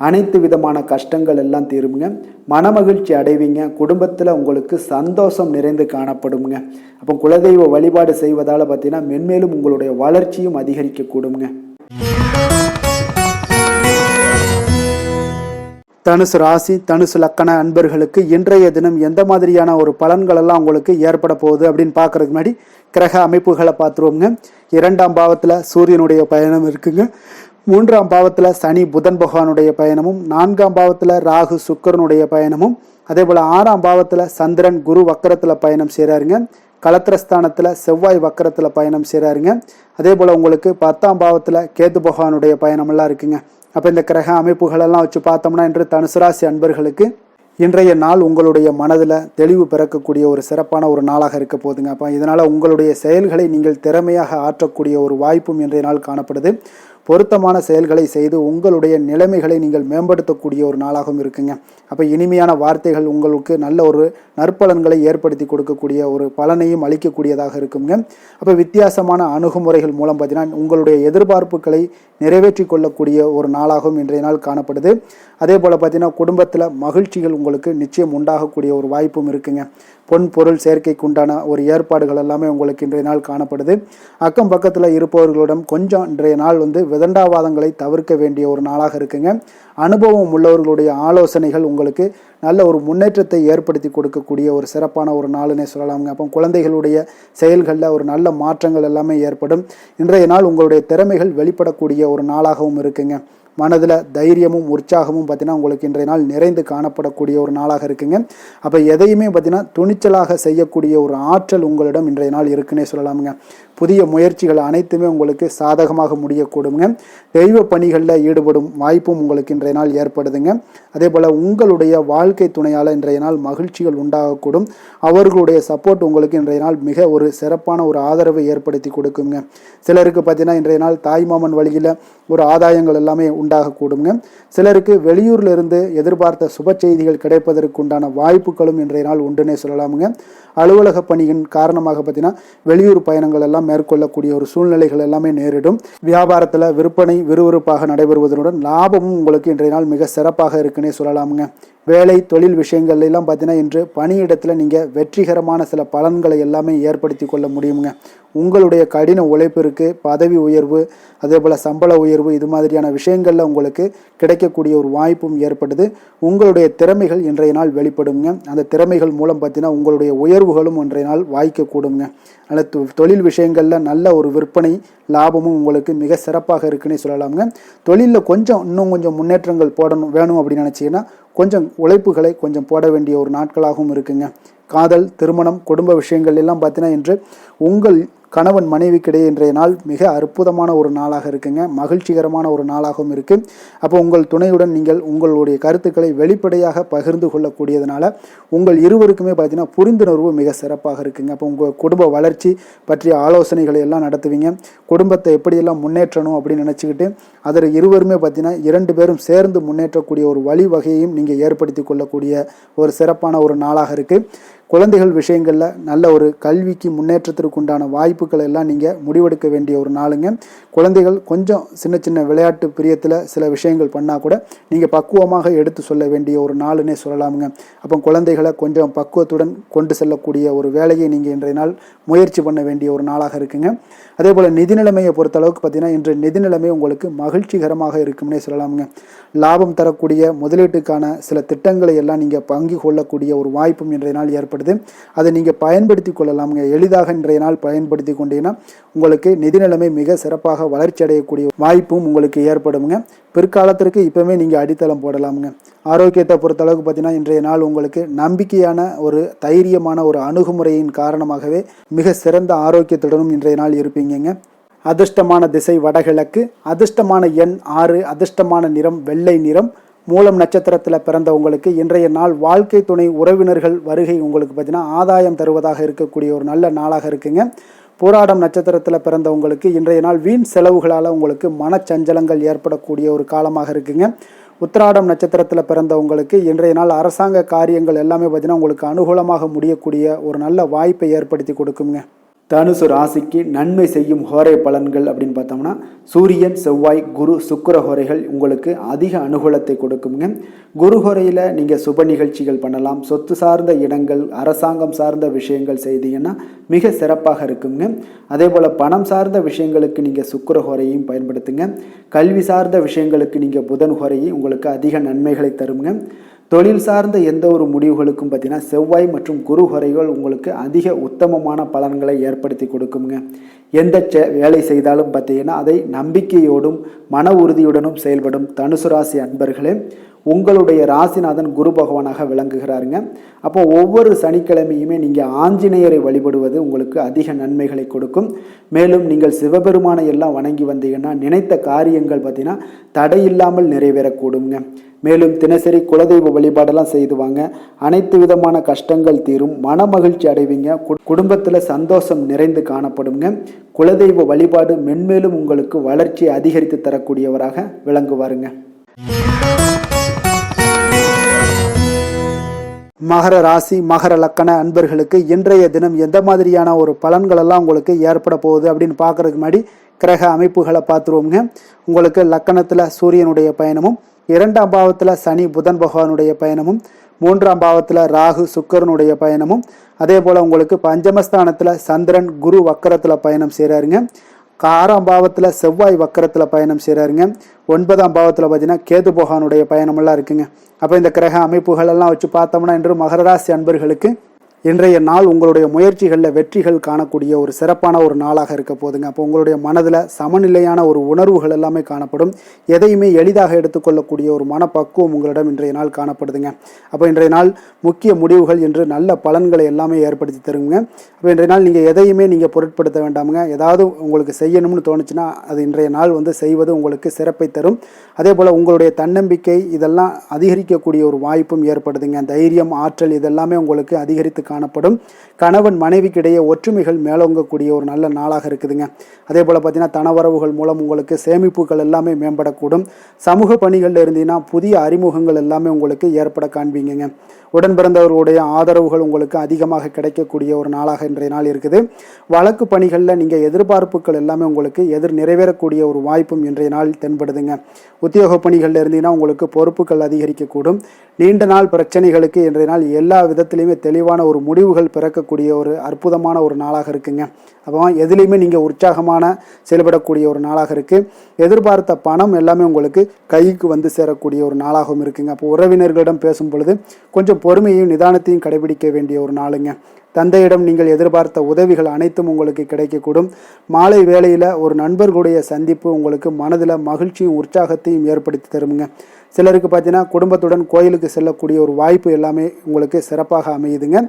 அனைத்து விதமான கஷ்டங்கள் எல்லாம் தீருங்க. மனமகிழ்ச்சி அடைவீங்க. குடும்பத்தில் உங்களுக்கு சந்தோஷம் நிறைந்து காணப்படுங்க. அப்போ குலதெய்வ வழிபாடு செய்வதால் பார்த்தீங்கன்னா மென்மேலும் உங்களுடைய வளர்ச்சியும் அதிகரிக்கக்கூடுங்க. தனுசு ராசி, தனுசு லக்கண அன்பர்களுக்கு இன்றைய தினம் எந்த மாதிரியான ஒரு பலன்கள் எல்லாம் உங்களுக்கு ஏற்பட போகுது அப்படின்னு பார்க்கறதுக்கு முன்னாடி கிரக அமைப்புகளை பார்த்துருவோங்க. 2ஆம் பாவத்தில் சூரியனுடைய பயணம் இருக்குங்க. 3ஆம் பாவத்தில் சனி புதன் பகவானுடைய பயணமும், 4ஆம் பாவத்தில் ராகு சுக்கிரனுடைய பயணமும், அதே போல் 6ஆம் பாவத்தில் சந்திரன் குரு வக்கரத்தில் பயணம் செய்கிறாருங்க. கலத்திரஸ்தானத்தில் செவ்வாய் வக்கரத்தில் பயணம் செய்கிறாருங்க. அதே போல் உங்களுக்கு 10ஆம் பாவத்தில் கேது பகவானுடைய பயணமெல்லாம் இருக்குங்க. அப்போ இந்த கிரக அமைப்புகளெல்லாம் வச்சு பார்த்தோம்னா இன்று தனுசு ராசி அன்பர்களுக்கு இன்றைய நாள் உங்களுடைய மனதில் தெளிவு பிறக்கக்கூடிய ஒரு சிறப்பான ஒரு நாளாக இருக்க போகுதுங்க. அப்போ இதனால் உங்களுடைய செயல்களை நீங்கள் திறமையாக ஆற்றக்கூடிய ஒரு வாய்ப்பும் இன்றைய நாள் காணப்படுது. பொருத்தமான செயல்களை செய்து உங்களுடைய நிலைமைகளை நீங்கள் மேம்படுத்தக்கூடிய ஒரு நாளாகவும் இருக்குங்க. அப்போ இனிமையான வார்த்தைகள் உங்களுக்கு நல்ல ஒரு நற்பலன்களை ஏற்படுத்தி கொடுக்கக்கூடிய ஒரு பலனையும் அளிக்கக்கூடியதாக இருக்குங்க. அப்போ வித்தியாசமான அணுகுமுறைகள் மூலம் பார்த்தீங்கன்னா உங்களுடைய எதிர்பார்ப்புகளை நிறைவேற்றி கொள்ளக்கூடிய ஒரு நாளாகவும் இன்றைய நாள் காணப்படுது. அதே போல் பார்த்தீங்கன்னா குடும்பத்தில் மகிழ்ச்சிகள் உங்களுக்கு நிச்சயம் உண்டாகக்கூடிய ஒரு வாய்ப்பும் இருக்குங்க. பொன் பொருள் சேர்க்கைக்கு உண்டான ஒரு ஏற்பாடுகள் எல்லாமே உங்களுக்கு இன்றைய நாள் காணப்படுது. அக்கம் பக்கத்தில் இருப்பவர்களிடம் கொஞ்சம் இன்றைய நாள் விதண்டாவாதங்களை தவிர்க்க வேண்டிய ஒரு நாளாக இருக்குங்க. அனுபவம் உள்ளவர்களுடைய ஆலோசனைகள் உங்களுக்கு நல்ல ஒரு முன்னேற்றத்தை ஏற்படுத்தி கொடுக்கக்கூடிய ஒரு சிறப்பான ஒரு நாளுன்னே சொல்லலாமுங்க. அப்போ குழந்தைகளுடைய செயல்களில் ஒரு நல்ல மாற்றங்கள் எல்லாமே ஏற்படும். இன்றைய நாள் உங்களுடைய திறமைகள் வெளிப்படக்கூடிய ஒரு நாளாகவும் இருக்குங்க. மனதில் தைரியமும் உற்சாகமும் பார்த்தீங்கன்னா உங்களுக்கு இன்றைய நாள் நிறைந்து காணப்படக்கூடிய ஒரு நாளாக இருக்குங்க. அப்போ எதையுமே பார்த்தீங்கன்னா துணிச்சலாக செய்யக்கூடிய ஒரு ஆற்றல் உங்களிடம் இன்றைய நாள் இருக்குன்னே சொல்லலாமுங்க. புதிய முயற்சிகள் அனைத்துமே உங்களுக்கு சாதகமாக முடியக்கூடுங்க. தெய்வ பணிகளில் ஈடுபடும் வாய்ப்பும் உங்களுக்கு இன்றைய நாள் ஏற்படுதுங்க. அதே போல் உங்களுடைய வாழ்க்கை துணையால் இன்றைய நாள் மகிழ்ச்சிகள் உண்டாகக்கூடும். அவர்களுடைய சப்போர்ட் உங்களுக்கு இன்றைய நாள் மிக ஒரு சிறப்பான ஒரு ஆதரவை ஏற்படுத்தி கொடுக்குங்க. சிலருக்கு பார்த்தீங்கன்னா இன்றைய நாள் தாய்மாமன் வழியில் ஒரு ஆதாயங்கள் எல்லாமே உண்டாகக்கூடுங்க. சிலருக்கு வெளியூரில் இருந்து எதிர்பார்த்த சுப செய்திகள் கிடைப்பதற்கு உண்டான வாய்ப்புகளும் இன்றைய நாள் உண்டுன்னே சொல்லலாமுங்க. அலுவலக பணியின் காரணமாக பார்த்தீங்கன்னா வெளியூர் பயணங்கள் எல்லாம் மேற்கொள்ளக்கூடிய ஒரு சூழ்நிலைகள் எல்லாமே நேரிடும். வியாபாரத்தில் விற்பனை விறுவிறுப்பாக நடைபெறுவதனுடன் லாபமும் உங்களுக்கு இன்றைய நாள் மிக சிறப்பாக இருக்குன்னே சொல்லலாமுங்க. வேலை தொழில் விஷயங்கள் எல்லாம் பார்த்தீங்கன்னா இன்று பணியிடத்தில் நீங்கள் வெற்றிகரமான சில பலன்களை எல்லாமே ஏற்படுத்தி கொள்ள முடியுங்க. உங்களுடைய கடின உழைப்பிற்கு பதவி உயர்வு, அதே போல் சம்பள உயர்வு, இது மாதிரியான விஷயங்களில் உங்களுக்கு கிடைக்கக்கூடிய ஒரு வாய்ப்பும் ஏற்படுது. உங்களுடைய திறமைகள் இன்றைய நாள் வெளிப்படுங்க. அந்த திறமைகள் மூலம் பார்த்தீங்கன்னா உங்களுடைய உயர்வுகளும் இன்றைய நாள் வாய்க்கக்கூடுங்க. அதனால் தொழில் விஷயங்களில் நல்ல ஒரு விற்பனை லாபமும் உங்களுக்கு மிக சிறப்பாக இருக்குன்னே சொல்லலாமுங்க. தொழிலில் இன்னும் கொஞ்சம் முன்னேற்றங்கள் வேணும் அப்படின்னு நினச்சிங்கன்னா கொஞ்சம் உழைப்புகளை கொஞ்சம் போட வேண்டிய ஒரு நாட்களாகவும் இருக்குங்க. காதல், திருமணம், குடும்ப விஷயங்கள் எல்லாம் பார்த்தீங்கன்னா இன்று உங்கள் கணவன் மனைவிக்கிடையே இன்றைய நாள் மிக அற்புதமான ஒரு நாளாக இருக்குங்க. மகிழ்ச்சிகரமான ஒரு நாளாகவும் இருக்குது. அப்போ உங்கள் துணையுடன் நீங்கள் உங்களுடைய கருத்துக்களை வெளிப்படையாக பகிர்ந்து கொள்ளக்கூடியதுனால உங்கள் இருவருக்குமே பார்த்தீங்கன்னா புரிந்துணர்வு மிக சிறப்பாக இருக்குங்க. அப்போ உங்கள் குடும்ப வளர்ச்சி பற்றிய ஆலோசனைகளை எல்லாம் நடத்துவீங்க. குடும்பத்தை எப்படியெல்லாம் முன்னேற்றணும் அப்படின்னு நினச்சிக்கிட்டு அதில் இருவருமே பார்த்தீங்கன்னா 2 பேரும் சேர்ந்து முன்னேற்றக்கூடிய ஒரு வழிவகையையும் நீங்கள் ஏற்படுத்தி கொள்ளக்கூடிய ஒரு சிறப்பான ஒரு நாளாக இருக்குது. குழந்தைகள் விஷயங்களில் நல்ல ஒரு கல்விக்கு முன்னேற்றத்திற்கு உண்டான வாய்ப்புகள் எல்லாம் நீங்கள் முடிவெடுக்க வேண்டிய ஒரு நாளுங்க. குழந்தைகள் கொஞ்சம் சின்ன சின்ன விளையாட்டு பிரியத்தில் சில விஷயங்கள் பண்ணால் கூட நீங்கள் பக்குவமாக எடுத்து சொல்ல வேண்டிய ஒரு நாளுன்னே சொல்லலாமுங்க. அப்போ குழந்தைகளை கொஞ்சம் பக்குவத்துடன் கொண்டு செல்லக்கூடிய ஒரு வேலையை நீங்கள் இன்றைய நாள் முயற்சி பண்ண வேண்டிய ஒரு நாளாக இருக்குங்க. அதே போல் நிதி நிலைமையை பொறுத்த அளவுக்கு பார்த்தீங்கன்னா இன்று நிதி நிலைமை உங்களுக்கு மகிழ்ச்சிகரமாக இருக்கும்னே சொல்லலாமுங்க. லாபம் தரக்கூடிய முதலீட்டுக்கான சில திட்டங்களை எல்லாம் நீங்கள் பங்கு கொள்ளக்கூடிய ஒரு வாய்ப்பும் இன்றைய நாள் ஏற்படுது. அதை நீங்கள் பயன்படுத்தி கொள்ளலாமுங்க. எளிதாக இன்றைய நாள் பயன்படுத்தி கொண்டீங்கன்னா உங்களுக்கு நிதி நிலைமை மிக சிறப்பாக வளர்ச்சி அடையக்கூடிய வாய்ப்பும் உங்களுக்கு ஏற்படுங்க. பிற்காலத்திற்கு இப்போவே நீங்கள் அடித்தளம் போடலாமுங்க. ஆரோக்கியத்தை பொறுத்தளவுக்கு பார்த்தீங்கன்னா இன்றைய நாள் உங்களுக்கு நம்பிக்கையான ஒரு தைரியமான ஒரு அணுகுமுறையின் காரணமாகவே மிக சிறந்த ஆரோக்கியத்துடனும் இன்றைய நாள் இருப்பீங்க. அதிர்ஷ்டமான திசை வடகிழக்கு, அதிர்ஷ்டமான எண் 6, அதிர்ஷ்டமான நிறம் வெள்ளை நிறம். மூலம் நட்சத்திரத்தில் பிறந்தவங்களுக்கு இன்றைய நாள் வாழ்க்கை துணை உறவினர்கள் வருகை உங்களுக்கு பார்த்தீங்கன்னா ஆதாயம் தருவதாக இருக்கக்கூடிய ஒரு நல்ல நாளாக இருக்குங்க. போராடம் நட்சத்திரத்தில் பிறந்தவங்களுக்கு இன்றைய நாள் வீண் செலவுகளால் உங்களுக்கு மனச்சஞ்சலங்கள் ஏற்படக்கூடிய ஒரு காலமாக இருக்குங்க. உத்திராடம் நட்சத்திரத்தில் பிறந்தவங்களுக்கு இன்றைய நாள் அரசாங்க காரியங்கள் எல்லாமே பார்த்தீங்கன்னா உங்களுக்கு அனுகூலமாக முடியக்கூடிய ஒரு நல்ல வாய்ப்பை ஏற்படுத்தி கொடுக்குங்க. தனுசு ராசிக்கு நன்மை செய்யும் ஹோரை பலன்கள் அப்படின்னு பார்த்தோம்னா சூரியன், செவ்வாய், குரு, சுக்கிர ஹோரைகள் உங்களுக்கு அதிக அனுகூலத்தை கொடுக்குங்க. குரு ஹோரையில் நீங்கள் சுப நிகழ்ச்சிகள் பண்ணலாம். சொத்து சார்ந்த இடங்கள், அரசாங்கம் சார்ந்த விஷயங்கள் செய்தீங்கன்னா மிக சிறப்பாக இருக்குங்க. அதே போல் பணம் சார்ந்த விஷயங்களுக்கு நீங்கள் சுக்கிர ஹோரையும் பயன்படுத்துங்க. கல்வி சார்ந்த விஷயங்களுக்கு நீங்கள் புதன் ஹோரையும் உங்களுக்கு அதிக நன்மைகளை தருங்க. தொழில் சார்ந்த எந்த ஒரு முடிவுகளுக்கும் பார்த்தீங்கன்னா செவ்வாய் மற்றும் குரு ஹோரைகள் உங்களுக்கு அதிக உத்தமமான பலன்களை ஏற்படுத்தி கொடுக்குங்க. எந்த வேலை செய்தாலும் பார்த்தீங்கன்னா அதை நம்பிக்கையோடும் மன உறுதியுடனும் செயல்படும் தனுசு ராசி அன்பர்களே, உங்களுடைய ராசிநாதன் குரு பகவானாக விளங்குகிறாருங்க. அப்போ ஒவ்வொரு சனிக்கிழமையுமே நீங்கள் ஆஞ்சநேயரை வழிபடுவது உங்களுக்கு அதிக நன்மைகளை கொடுக்கும். மேலும் நீங்கள் சிவபெருமானை எல்லாம் வணங்கி வந்தீங்கன்னா நினைத்த காரியங்கள் பார்த்தீங்கன்னா தடையில்லாமல் நிறைவேறக்கூடுங்க. மேலும் தினசரி குலதெய்வ வழிபாடெல்லாம் செய்துவாங்க. அனைத்து விதமான கஷ்டங்கள் தீரும், மன மகிழ்ச்சி அடைவீங்க, குடும்பத்தில் சந்தோஷம் நிறைந்து காணப்படுங்க. குலதெய்வ வழிபாடு மென்மேலும் உங்களுக்கு வளர்ச்சியை அதிகரித்து தரக்கூடியவராக விளங்குவாருங்க. மகர ராசி மகர லக்கண அன்பர்களுக்கு இன்றைய தினம் எந்த மாதிரியான ஒரு பலன்களெல்லாம் உங்களுக்கு ஏற்பட போகுது அப்படின்னு பார்க்கறதுக்கு முன்னாடி கிரக அமைப்புகளை பார்த்துருவோங்க. உங்களுக்கு லக்கணத்தில் சூரியனுடைய பயணமும், 2ஆம் பாவத்தில் சனி புதன் பகவானுடைய பயணமும், 3ஆம் பாவத்தில் ராகு சுக்கரனுடைய பயணமும், அதே போல் உங்களுக்கு பஞ்சமஸ்தானத்தில் சந்திரன் குரு வக்கரத்தில் பயணம் செய்கிறாருங்க. 6ஆம் பாவத்தில் செவ்வாய் வக்கரத்தில் பயணம் செய்கிறாருங்க. 9ஆம் பாவத்தில் பார்த்தீங்கன்னா கேது பகவானுடைய பயணமெல்லாம் இருக்குங்க. அப்போ இந்த கிரக அமைப்புகள் எல்லாம் வச்சு பார்த்தோம்னா இன்று மகர ராசி அன்பர்களுக்கு இன்றைய நாள் உங்களுடைய முயற்சிகளில் வெற்றிகள் காணக்கூடிய ஒரு சிறப்பான ஒரு நாளாக இருக்க போதுங்க. அப்போ உங்களுடைய மனதில் சமநிலையான ஒரு உணர்வுகள் எல்லாமே காணப்படும். எதையுமே எளிதாக எடுத்துக்கொள்ளக்கூடிய ஒரு மனப்பக்குவம் உங்களிடம் இன்றைய நாள் காணப்படுதுங்க. அப்போ இன்றைய நாள் முக்கிய முடிவுகள் என்று நல்ல பலன்களை எல்லாமே ஏற்படுத்தி தருங்க. அப்போ இன்றைய நாள் நீங்கள் எதையுமே நீங்கள் பொருட்படுத்த வேண்டாமுங்க. ஏதாவது உங்களுக்கு செய்யணும்னு தோணுச்சுன்னா அது இன்றைய நாள் செய்வது உங்களுக்கு சிறப்பை தரும். அதே போல் உங்களுடைய தன்னம்பிக்கை இதெல்லாம் அதிகரிக்கக்கூடிய ஒரு வாய்ப்பும் ஏற்படுதுங்க. தைரியம், ஆற்றல் இதெல்லாமே உங்களுக்கு அதிகரித்து காணப்படும். கணவன் மனைவிக்கிடையே ஒற்றுமைகள் மேலோங்கக்கூடிய ஒரு நல்ல நாளாக இருக்குதுங்க. அதே போல் பார்த்தீங்கன்னா தனவரவுகள் மூலம் உங்களுக்கு சேமிப்புகள் எல்லாமே மேம்படக்கூடும். சமூக பணிகளில் இருந்தீங்கன்னா புதிய அறிமுகங்கள் எல்லாமே உங்களுக்கு ஏற்பட காண்பீங்க. உடன் பிறந்தவர்களுடைய ஆதரவுகள் உங்களுக்கு அதிகமாக கிடைக்கக்கூடிய ஒரு நாளாக இன்றைய நாள் இருக்குது. வழக்கு பணிகளில் நீங்கள் எதிர்பார்ப்புகள் எல்லாமே உங்களுக்கு நிறைவேறக்கூடிய ஒரு வாய்ப்பும் இன்றைய நாள் தென்படுதுங்க. உத்தியோக பணிகளில் இருந்தீங்கன்னா உங்களுக்கு பொறுப்புகள் அதிகரிக்கக்கூடும். நீண்ட நாள் பிரச்சனைகளுக்கு இன்றைய நாள் எல்லா விதத்திலையுமே தெளிவான ஒரு முடிவுகள் பிறக்கக்கூடிய ஒரு அற்புதமான ஒரு நாளாக இருக்குங்க. அப்போ எதுலேயுமே நீங்கள் உற்சாகமான செயல்படக்கூடிய ஒரு நாளாக இருக்குது. எதிர்பார்த்த பணம் எல்லாமே உங்களுக்கு கைக்கு சேரக்கூடிய ஒரு நாளாகவும் இருக்குங்க. அப்போ உறவினர்களிடம் பேசும் பொழுது கொஞ்சம் பொறுமையையும் நிதானத்தையும் கடைபிடிக்க வேண்டிய ஒரு நாளுங்க. தந்தையிடம் நீங்கள் எதிர்பார்த்த உதவிகள் அனைத்தும் உங்களுக்கு கிடைக்கக்கூடும். மாலை வேளையில் ஒரு நண்பர்களுடைய சந்திப்பு உங்களுக்கு மனதில் மகிழ்ச்சியும் உற்சாகத்தையும் ஏற்படுத்தி தருமுங்க. சிலருக்கு பார்த்தீங்கன்னா குடும்பத்துடன் கோயிலுக்கு செல்லக்கூடிய ஒரு வாய்ப்பு எல்லாமே உங்களுக்கு சிறப்பாக அமையுதுங்க.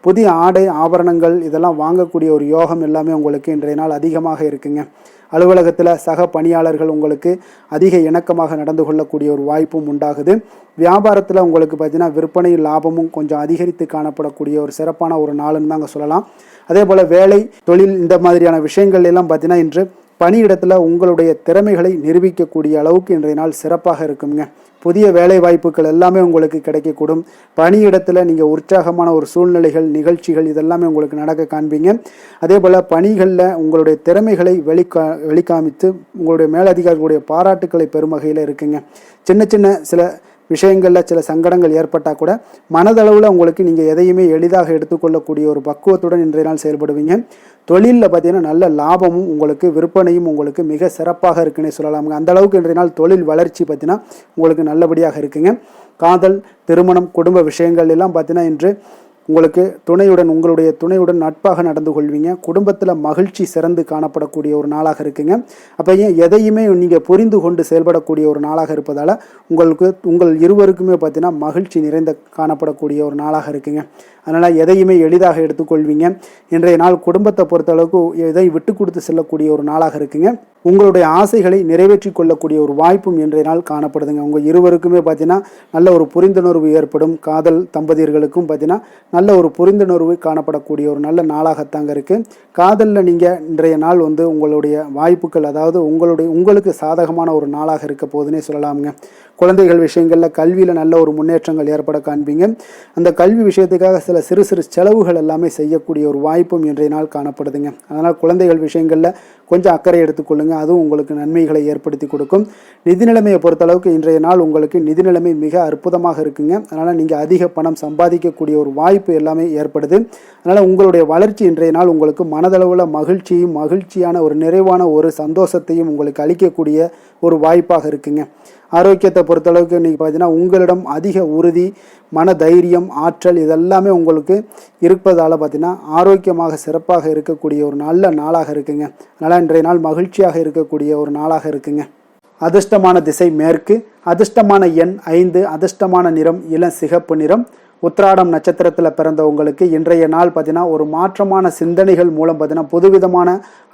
புதிய ஆடை ஆபரணங்கள் இதெல்லாம் வாங்கக்கூடிய ஒரு யோகம் எல்லாமே உங்களுக்கு இன்றைய நாள் அதிகமாக இருக்குங்க. அலுவலகத்தில் சக பணியாளர்கள் உங்களுக்கு அதிக இணக்கமாக நடந்து கொள்ளக்கூடிய ஒரு வாய்ப்பும் உண்டாகுது. வியாபாரத்தில் உங்களுக்கு பார்த்தீங்கன்னா விற்பனை லாபமும் கொஞ்சம் அதிகரித்து காணப்படக்கூடிய ஒரு சிறப்பான ஒரு நாளுன்னு தாங்க சொல்லலாம். அதே போல் வேலை, தொழில் இந்த மாதிரியான விஷயங்கள் எல்லாம் பார்த்தீங்கன்னா இன்று பணியிடத்தில் உங்களுடைய திறமைகளை நிரூபிக்கக்கூடிய அளவுக்கு இன்றைய நாள் சிறப்பாக இருக்குங்க. புதிய வேலை வாய்ப்புகள் எல்லாமே உங்களுக்கு கிடைக்கக்கூடும். பணியிடத்தில் நீங்கள் உற்சாகமான ஒரு சூழ்நிலைகள், நிகழ்ச்சிகள் இதெல்லாமே உங்களுக்கு நடக்க காண்பீங்க. அதே போல் பணிகளில் உங்களுடைய திறமைகளை வெளிக்காமித்து உங்களுடைய மேலதிகாரிகளுடைய பாராட்டுக்களை பெறும் வகையில் இருக்குங்க. சின்ன சின்ன சில விஷயங்களில் சில சங்கடங்கள் ஏற்பட்டால் கூட மனதளவில் உங்களுக்கு நீங்கள் எதையுமே எளிதாக எடுத்துக்கொள்ளக்கூடிய ஒரு பக்குவத்துடன் இன்றைய நாள் செயல்படுவீங்க. தொழிலில் பார்த்தீங்கன்னா நல்ல லாபமும் உங்களுக்கு விற்பனையும் உங்களுக்கு மிக சிறப்பாக இருக்குன்னே சொல்லலாமுங்க. அந்த அளவுக்கு இன்றைய நாள் தொழில் வளர்ச்சி பார்த்தீங்கன்னா உங்களுக்கு நல்லபடியாக இருக்குங்க. காதல், திருமணம், குடும்ப விஷயங்கள் எல்லாம் பார்த்தீங்கன்னா இன்று உங்களுக்கு உங்களுடைய துணையுடன் நட்பாக நடந்து கொள்வீங்க. குடும்பத்தில் மகிழ்ச்சி சிறந்து காணப்படக்கூடிய ஒரு நாளாக இருக்குங்க. அப்போ எதையுமே நீங்கள் புரிந்து கொண்டு செயல்படக்கூடிய ஒரு நாளாக இருப்பதால் உங்கள் இருவருக்குமே பார்த்தீங்கன்னா மகிழ்ச்சி நிறைந்த காணப்படக்கூடிய ஒரு நாளாக இருக்குங்க. அதனால் எதையுமே எளிதாக எடுத்துக்கொள்வீங்க. இன்றைய நாள் குடும்பத்தை பொறுத்தளவுக்கு எதை விட்டு கொடுத்து செல்லக்கூடிய ஒரு நாளாக இருக்குங்க. உங்களுடைய ஆசைகளை நிறைவேற்றி கொள்ளக்கூடிய ஒரு வாய்ப்பும் இன்றைய நாள் காணப்படுதுங்க. உங்கள் இருவருக்குமே பார்த்தீங்கன்னா நல்ல ஒரு புரிந்துணர்வு ஏற்படும். காதல் தம்பதியர்களுக்கும் பார்த்தீங்கன்னா நல்ல ஒரு புரிந்துணர்வு காணப்படக்கூடிய ஒரு நல்ல நாளாகத்தாங்க இருக்குது. காதலில் நீங்கள் இன்றைய நாள் உங்களுடைய வாய்ப்புகள், அதாவது உங்களுக்கு சாதகமான ஒரு நாளாக இருக்க போதுன்னே சொல்லலாமுங்க. குழந்தைகள் விஷயங்களில் கல்வியில் நல்ல ஒரு முன்னேற்றங்கள் ஏற்பட காண்பீங்க. அந்த கல்வி விஷயத்துக்காக சில சிறு சிறு செலவுகள் எல்லாமே செய்யக்கூடிய ஒரு வாய்ப்பும் இன்றைய நாள் காணப்படுதுங்க. அதனால் குழந்தைகள் விஷயங்களில் கொஞ்சம் அக்கறை எடுத்துக்கொள்ளுங்க. அதுவும் உங்களுக்கு நன்மைகளை ஏற்படுத்தி கொடுக்கும். நிதி நிலைமையை பொறுத்தளவுக்கு இன்றைய நாள் உங்களுக்கு நிதி நிலைமை மிக அற்புதமாக இருக்குங்க. அதனால் நீங்கள் அதிக பணம் சம்பாதிக்கக்கூடிய ஒரு வாய்ப்பு எல்லாமே ஏற்படுது. அதனால் உங்களுடைய வளர்ச்சி இன்றைய நாள் உங்களுக்கு மனதளவில் மகிழ்ச்சியான ஒரு நிறைவான ஒரு சந்தோஷத்தையும் உங்களுக்கு அளிக்கக்கூடிய ஒரு வாய்ப்பாக இருக்குங்க. ஆரோக்கியத்தை பொறுத்தளவுக்கு இன்றைக்கி பார்த்தீங்கன்னா உங்களிடம் அதிக உறுதி, மன தைரியம், ஆற்றல் இதெல்லாமே உங்களுக்கு இருப்பதால் பார்த்தீங்கன்னா ஆரோக்கியமாக சிறப்பாக இருக்கக்கூடிய ஒரு நல்ல நாளாக இருக்குங்க. அதனால் இன்றைய நாள் மகிழ்ச்சியாக இருக்கக்கூடிய ஒரு நாளாக இருக்குங்க. அதிர்ஷ்டமான திசை மேற்கு, அதிர்ஷ்டமான எண் 5, அதிர்ஷ்டமான நிறம் இளம் சிகப்பு நிறம். உத்திராடம் நட்சத்திரத்தில் பிறந்தவங்களுக்கு இன்றைய நாள் பார்த்தீங்கன்னா ஒரு மாற்றமான சிந்தனைகள் மூலம் பார்த்தீங்கன்னா புதுவிதமான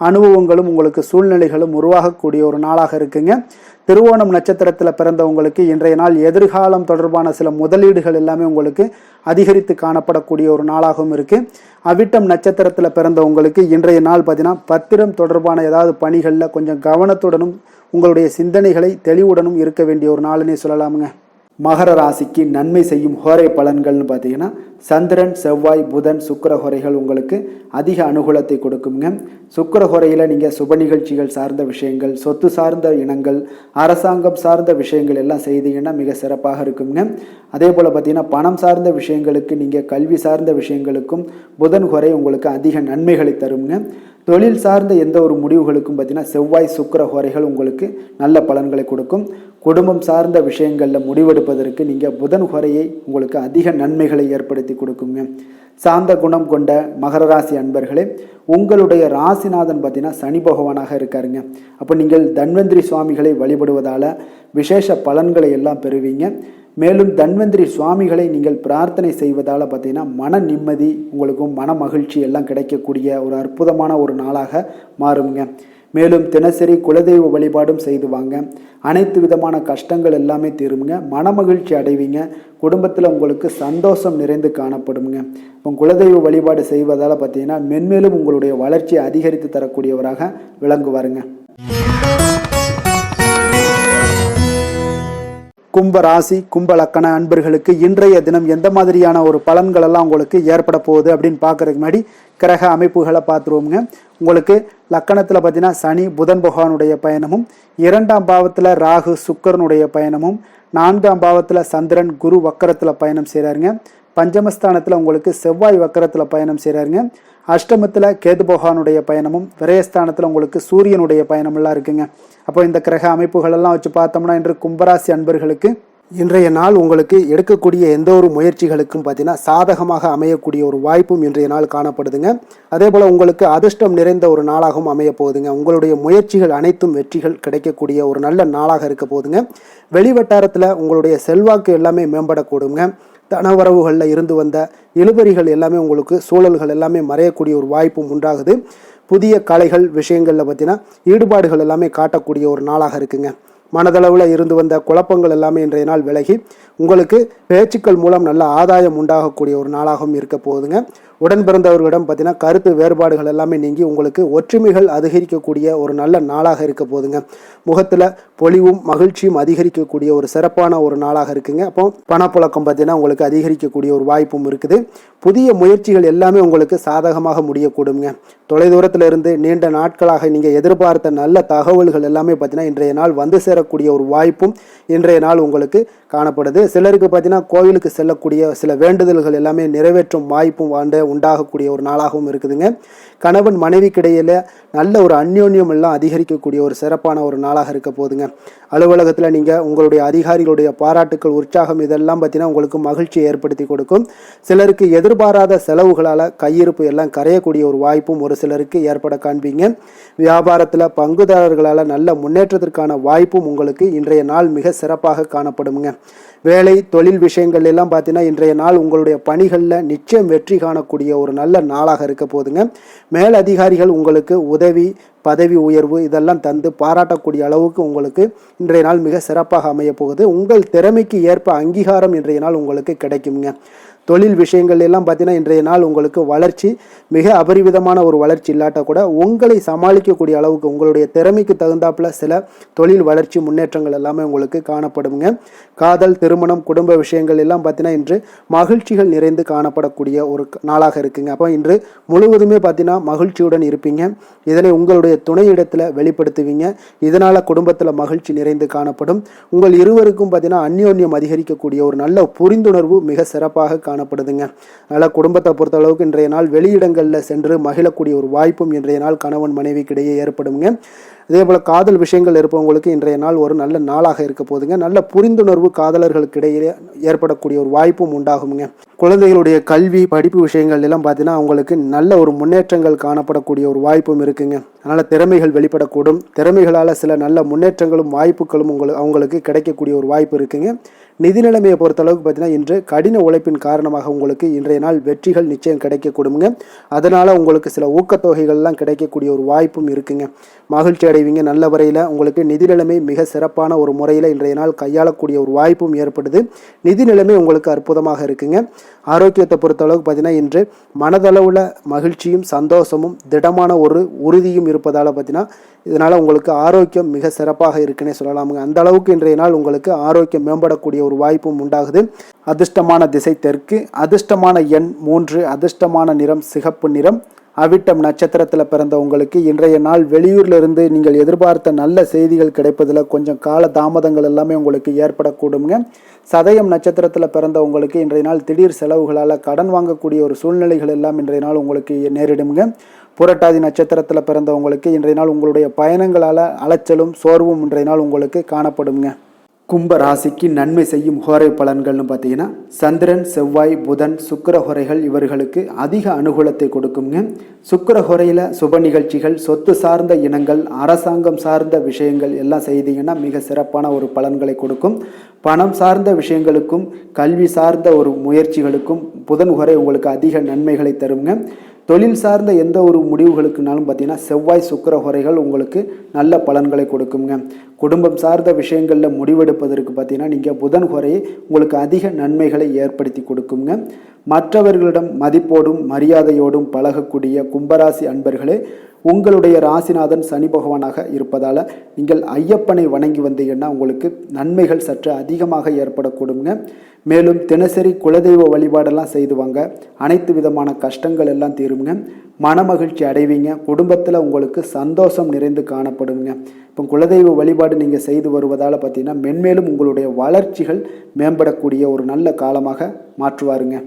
அனுபவங்களும் உங்களுக்கு சூழ்நிலைகளும் உருவாகக்கூடிய ஒரு நாளாக இருக்குங்க. திருவோணம் நட்சத்திரத்தில் பிறந்தவங்களுக்கு இன்றைய நாள் எதிர்காலம் தொடர்பான சில முதலீடுகள் எல்லாமே உங்களுக்கு அதிகரித்து காணப்படக்கூடிய ஒரு நாளாகவும் இருக்குது. அவிட்டம் நட்சத்திரத்தில் பிறந்தவங்களுக்கு இன்றைய நாள் பார்த்தீங்கன்னா பத்திரம் தொடர்பான ஏதாவது பணிகளில் கொஞ்சம் கவனத்துடனும் உங்களுடைய சிந்தனைகளை தெளிவுடனும் இருக்க வேண்டிய ஒரு நாளுன்னே சொல்லலாமுங்க. மகர ராசிக்கு நன்மை செய்யும் ஹோரை பலன்கள்னு பார்த்தீங்கன்னா சந்திரன், செவ்வாய், புதன், சுக்கிர ஹோரைகள் உங்களுக்கு அதிக அனுகூலத்தை கொடுக்குங்க. சுக்கிர ஹோரையில் நீங்கள் சுப நிகழ்ச்சிகள் சார்ந்த விஷயங்கள், சொத்து சார்ந்த இனங்கள், அரசாங்கம் சார்ந்த விஷயங்கள் எல்லாம் செய்தீங்கன்னா மிக சிறப்பாக இருக்குங்க. அதே போல் பார்த்தீங்கன்னா பணம் சார்ந்த விஷயங்களுக்கு, நீங்கள் கல்வி சார்ந்த விஷயங்களுக்கும் புதன் ஹோரை உங்களுக்கு அதிக நன்மைகளை தருங்க. தொழில் சார்ந்த எந்த ஒரு முடிவுகளுக்கும் பார்த்தீங்கன்னா செவ்வாய், சுக்கிர ஹோரைகள் உங்களுக்கு நல்ல பலன்களை கொடுக்கும். குடும்பம் சார்ந்த விஷயங்களில் முடிவெடுப்பதற்கு நீங்கள் புதன் ஹோரையை உங்களுக்கு அதிக நன்மைகளை ஏற்படுத்தி கொடுக்குங்க. சாந்த குணம் கொண்ட மகர ராசி அன்பர்களே, உங்களுடைய ராசிநாதன் பார்த்தீங்கன்னா சனி பகவானாக இருக்காருங்க. அப்போ நீங்கள் தன்வந்திரி சுவாமிகளை வழிபடுவதால் விசேஷ பலன்களை எல்லாம் பெறுவீங்க. மேலும் தன்வந்திரி சுவாமிகளை நீங்கள் பிரார்த்தனை செய்வதால் பார்த்தீங்கன்னா மன நிம்மதி, உங்களுக்கும் மன மகிழ்ச்சி எல்லாம் கிடைக்கக்கூடிய ஒரு அற்புதமான ஒரு நாளாக மாறுங்க. மேலும் தினசரி குலதெய்வ வழிபாடும் செய்து வாங்க. அனைத்து விதமான கஷ்டங்கள் எல்லாமே தீருங்க. மனமகிழ்ச்சி அடைவீங்க. குடும்பத்தில் உங்களுக்கு சந்தோஷம் நிறைந்து காணப்படுங்க. இப்போ குலதெய்வ வழிபாடு செய்வதால் பார்த்தீங்கன்னா மென்மேலும் உங்களுடைய வளர்ச்சியை அதிகரித்து தரக்கூடியவராக விளங்குவாருங்க. கும்ப ராசி, கும்ப லக்கண அன்பர்களுக்கு இன்றைய தினம் எந்த மாதிரியான ஒரு பலன்கள் எல்லாம் உங்களுக்கு ஏற்பட போகுது அப்படின்னு பார்க்கறதுக்கு முன்னாடி கிரக அமைப்புகளை பார்த்துருவோங்க. உங்களுக்கு லக்கணத்தில் பார்த்தீங்கன்னா சனி புதன் பகவானுடைய பயணமும், 2ஆம் பாவத்தில் ராகு சுக்கரனுடைய பயணமும், 4ஆம் பாவத்தில் சந்திரன் குரு வக்கரத்தில் பயணம் செய்கிறாருங்க. பஞ்சமஸ்தானத்தில் உங்களுக்கு செவ்வாய் வக்கரத்தில் பயணம் செய்கிறாருங்க. அஷ்டமத்தில் கேது பகவானுடைய பயணமும், விரயஸ்தானத்தில் உங்களுக்கு சூரியனுடைய பயணமெல்லாம் இருக்குங்க. அப்போ இந்த கிரக அமைப்புகளெல்லாம் வச்சு பார்த்தோம்னா இன்று கும்பராசி அன்பர்களுக்கு இன்றைய நாள் உங்களுக்கு எடுக்கக்கூடிய எந்த ஒரு முயற்சிகளுக்கும் பார்த்தீங்கன்னா சாதகமாக அமையக்கூடிய ஒரு வாய்ப்பும் இன்றைய நாள் காணப்படுதுங்க. அதே போல் உங்களுக்கு அதிர்ஷ்டம் நிறைந்த ஒரு நாளாகவும் அமைய போகுதுங்க. உங்களுடைய முயற்சிகள் அனைத்தும் வெற்றிகள் கிடைக்கக்கூடிய ஒரு நல்ல நாளாக இருக்க போகுதுங்க. வெளிவட்டாரத்தில் உங்களுடைய செல்வாக்கு எல்லாமே மேம்படக்கூடுங்க. தனவரவுகளில் இருந்து வந்த இழுபறிகள் எல்லாமே உங்களுக்கு சூழல்கள் எல்லாமே மறையக்கூடிய ஒரு வாய்ப்பும் உண்டாகுது. புதிய கலைகள் விஷயங்களில் பார்த்தீங்கன்னா ஈடுபாடுகள் எல்லாமே காட்டக்கூடிய ஒரு நாளாக இருக்குங்க. மனதளவில் இருந்து வந்த குழப்பங்கள் எல்லாமே இன்றைய நாள் விலகி உங்களுக்கு பேச்சுக்கள் மூலம் நல்ல ஆதாயம் உண்டாகக்கூடிய ஒரு நாளாகவும் இருக்க போகுதுங்க. உடன் பிறந்தவர்களிடம் பார்த்தீங்கன்னா கருத்து வேறுபாடுகள் எல்லாமே நீங்கி உங்களுக்கு ஒற்றுமைகள் அதிகரிக்கக்கூடிய ஒரு நல்ல நாளாக இருக்க போதுங்க. முகத்தில் பொலிவும் மகிழ்ச்சியும் அதிகரிக்கக்கூடிய ஒரு சிறப்பான ஒரு நாளாக இருக்குங்க. அப்போ பணப்புழக்கம் பார்த்தீங்கன்னா உங்களுக்கு அதிகரிக்கக்கூடிய ஒரு வாய்ப்பும் இருக்குது. புதிய முயற்சிகள் எல்லாமே உங்களுக்கு சாதகமாக முடியக்கூடுங்க. தொலைதூரத்தில் இருந்து நீண்ட நாட்களாக நீங்கள் எதிர்பார்த்த நல்ல தகவல்கள் எல்லாமே பார்த்தீங்கன்னா இன்றைய நாள் வந்து சேரக்கூடிய ஒரு வாய்ப்பும் இன்றைய நாள் உங்களுக்கு காணப்படுது. சிலருக்கு பார்த்தீங்கன்னா கோவிலுக்கு செல்லக்கூடிய சில வேண்டுதல்கள் எல்லாமே நிறைவேற்றும் வாய்ப்பும் உண்டாகக்கூடிய ஒரு நாளாகவும் இருக்குதுங்க. கணவன் மனைவிக்கிடையில நல்ல ஒரு அந்யோன்யம் எல்லாம் அதிகரிக்கக்கூடிய ஒரு சிறப்பான ஒரு நாளாக இருக்க போதுங்க. அலுவலகத்தில் நீங்கள் உங்களுடைய அதிகாரிகளுடைய பாராட்டுக்கள், உற்சாகம் இதெல்லாம் பார்த்தீங்கன்னா உங்களுக்கு மகிழ்ச்சியை ஏற்படுத்தி கொடுக்கும். சிலருக்கு எதிர்பாராத செலவுகளால் கையிருப்பு எல்லாம் கரையக்கூடிய ஒரு வாய்ப்பும் ஒரு சிலருக்கு ஏற்பட காண்பீங்க. வியாபாரத்தில் பங்குதாரர்களால் நல்ல முன்னேற்றத்திற்கான வாய்ப்பும் உங்களுக்கு இன்றைய நாள் மிக சிறப்பாக காணப்படுங்க. வேலை தொழில் விஷயங்கள் எல்லாம் பார்த்தீங்கன்னா இன்றைய நாள் உங்களுடைய பணிகளில் நிச்சயம் வெற்றி காணக்கூடிய ஒரு நல்ல நாளாக இருக்க போதுங்க. மேலதிகாரிகள் உங்களுக்கு உதவி, பதவி உயர்வு இதெல்லாம் தந்து பாராட்டக்கூடிய அளவுக்கு உங்களுக்கு இன்றைய நாள் மிக சிறப்பாக அமைய போகுது. உங்கள் திறமைக்கு ஏற்ப அங்கீகாரம் இன்றைய நாள் உங்களுக்கு கிடைக்குங்க. தொழில் விஷயங்கள் எல்லாம் பார்த்தீங்கன்னா இன்றைய நாள் உங்களுக்கு வளர்ச்சி மிக அபரிவிதமான ஒரு வளர்ச்சி இல்லாட்ட கூட உங்களை சமாளிக்கக்கூடிய அளவுக்கு உங்களுடைய திறமைக்கு தகுந்தாப்புல சில தொழில் வளர்ச்சி முன்னேற்றங்கள் எல்லாமே உங்களுக்கு காணப்படுங்க. காதல், திருமணம், குடும்ப விஷயங்கள் எல்லாம் பார்த்தீங்கன்னா இன்று மகிழ்ச்சிகள் நிறைந்து காணப்படக்கூடிய ஒரு நாளாக இருக்குங்க. அப்போ இன்று முழுவதுமே பார்த்தீங்கன்னா மகிழ்ச்சியுடன் இருப்பீங்க. இதனை உங்களுடைய துணையிடத்தில் வெளிப்படுத்துவீங்க. இதனால் குடும்பத்தில் மகிழ்ச்சி நிறைந்து காணப்படும். உங்கள் இருவருக்கும் பார்த்தீங்கன்னா அந்யோன்யம் அதிகரிக்கக்கூடிய ஒரு நல்ல புரிந்துணர்வு மிக சிறப்பாக காணப்படுதுங்க. அதனால் குடும்பத்தை பொறுத்த அளவுக்கு இன்றைய நாள் வெளியிடங்களில் சென்று மகிழக்கூடிய ஒரு வாய்ப்பும் இன்றைய நாள் கணவன் மனைவிக்கிடையே ஏற்படுங்க. அதே போல் காதல் விஷயங்கள் இருப்பவங்களுக்கு இன்றைய நாள் ஒரு நல்ல நாளாக இருக்க போதுங்க. நல்ல புரிந்துணர்வு காதலர்களுக்கு இடையே ஏற்படக்கூடிய ஒரு வாய்ப்பும் உண்டாகுங்க. குழந்தைகளுடைய கல்வி படிப்பு விஷயங்கள் எல்லாம் பார்த்தீங்கன்னா அவங்களுக்கு நல்ல ஒரு முன்னேற்றங்கள் காணப்படக்கூடிய ஒரு வாய்ப்பும் இருக்குங்க. அதனால் திறமைகள் வெளிப்படக்கூடும். திறமைகளால் சில நல்ல முன்னேற்றங்களும் வாய்ப்புகளும் அவங்களுக்கு கிடைக்கக்கூடிய ஒரு வாய்ப்பு இருக்குங்க. நிதி நிலைமையை பொறுத்தளவுக்கு பார்த்தீங்கன்னா இன்று கடின உழைப்பின் காரணமாக உங்களுக்கு இன்றைய நாள் வெற்றிகள் நிச்சயம் கிடைக்கக்கூடுங்க. அதனால் உங்களுக்கு சில ஊக்கத்தொகைகள்லாம் கிடைக்கக்கூடிய ஒரு வாய்ப்பும் இருக்குங்க. மகிழ்ச்சி அடைவீங்க. நல்ல வரையில் உங்களுக்கு நிதி நிலைமை மிக சிறப்பான ஒரு முறையில் இன்றைய நாள் கையாளக்கூடிய ஒரு வாய்ப்பும் ஏற்படுது. நிதி நிலைமை உங்களுக்கு அற்புதமாக இருக்குங்க. ஆரோக்கியத்தை பொறுத்தளவுக்கு பார்த்தீங்கன்னா இன்று மனதளவில் மகிழ்ச்சியும் சந்தோஷமும் திடமான ஒரு உறுதியும் இருப்பதால் பார்த்தீங்கன்னா இதனால் உங்களுக்கு ஆரோக்கியம் மிக சிறப்பாக இருக்குன்னே சொல்லலாமுங்க. அந்த அளவுக்கு இன்றைய நாள் உங்களுக்கு ஆரோக்கியம் மேம்படக்கூடிய ஒரு வாய்ப்பும் உண்டாகுது. அதிர்ஷ்டமான திசை தெற்கு, அதிர்ஷ்டமான எண் 3, அதிர்ஷ்டமான நிறம் சிகப்பு நிறம். அவிட்டம் நட்சத்திரத்தில் பிறந்த உங்களுக்கு இன்றைய நாள் வெளியூர்ல இருந்து நீங்கள் எதிர்பார்த்த நல்ல செய்திகள் கிடைப்பதில் கொஞ்சம் கால தாமதங்கள் எல்லாமே உங்களுக்கு ஏற்படக்கூடுங்க. சதயம் நட்சத்திரத்தில் பிறந்த உங்களுக்கு இன்றைய நாள் திடீர் செலவுகளால் கடன் வாங்கக்கூடிய ஒரு சூழ்நிலைகள் எல்லாம் இன்றைய நாள் உங்களுக்கு நேரிடுங்க. புரட்டாதி நட்சத்திரத்தில் பிறந்தவங்களுக்கு இன்றைய நாள் உங்களுடைய பயணங்களால் அலைச்சலும் சோர்வும் இன்றைய நாள் உங்களுக்கு காணப்படுங்க. கும்ப ராசிக்கு நன்மை செய்யும் ஹோரை பலன்கள்னு பார்த்தீங்கன்னா சந்திரன், செவ்வாய், புதன், சுக்கிர ஹோரைகள் இவர்களுக்கு அதிக அனுகூலத்தை கொடுக்குங்க. சுக்கிர ஹோரையில் சுப நிகழ்ச்சிகள், சொத்து சார்ந்த இனங்கள், அரசாங்கம் சார்ந்த விஷயங்கள் எல்லாம் செய்தீங்கன்னா மிக சிறப்பான ஒரு பலன்களை கொடுக்கும். பணம் சார்ந்த விஷயங்களுக்கும் கல்வி சார்ந்த ஒரு முயற்சிகளுக்கும் புதன் ஹோரை உங்களுக்கு அதிக நன்மைகளை தருங்க. தொழில் சார்ந்த எந்த ஒரு முடிவுகளுக்குனாலும் பார்த்தீங்கன்னா செவ்வாய் சுக்கிர ஹோரைகள் உங்களுக்கு நல்ல பலன்களை கொடுக்குங்க. குடும்பம் சார்ந்த விஷயங்களில் முடிவெடுப்பதற்கு பார்த்தீங்கன்னா நீங்கள் புதன் ஹோரையை உங்களுக்கு அதிக நன்மைகளை ஏற்படுத்தி கொடுக்குங்க. மற்றவர்களிடம் மதிப்போடும் மரியாதையோடும் பழகக்கூடிய கும்பராசி அன்பர்களே, உங்களுடைய ராசிநாதன் சனி பகவானாக இருப்பதால் நீங்கள் ஐயப்பனை வணங்கி வந்தீங்கன்னா உங்களுக்கு நன்மைகள் சற்று அதிகமாக ஏற்படக்கூடுங்க. மேலும் தினசரி குலதெய்வ வழிபாடெல்லாம் செய்து வாங்க. அனைத்து விதமான கஷ்டங்கள் எல்லாம் தீருங்க. மனமகிழ்ச்சி அடைவீங்க. குடும்பத்தில் உங்களுக்கு சந்தோஷம் நிறைந்து காணப்படுங்க. இப்போ குலதெய்வ வழிபாடு நீங்கள் செய்து வருவதால் பார்த்தீங்கன்னா மென்மேலும் உங்களுடைய வளர்ச்சிகள் மேம்படக்கூடிய ஒரு நல்ல காலமாக மாற்றுவாருங்க.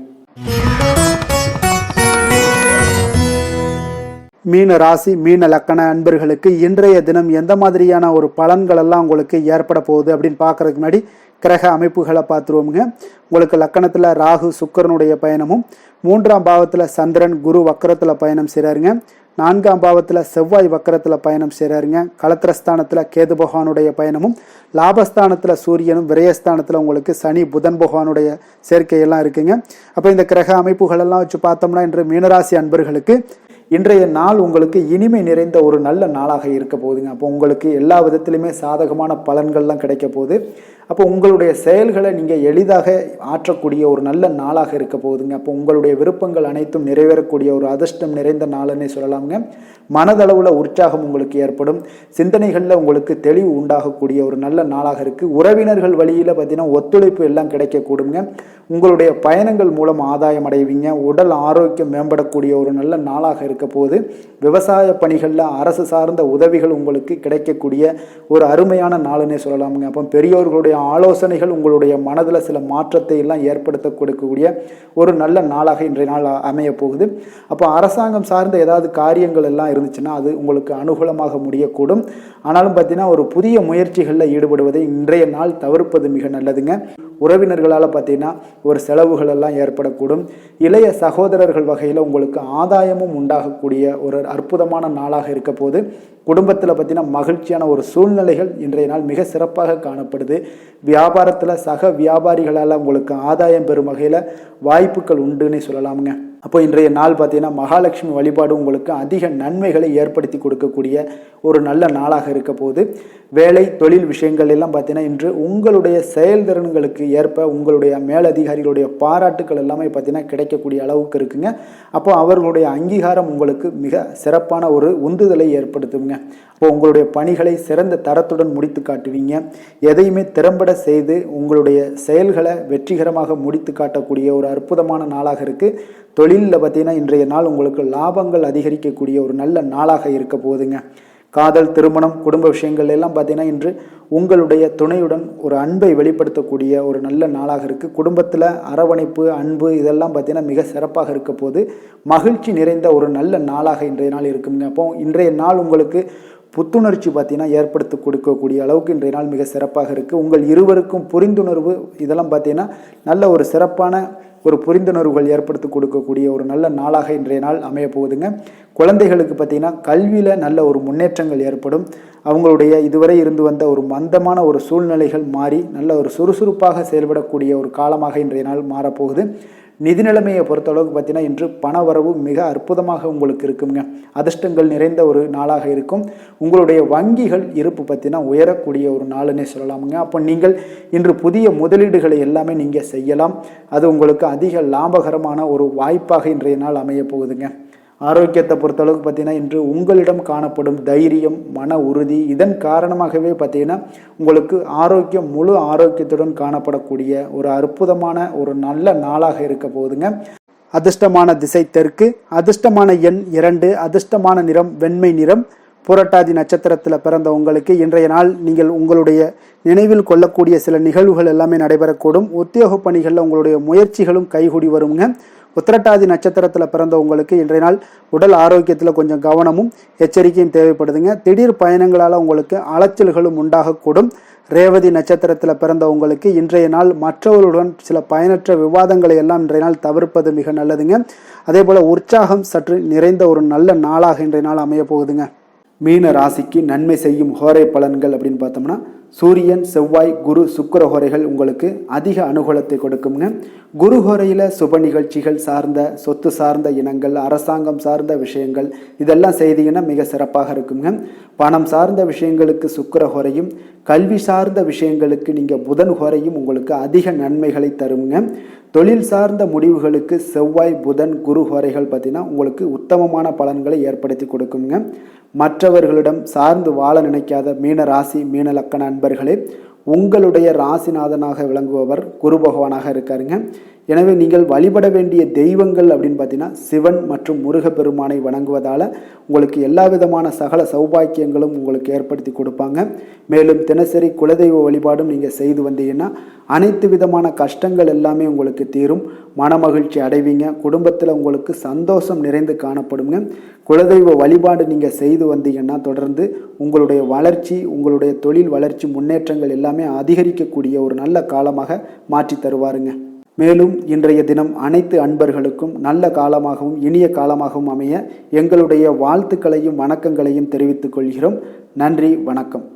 மீன ராசி மீன லக்கண அன்பர்களுக்கு இன்றைய தினம் எந்த மாதிரியான ஒரு பலன்கள் எல்லாம் உங்களுக்கு ஏற்பட போகுது அப்படின்னு பார்க்கறதுக்கு முன்னாடி கிரக அமைப்புகளை பார்த்துருவோமுங்க. உங்களுக்கு லக்கணத்தில் ராகு சுக்கிரனுடைய பயணமும், 3ஆம் பாவத்தில் சந்திரன் குரு வக்கரத்தில் பயணம் செய்கிறாருங்க. 4ஆம் பாவத்தில் செவ்வாய் வக்கரத்தில் பயணம் செய்கிறாருங்க. களத்திரஸ்தானத்தில் கேது பகவானுடைய பயணமும், லாபஸ்தானத்தில் சூரியனும், விரயஸ்தானத்தில் உங்களுக்கு சனி புதன் பகவானுடைய சேர்க்கையெல்லாம் இருக்குங்க. அப்போ இந்த கிரக அமைப்புகளெல்லாம் வச்சு பார்த்தோம்னா இன்று மீனராசி அன்பர்களுக்கு இன்றைய நாள் உங்களுக்கு இனிமை நிறைந்த ஒரு நல்ல நாளாக இருக்க போகுதுங்க. அப்போ உங்களுக்கு எல்லா விதத்திலுமே சாதகமான பலன்கள்லாம் கிடைக்க போகுது. அப்போ உங்களுடைய செயல்களை நீங்கள் எளிதாக ஆற்றக்கூடிய ஒரு நல்ல நாளாக இருக்க போகுதுங்க. அப்போ உங்களுடைய விருப்பங்கள் அனைத்தும் நிறைவேறக்கூடிய ஒரு அதிர்ஷ்டம் நிறைந்த நாளுன்னே சொல்லலாமுங்க. மனதளவில் உற்சாகம் உங்களுக்கு ஏற்படும். சிந்தனைகளில் உங்களுக்கு தெளிவு உண்டாகக்கூடிய ஒரு நல்ல நாளாக இருக்குது. உறவினர்கள் வழியில் பார்த்தீங்கன்னா ஒத்துழைப்பு எல்லாம் கிடைக்கக்கூடுங்க. உங்களுடைய பயணங்கள் மூலம் ஆதாயம் அடைவீங்க. உடல் ஆரோக்கியம் மேம்படக்கூடிய ஒரு நல்ல நாளாக இருக்க போது. விவசாய பணிகளில் அரசு சார்ந்த உதவிகள் உங்களுக்கு கிடைக்கக்கூடிய ஒரு அருமையான நாளுன்னே சொல்லலாமுங்க. அப்போ பெரியோர்களுடைய ஆலோசனைகள் உங்களுடைய மனதில் சில மாற்றத்தை எல்லாம் ஏற்படுத்த கொடுக்கக்கூடிய ஒரு நல்ல நாளாக இன்றைய நாள் அமைய போகுது. அப்போ அரசாங்கம் சார்ந்த ஏதாவது காரியங்கள் எல்லாம் இருந்துச்சுன்னா அது உங்களுக்கு அனுகூலமாக முடியக்கூடும். ஆனாலும் பார்த்தீங்கன்னா ஒரு புதிய முயற்சிகளில் ஈடுபடுவதை இன்றைய நாள் தவிர்ப்பது மிக நல்லதுங்க. உறவினர்களால் பார்த்தீங்கன்னா ஒரு செலவுகள் எல்லாம் ஏற்படக்கூடும். இளைய சகோதரர்கள் வகையில் உங்களுக்கு ஆதாயமும் உண்டாகக்கூடிய ஒரு அற்புதமான நாளாக இருக்க போது. குடும்பத்தில் பார்த்தீங்கன்னா மகிழ்ச்சியான ஒரு சூழ்நிலைகள் இன்றைய நாள் மிக சிறப்பாக காணப்படுது. வியாபாரத்தில் சக வியாபாரிகளால் உங்களுக்கு ஆதாயம் பெறும் வகையில் வாய்ப்புகள் உண்டுன்னு சொல்லலாமுங்க. அப்போ இன்றைய நாள் பார்த்தீங்கன்னா மகாலட்சுமி வழிபாடு உங்களுக்கு அதிக நன்மைகளை ஏற்படுத்தி கொடுக்கக்கூடிய ஒரு நல்ல நாளாக இருக்க போது. வேலை தொழில் விஷயங்கள் எல்லாம் பார்த்தீங்கன்னா இன்று உங்களுடைய செயல்திறன்களுக்கு ஏற்ப உங்களுடைய மேலதிகாரிகளுடைய பாராட்டுக்கள் எல்லாமே பார்த்தீங்கன்னா கிடைக்கக்கூடிய அளவுக்கு இருக்குங்க. அப்போ அவர்களுடைய அங்கீகாரம் உங்களுக்கு மிக சிறப்பான ஒரு உந்துதலை ஏற்படுத்துங்க. அப்போ உங்களுடைய பணிகளை சிறந்த தரத்துடன் முடித்து காட்டுவீங்க. எதையுமே திறம்பட செய்து உங்களுடைய செயல்களை வெற்றிகரமாக முடித்து காட்டக்கூடிய ஒரு அற்புதமான நாளாக இருக்குது. தொழிலில் பார்த்தீங்கன்னா இன்றைய நாள் உங்களுக்கு லாபங்கள் அதிகரிக்கக்கூடிய ஒரு நல்ல நாளாக இருக்க போகுதுங்க. காதல், திருமணம், குடும்ப விஷயங்கள் எல்லாம் பார்த்தீங்கன்னா இன்று உங்களுடைய துணையுடன் ஒரு அன்பை வெளிப்படுத்தக்கூடிய ஒரு நல்ல நாளாக இருக்குது. குடும்பத்தில் அரவணைப்பு, அன்பு இதெல்லாம் பார்த்தீங்கன்னா மிக சிறப்பாக இருக்க போது. மகிழ்ச்சி நிறைந்த ஒரு நல்ல நாளாக இன்றைய நாள் இருக்குங்க. அப்போ இன்றைய நாள் உங்களுக்கு புத்துணர்ச்சி பார்த்தீங்கன்னா ஏற்படுத்தி கொடுக்கக்கூடிய அளவுக்கு இன்றைய நாள் மிக சிறப்பாக இருக்குது. உங்கள் இருவருக்கும் புரிந்துணர்வு இதெல்லாம் பார்த்தீங்கன்னா நல்ல ஒரு சிறப்பான ஒரு புரிந்துணர்வுகள் ஏற்படுத்தி கொடுக்கக்கூடிய ஒரு நல்ல நாளாக இன்றைய நாள் அமைய போகுதுங்க. குழந்தைகளுக்கு பார்த்தீங்கன்னா கல்வியில் நல்ல ஒரு முன்னேற்றங்கள் ஏற்படும். அவங்களுடைய இதுவரை இருந்து வந்த ஒரு மந்தமான ஒரு சூழ்நிலைகள் மாறி நல்ல ஒரு சுறுசுறுப்பாக செயல்படக்கூடிய ஒரு காலமாக இன்றைய நாள் மாறப்போகுது. நிதி நிலைமையை பொறுத்தளவுக்கு பார்த்தீங்கன்னா இன்று பண வரவு மிக அற்புதமாக உங்களுக்கு இருக்குங்க. அதிர்ஷ்டங்கள் நிறைந்த ஒரு நாளாக இருக்கும். உங்களுடைய வங்கிகள் இருப்பு பார்த்தீங்கன்னா உயரக்கூடிய ஒரு நாளுன்னே சொல்லலாமுங்க. அப்போ நீங்கள் இன்று புதிய முதலீடுகளை எல்லாமே நீங்கள் செய்யலாம். அது உங்களுக்கு அதிக லாபகரமான ஒரு வாய்ப்பாக இன்றைய நாள் அமைய போகுதுங்க. ஆரோக்கியத்தை பொறுத்தளவுக்கு பார்த்தீங்கன்னா இன்று உங்களிடம் காணப்படும் தைரியம், மன உறுதி இதன் காரணமாகவே பார்த்தீங்கன்னா உங்களுக்கு ஆரோக்கியம் முழு ஆரோக்கியத்துடன் காணப்படக்கூடிய ஒரு அற்புதமான ஒரு நல்ல நாளாக இருக்க போகுதுங்க. அதிர்ஷ்டமான திசை தெற்கு, அதிர்ஷ்டமான எண் 2, அதிர்ஷ்டமான நிறம் வெண்மை நிறம். புரட்டாதி நட்சத்திரத்தில் பிறந்த உங்களுக்கு இன்றைய நாள் நீங்கள் உங்களுடைய நினைவில் கொள்ளக்கூடிய சில நிகழ்வுகள் எல்லாமே நடைபெறக்கூடும். உத்தியோக பணிகளில் உங்களுடைய முயற்சிகளும் கைகூடி வருங்க. உத்திரட்டாதி நட்சத்திரத்தில் பிறந்த உங்களுக்கு இன்றைய நாள் உடல் ஆரோக்கியத்தில் கொஞ்சம் கவனமும் எச்சரிக்கையும் தேவைப்படுதுங்க. திடீர் பயணங்களால் உங்களுக்கு அலைச்சல்களும் உண்டாகக்கூடும். ரேவதி நட்சத்திரத்தில் பிறந்த உங்களுக்கு இன்றைய நாள் மற்றவர்களுடன் சில பயனற்ற விவாதங்களை எல்லாம் இன்றைய நாள் தவிர்ப்பது மிக நல்லதுங்க. அதே போல் உற்சாகம் சற்று நிறைந்த ஒரு நல்ல நாளாக இன்றைய நாள் அமைய போகுதுங்க. மீன ராசிக்கு நன்மை செய்யும் ஹோரை பலன்கள் அப்படின்னு பார்த்தோம்னா சூரியன், செவ்வாய், குரு, சுக்கிர ஹோரைகள் உங்களுக்கு அதிக அனுகூலத்தை கொடுக்குங்க. குரு ஹோரையில் சுப நிகழ்ச்சிகள் சார்ந்த சொத்து சார்ந்த இனங்கள், அரசாங்கம் சார்ந்த விஷயங்கள் இதெல்லாம் செய்தீங்கன்னா மிக சிறப்பாக இருக்குங்க. பணம் சார்ந்த விஷயங்களுக்கு சுக்கிர ஹோரையும், கல்வி சார்ந்த விஷயங்களுக்கு நீங்கள் புதன் ஹோரையும் உங்களுக்கு அதிக நன்மைகளை தருங்க. தொழில் சார்ந்த முடிவுகளுக்கு செவ்வாய், புதன், குரு ஹோரைகள் பார்த்தீங்கன்னா உங்களுக்கு உத்தமமான பலன்களை ஏற்படுத்தி கொடுக்குங்க. மற்றவர்களிடம் சார்ந்து வாழ நினைக்காத மீன ராசி, மீன லக்கண அன்பர்களே, உங்களுடைய ராசிநாதனாக விளங்குபவர் குரு பகவானாக இருக்காருங்க. எனவே நீங்கள் வழிபட வேண்டிய தெய்வங்கள் அப்படின்னு பார்த்தீங்கன்னா சிவன் மற்றும் முருகப்பெருமானை வணங்குவதால் உங்களுக்கு எல்லா விதமான சகல சௌபாக்கியங்களும் உங்களுக்கு ஏற்படுத்தி கொடுப்பாங்க. மேலும் தினசரி குலதெய்வ வழிபாடும் நீங்கள் செய்து வந்தீங்கன்னா அனைத்து விதமான கஷ்டங்கள் எல்லாமே உங்களுக்கு தீரும். மனமகிழ்ச்சி அடைவீங்க. குடும்பத்தில் உங்களுக்கு சந்தோஷம் நிறைந்து காணப்படுங்க. குலதெய்வ வழிபாடு நீங்கள் செய்து வந்தீங்கன்னா தொடர்ந்து உங்களுடைய வளர்ச்சி, உங்களுடைய தொழில் வளர்ச்சி, முன்னேற்றங்கள் எல்லாமே அதிகரிக்கக்கூடிய ஒரு நல்ல காலமாக மாற்றி தருவாருங்க. மேலும் இன்றைய தினம் அனைத்து அன்பர்களுக்கும் நல்ல காலமாகவும் இனிய காலமாகவும் அமைய எங்களுடைய வாழ்த்துக்களையும் வணக்கங்களையும் தெரிவித்துக் கொள்கிறோம். நன்றி, வணக்கம்.